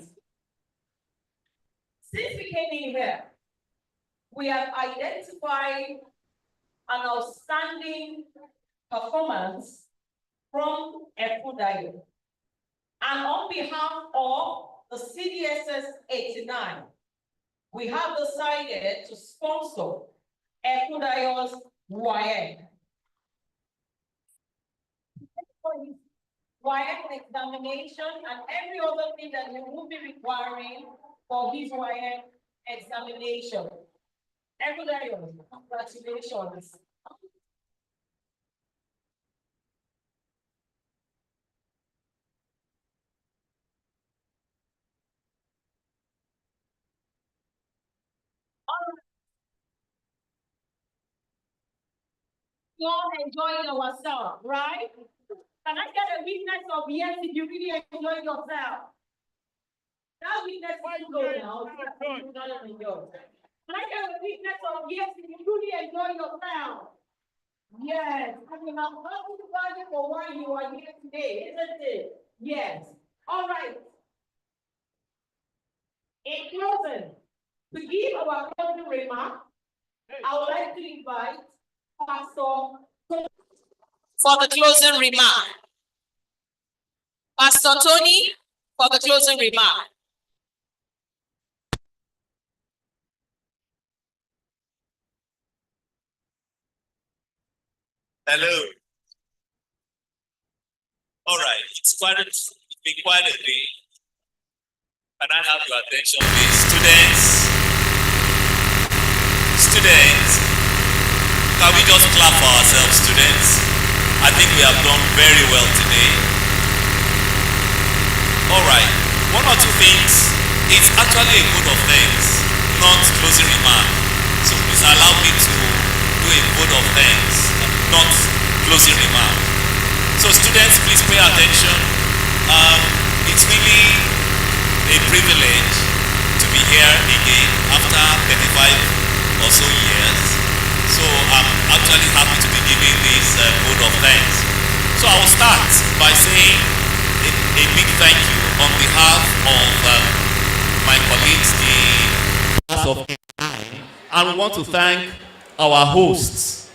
Since we came in here, we have identified an outstanding performance from Ekundayo. And on behalf of the CDSS 89, we have decided to sponsor Ekundayo's YN. YN examination and every other thing that we will be requiring for his YN examination. Ekundayo, congratulations. We all enjoying ourselves, right? Can I get a witness of yes if you really enjoy yourself? That witness will go now. Can I get a witness of yes if you really enjoy yourself? Yes. I mean, I'm happy for why you are here today, isn't it? Yes. All right. In closing, to give our closing remark, I would like to invite Pastor for the closing remark. Pastor Tony for the closing remark. Hello. All right, it's been quite a day. Can I have your attention, please? Students, Can we just clap for ourselves, students? I think we have done very well today. All right, one or two things. It's actually a vote of thanks, not closing remark. So please allow me to do a vote of thanks, not closing remark. So students, please pay attention. It's really a privilege to be here again after 35 or so years. So I'm actually happy to be giving this vote of thanks. So I will start by saying a big thank you on behalf of my colleagues, the class of 89, and we want to thank our hosts.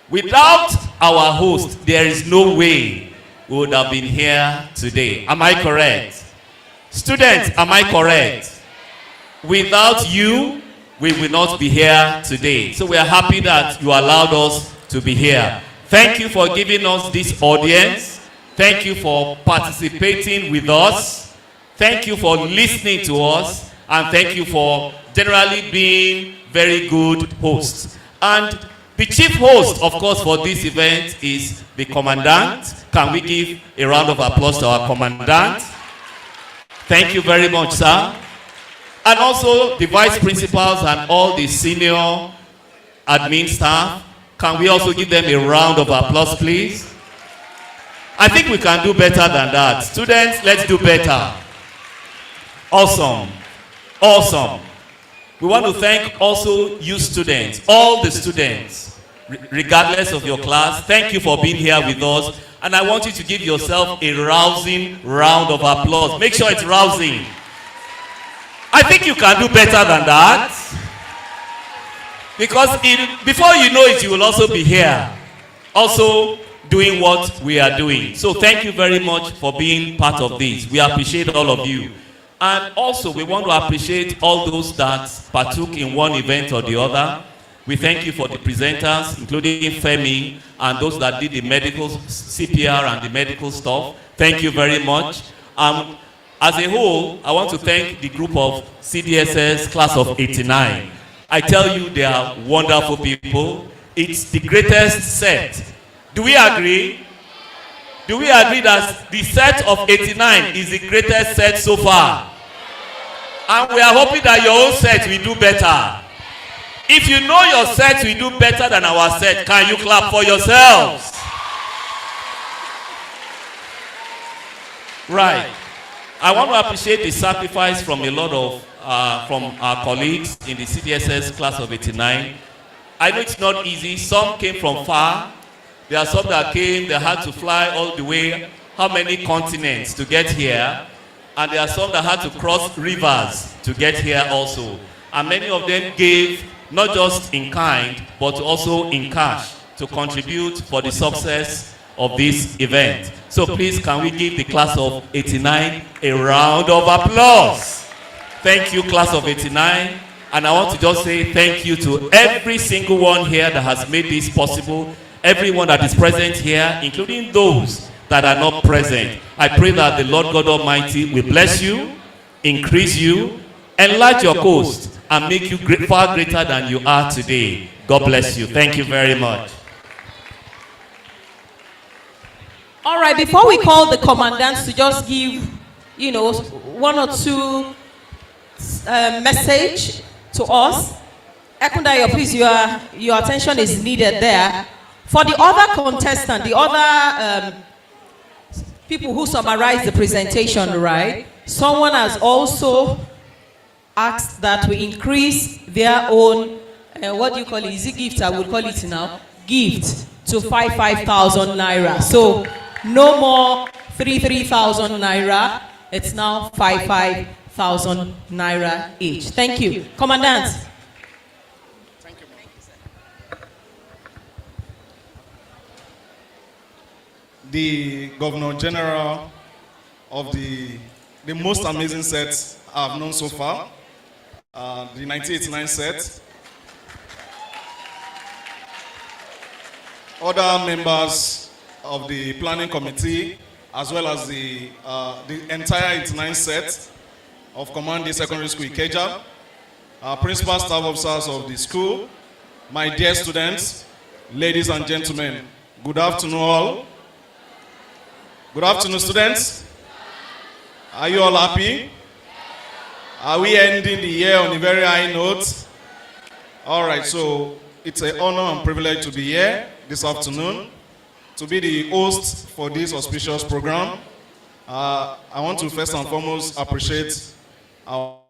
Without our host, there is no way we would have been here today. Am I correct? Students, am I correct? Without you, we will not be here today. So we are happy that you allowed us to be here. Thank you for giving us this audience. Thank you for participating with us. Thank you for listening to us. And thank you for generally being very good hosts. And the chief host, of course, for this event is the commandant. Can we give a round of applause to our commandant? Thank you very much, sir. And also the vice principals and all the senior admin staff. Can we also give them a round of applause, please? I think we can do better than that. Students, let's do better. Awesome. Awesome. We want to thank also you students, all the students, regardless of your class. Thank you for being here with us. And I want you to give yourself a rousing round of applause. Make sure it's rousing. I think you can do better than that. Because before you know it, you will also be here. Also doing what we are doing. So thank you very much for being part of this. We appreciate all of you. And also we want to appreciate all those that partook in one event or the other. We thank you for the presenters, including Femi, and those that did the medical CPR and the medical stuff. Thank you very much. As a whole, I want to thank the group of CDSS class of 89. I tell you, they are wonderful people. It's the greatest set. Do we agree? Do we agree that the set of 89 is the greatest set so far? And we are hoping that your own set will do better. If you know your set will do better than our set, can you clap for yourselves? Right. I want to appreciate the sacrifice from a lot of from our colleagues in the CDSS class of 89. I know it's not easy. Some came from far. There are some that came, they had to fly all the way, how many continents to get here. And there are some that had to cross rivers to get here also. And many of them gave, not just in kind, but also in cash to contribute for the success of this event. So please, can we give the class of 89 a round of applause? Thank you, class of 89. And I want to just say thank you to every single one here that has made this possible. Everyone that is present here, including those that are not present. I pray that the Lord God Almighty will bless you, increase you, enlarge your coast, and make you far greater than you are today. God bless you. Thank you very much. All right, before we call the commandants to just give, one or two message to us. Ekundayo, please, your attention is needed there. For the other contestant, the other people who summarize the presentation, right? Someone has also asked that we increase their own, what do you call it? Is it gift? I would call it now. Gift to 5,000 naira. So no more 3,000 naira. It's now 5,000 naira each. Thank you. Commandant. The Governor General of the most amazing set I've known so far, the 1989 set. Other members of the planning committee, as well as the entire 89 set of Command Day Secondary School Ikeja, principal staff officers of the school, my dear students, ladies and gentlemen, good afternoon all. Good afternoon, students. Are you all happy? Are we ending the year on a very high note? All right, so it's an honor and privilege to be here this afternoon, to be the host for this auspicious program. I want to first and foremost appreciate our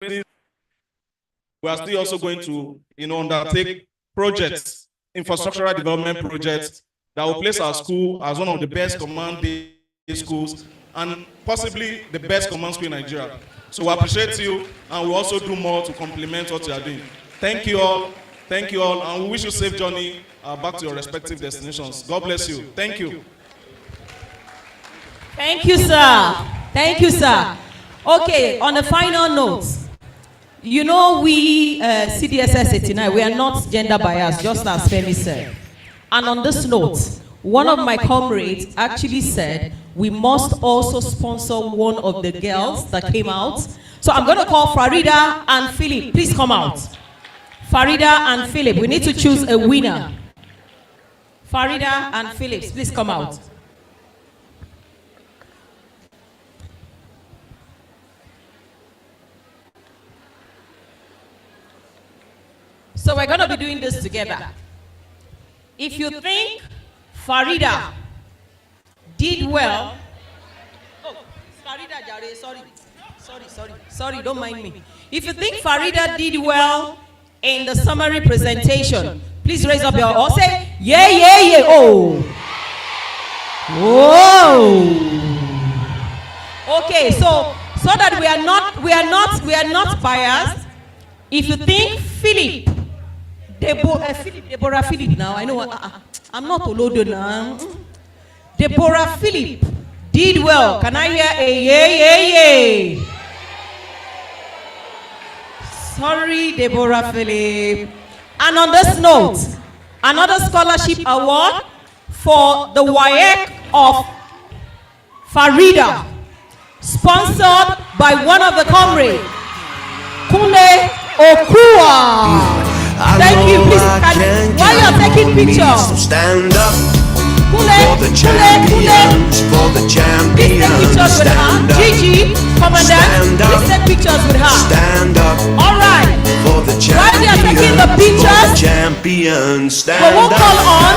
we are still also going to, undertake projects, infrastructural development projects that will place our school as one of the best command day schools and possibly the best command school in Nigeria. So we appreciate you, and we also do more to complement what you are doing. Thank you all, and we wish you safe journey back to your respective destinations. God bless you. Thank you. Thank you, sir. Thank you, sir. Okay, on a final note, You know, we Cdssiosa tonight, we are not gender biased, just as Femi said. And on this note, one of my comrades actually said we must also sponsor one of the girls that came out. So I'm going to call Farida and Philip. Please come out. Farida and Philip. We need to choose a winner. Farida and Philip, please come out. So we're going to be doing this together. If you think Farida did well, oh, Farida Jare, sorry, don't mind me. If you think Farida did well in the summary presentation, please raise up your, or say, yeah, oh. Whoa. Okay, so that we are not biased. If you think Philip, Deborah Philip now, I know what, I'm not Olodo now. Deborah Philip did well. Can I hear a yay? Sorry, Deborah Philip. And on this note, another scholarship award for the WAEC of Farida, sponsored by one of the comrades, Kule Okua. Thank you. Please, while you are taking pictures, so stand up Kule, for the champions, for the champions. Please take pictures with her. Gigi, Commandant, please take pictures with her. Stand up. All right. For the champions, while you are taking the pictures, for the champions, stand we will up. call on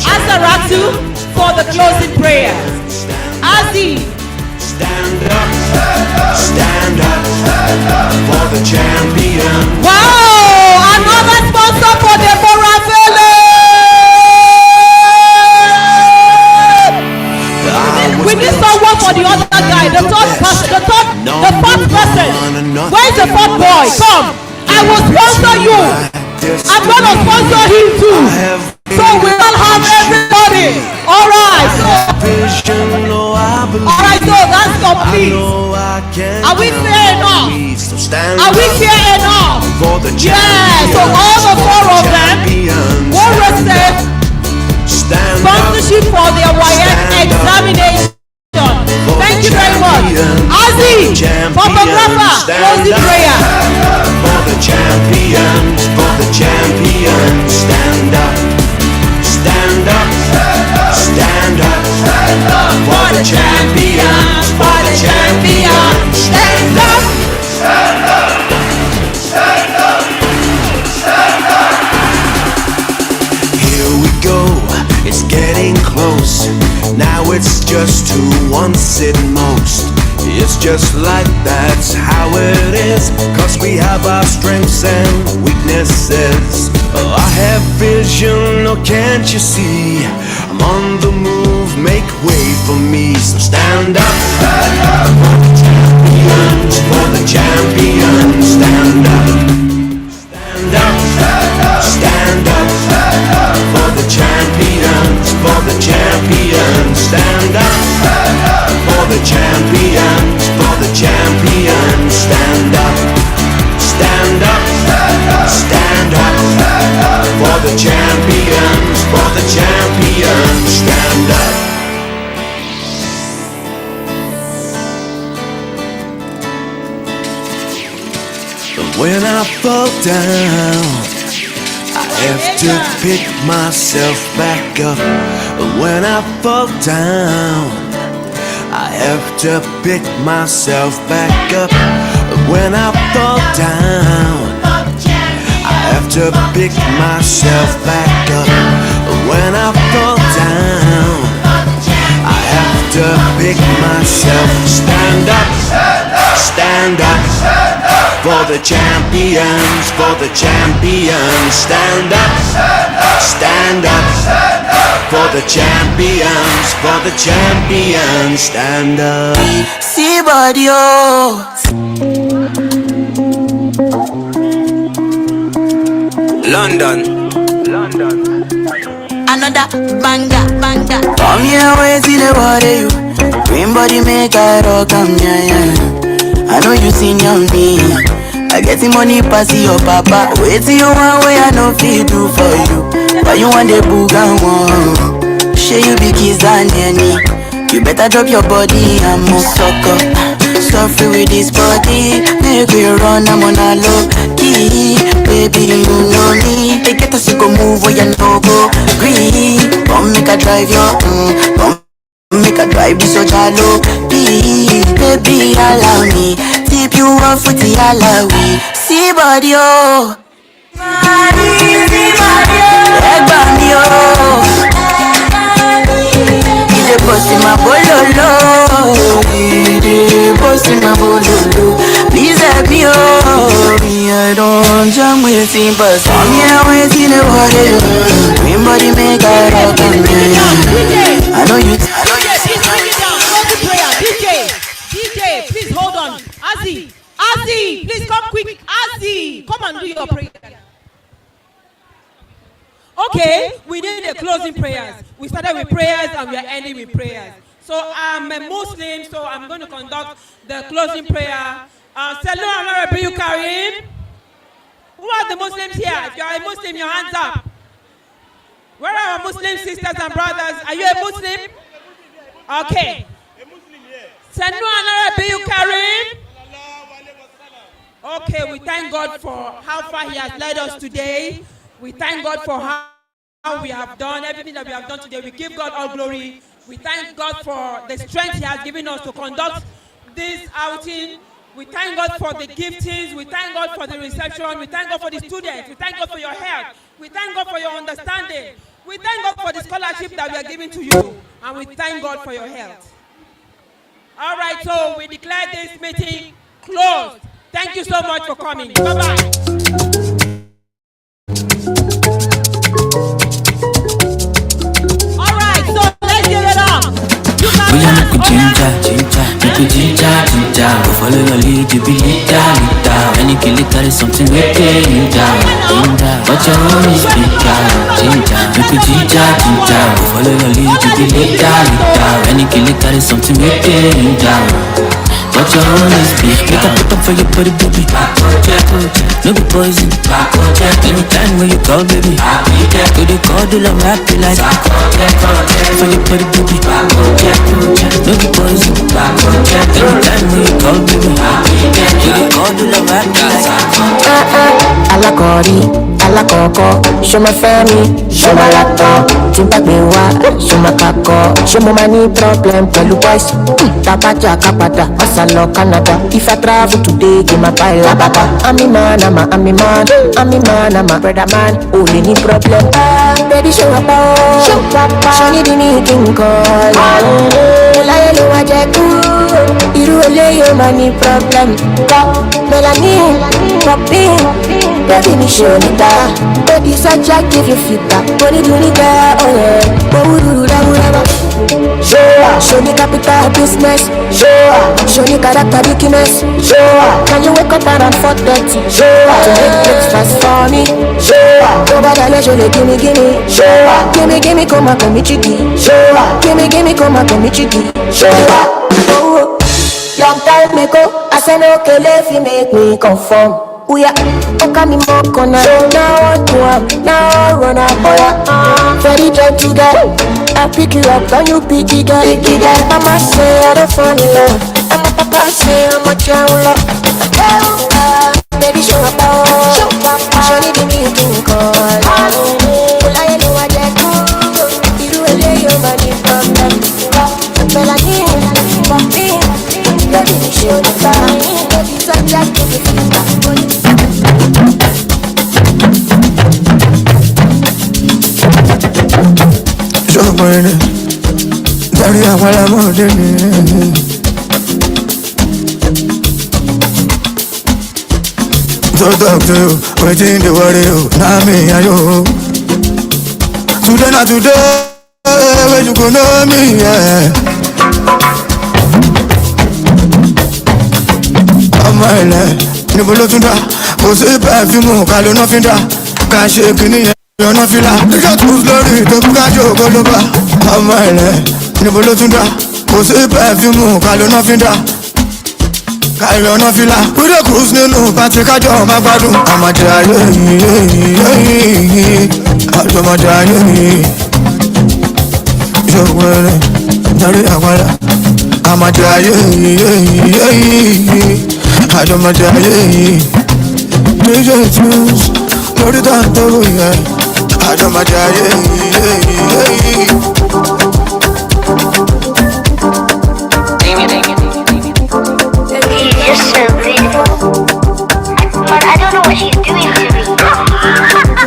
Azaratu for the closing prayer. Azi, stand up for the champions. Wow, another sponsor for Deborah Philip. We need someone for the other guy, the fourth person. Where's the fourth boy? Come, I will sponsor you. I'm gonna sponsor him too. So we all have everybody. All right. All right, so that's complete. Are we fair enough? Are we fair enough? Yeah, so all the four of them will receive sponsorship for their WAEC examination. Thank you very much. Azi, photographer, closing prayer. For the champions, stand up. Stand up. For the champions, stand up. Here we go, it's getting close. Now it's just 2 once at most. It's just like that's how it is. 'Cause we have our strengths and weaknesses. Oh, I have vision, oh can't you see? I'm on the move, make way for me. So stand up for the champions, stand up. Stand up for the champions, stand up for the champions, stand up. Stand up for the champions, stand up. When I fall down, I have to pick myself back up. When I fall down, I have to pick myself back up. When I fall down, I have to pick myself back up. When I fall down, I have to pick myself. Stand up for the champions, stand up for the champions, stand up. See body oh. London. Another banger. Come here, wait till the water you. Green body make I rock, yeah. I know you seen on me. I Getting money pass your papa. Waiting you one way I no fit do for you. But you want the boogan one. Share you be kiss than any. You better drop your body and move sucker. Suffer with this body. Make we run, I'm on a low key. Baby, you know me. They get us to go move where you no go. Green, come make a drive your come make a drive this so jalo. Baby, allow me. Tip you off with the alawi. See body, oh. See body, oh. Boss in my bololo, boss in my bololo. Please help me, oh. Me, I don't jam with him, but I'm here waiting the water. Green body make I rock and roll. I know you. DJ, please hold on. Azzy, please come quick. Azzy, come and do your prayer. Okay, we did the closing prayers. We started with prayers and we are ending with prayers. So I'm a Muslim, so I'm going to conduct the closing prayer. Salam alaikum, Karim. Who are the Muslims here? If you are a Muslim, your hands up. Where are our Muslim sisters and brothers? Are you a Muslim? Okay. Salam alaikum, Karim. Okay, we thank God for how far He has led us today. We thank God for how we have done, everything that we have done today. We give God all glory. We thank God for the strength He has given us to conduct this outing. We thank God for the giftings. We thank God for the reception. We thank God for the students. We thank God for your health. We thank God for your understanding. We thank God for the scholarship that we are giving to you. And we thank God for your health. All right, so we declare this meeting closed. Thank you so much for coming. Bye-bye. We are make we ginger. Go follow your lead, you be leader. Any kill it, carry something we pay you down. But your own is bigger. Make we ginger. Go follow your lead, you be leader. Any kill it, carry something we pay you down. But your own is bigger. Make a put up for your body, baby. No be poison. Anytime when you call, baby. Do they call the love happy like for your body, baby. No be poison. Anytime when you call, baby. Do they call the love happy like Alakori, alakoko, show my family, show my laptop, timba bewa, show my kako, show my money problem, pelu boys, tapaja kapada, asalo Canada. If I travel today, give my pile baba. I'm a man, brother man, only need problem. Baby show up, show me the meeting call. Lie low ajeku, iru ele yo money problem. Melanin, popping. Baby, me show me that. Baby, such a give you feedback. Money do me that, oh yeah. Show me capital business. Show me character weakness. Can you wake up around 4:30? To make breakfast for me. Nobody let you gimme. Gimme, come on, come chiki. Gimme, come on, come chiki. Long time ago, I said no, okay, if you make me conform. We are okay, more corner. Now I do am, now I run up, boy. Very gentle girl, I pick you up, don't you pick it, girl. Mama say I don't fall in love, and my papa say I'm a child. Baby show up, show me the meeting call. I know I get good, you do a lay your money from them. But I need, baby show me that, baby such a give me feedback. Dari awala modeni. So talk to you, waiting the worry you, now me and you. Today not today, where you gonna know me, yeah. I'm my life, never looking down. Go say perfume, call nothing down. Can't shake any. You're not feeling just too slowly, don't got your go over. I'm my life, never looking down. Go say perfume, call nothing down. Kailo no fila, we dey cruise nínú party kájọ máa gbádùn. Àmàjayé àjọ máa jayé. Ìṣòwòrẹ́ darí àwàrà. Àmàjayé àjọ máa jayé. Méjì tunes lórí tàǹtẹ̀wò yẹn. Àjọ máa jayé. You're so beautiful. But I don't know what she's doing to me.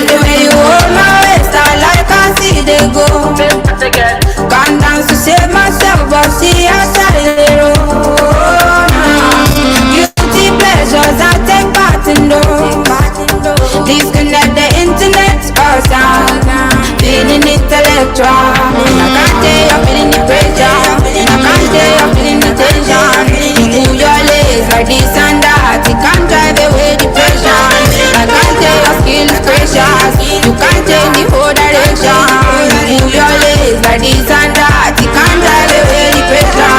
The way you hold my waist, I like I see they go. Gone down to save myself, but see outside the road. Guilty pleasures, I take part in those. Disconnect the internet or sound. Feeling intellectual. I can't tell you're feeling the pressure. I can't tell you're feeling the tension. You move your legs like this and that. It can't drive away depression. I can't tell your skill is precious. You can't change the whole direction. You move your legs like this and that. It can't drive away depression.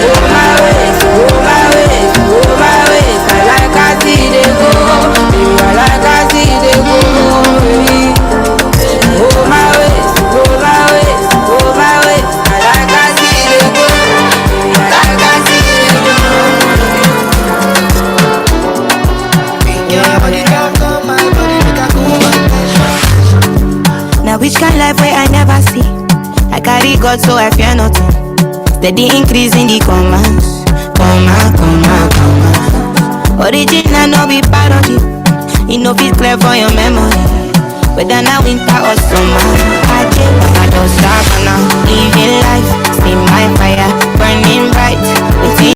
Oh my ways, oh my ways, oh my ways. I like I see they go. Baby, I like I see they go. Oh my ways, oh my ways, oh my ways. I like I see they go. Baby, I like I see they go. Now which kind life where I never see? I carry God so I fear nothing. Steady increase in the commas. Original no be parody. It no be clear for your memory. Whether now winter or summer, I just savannah.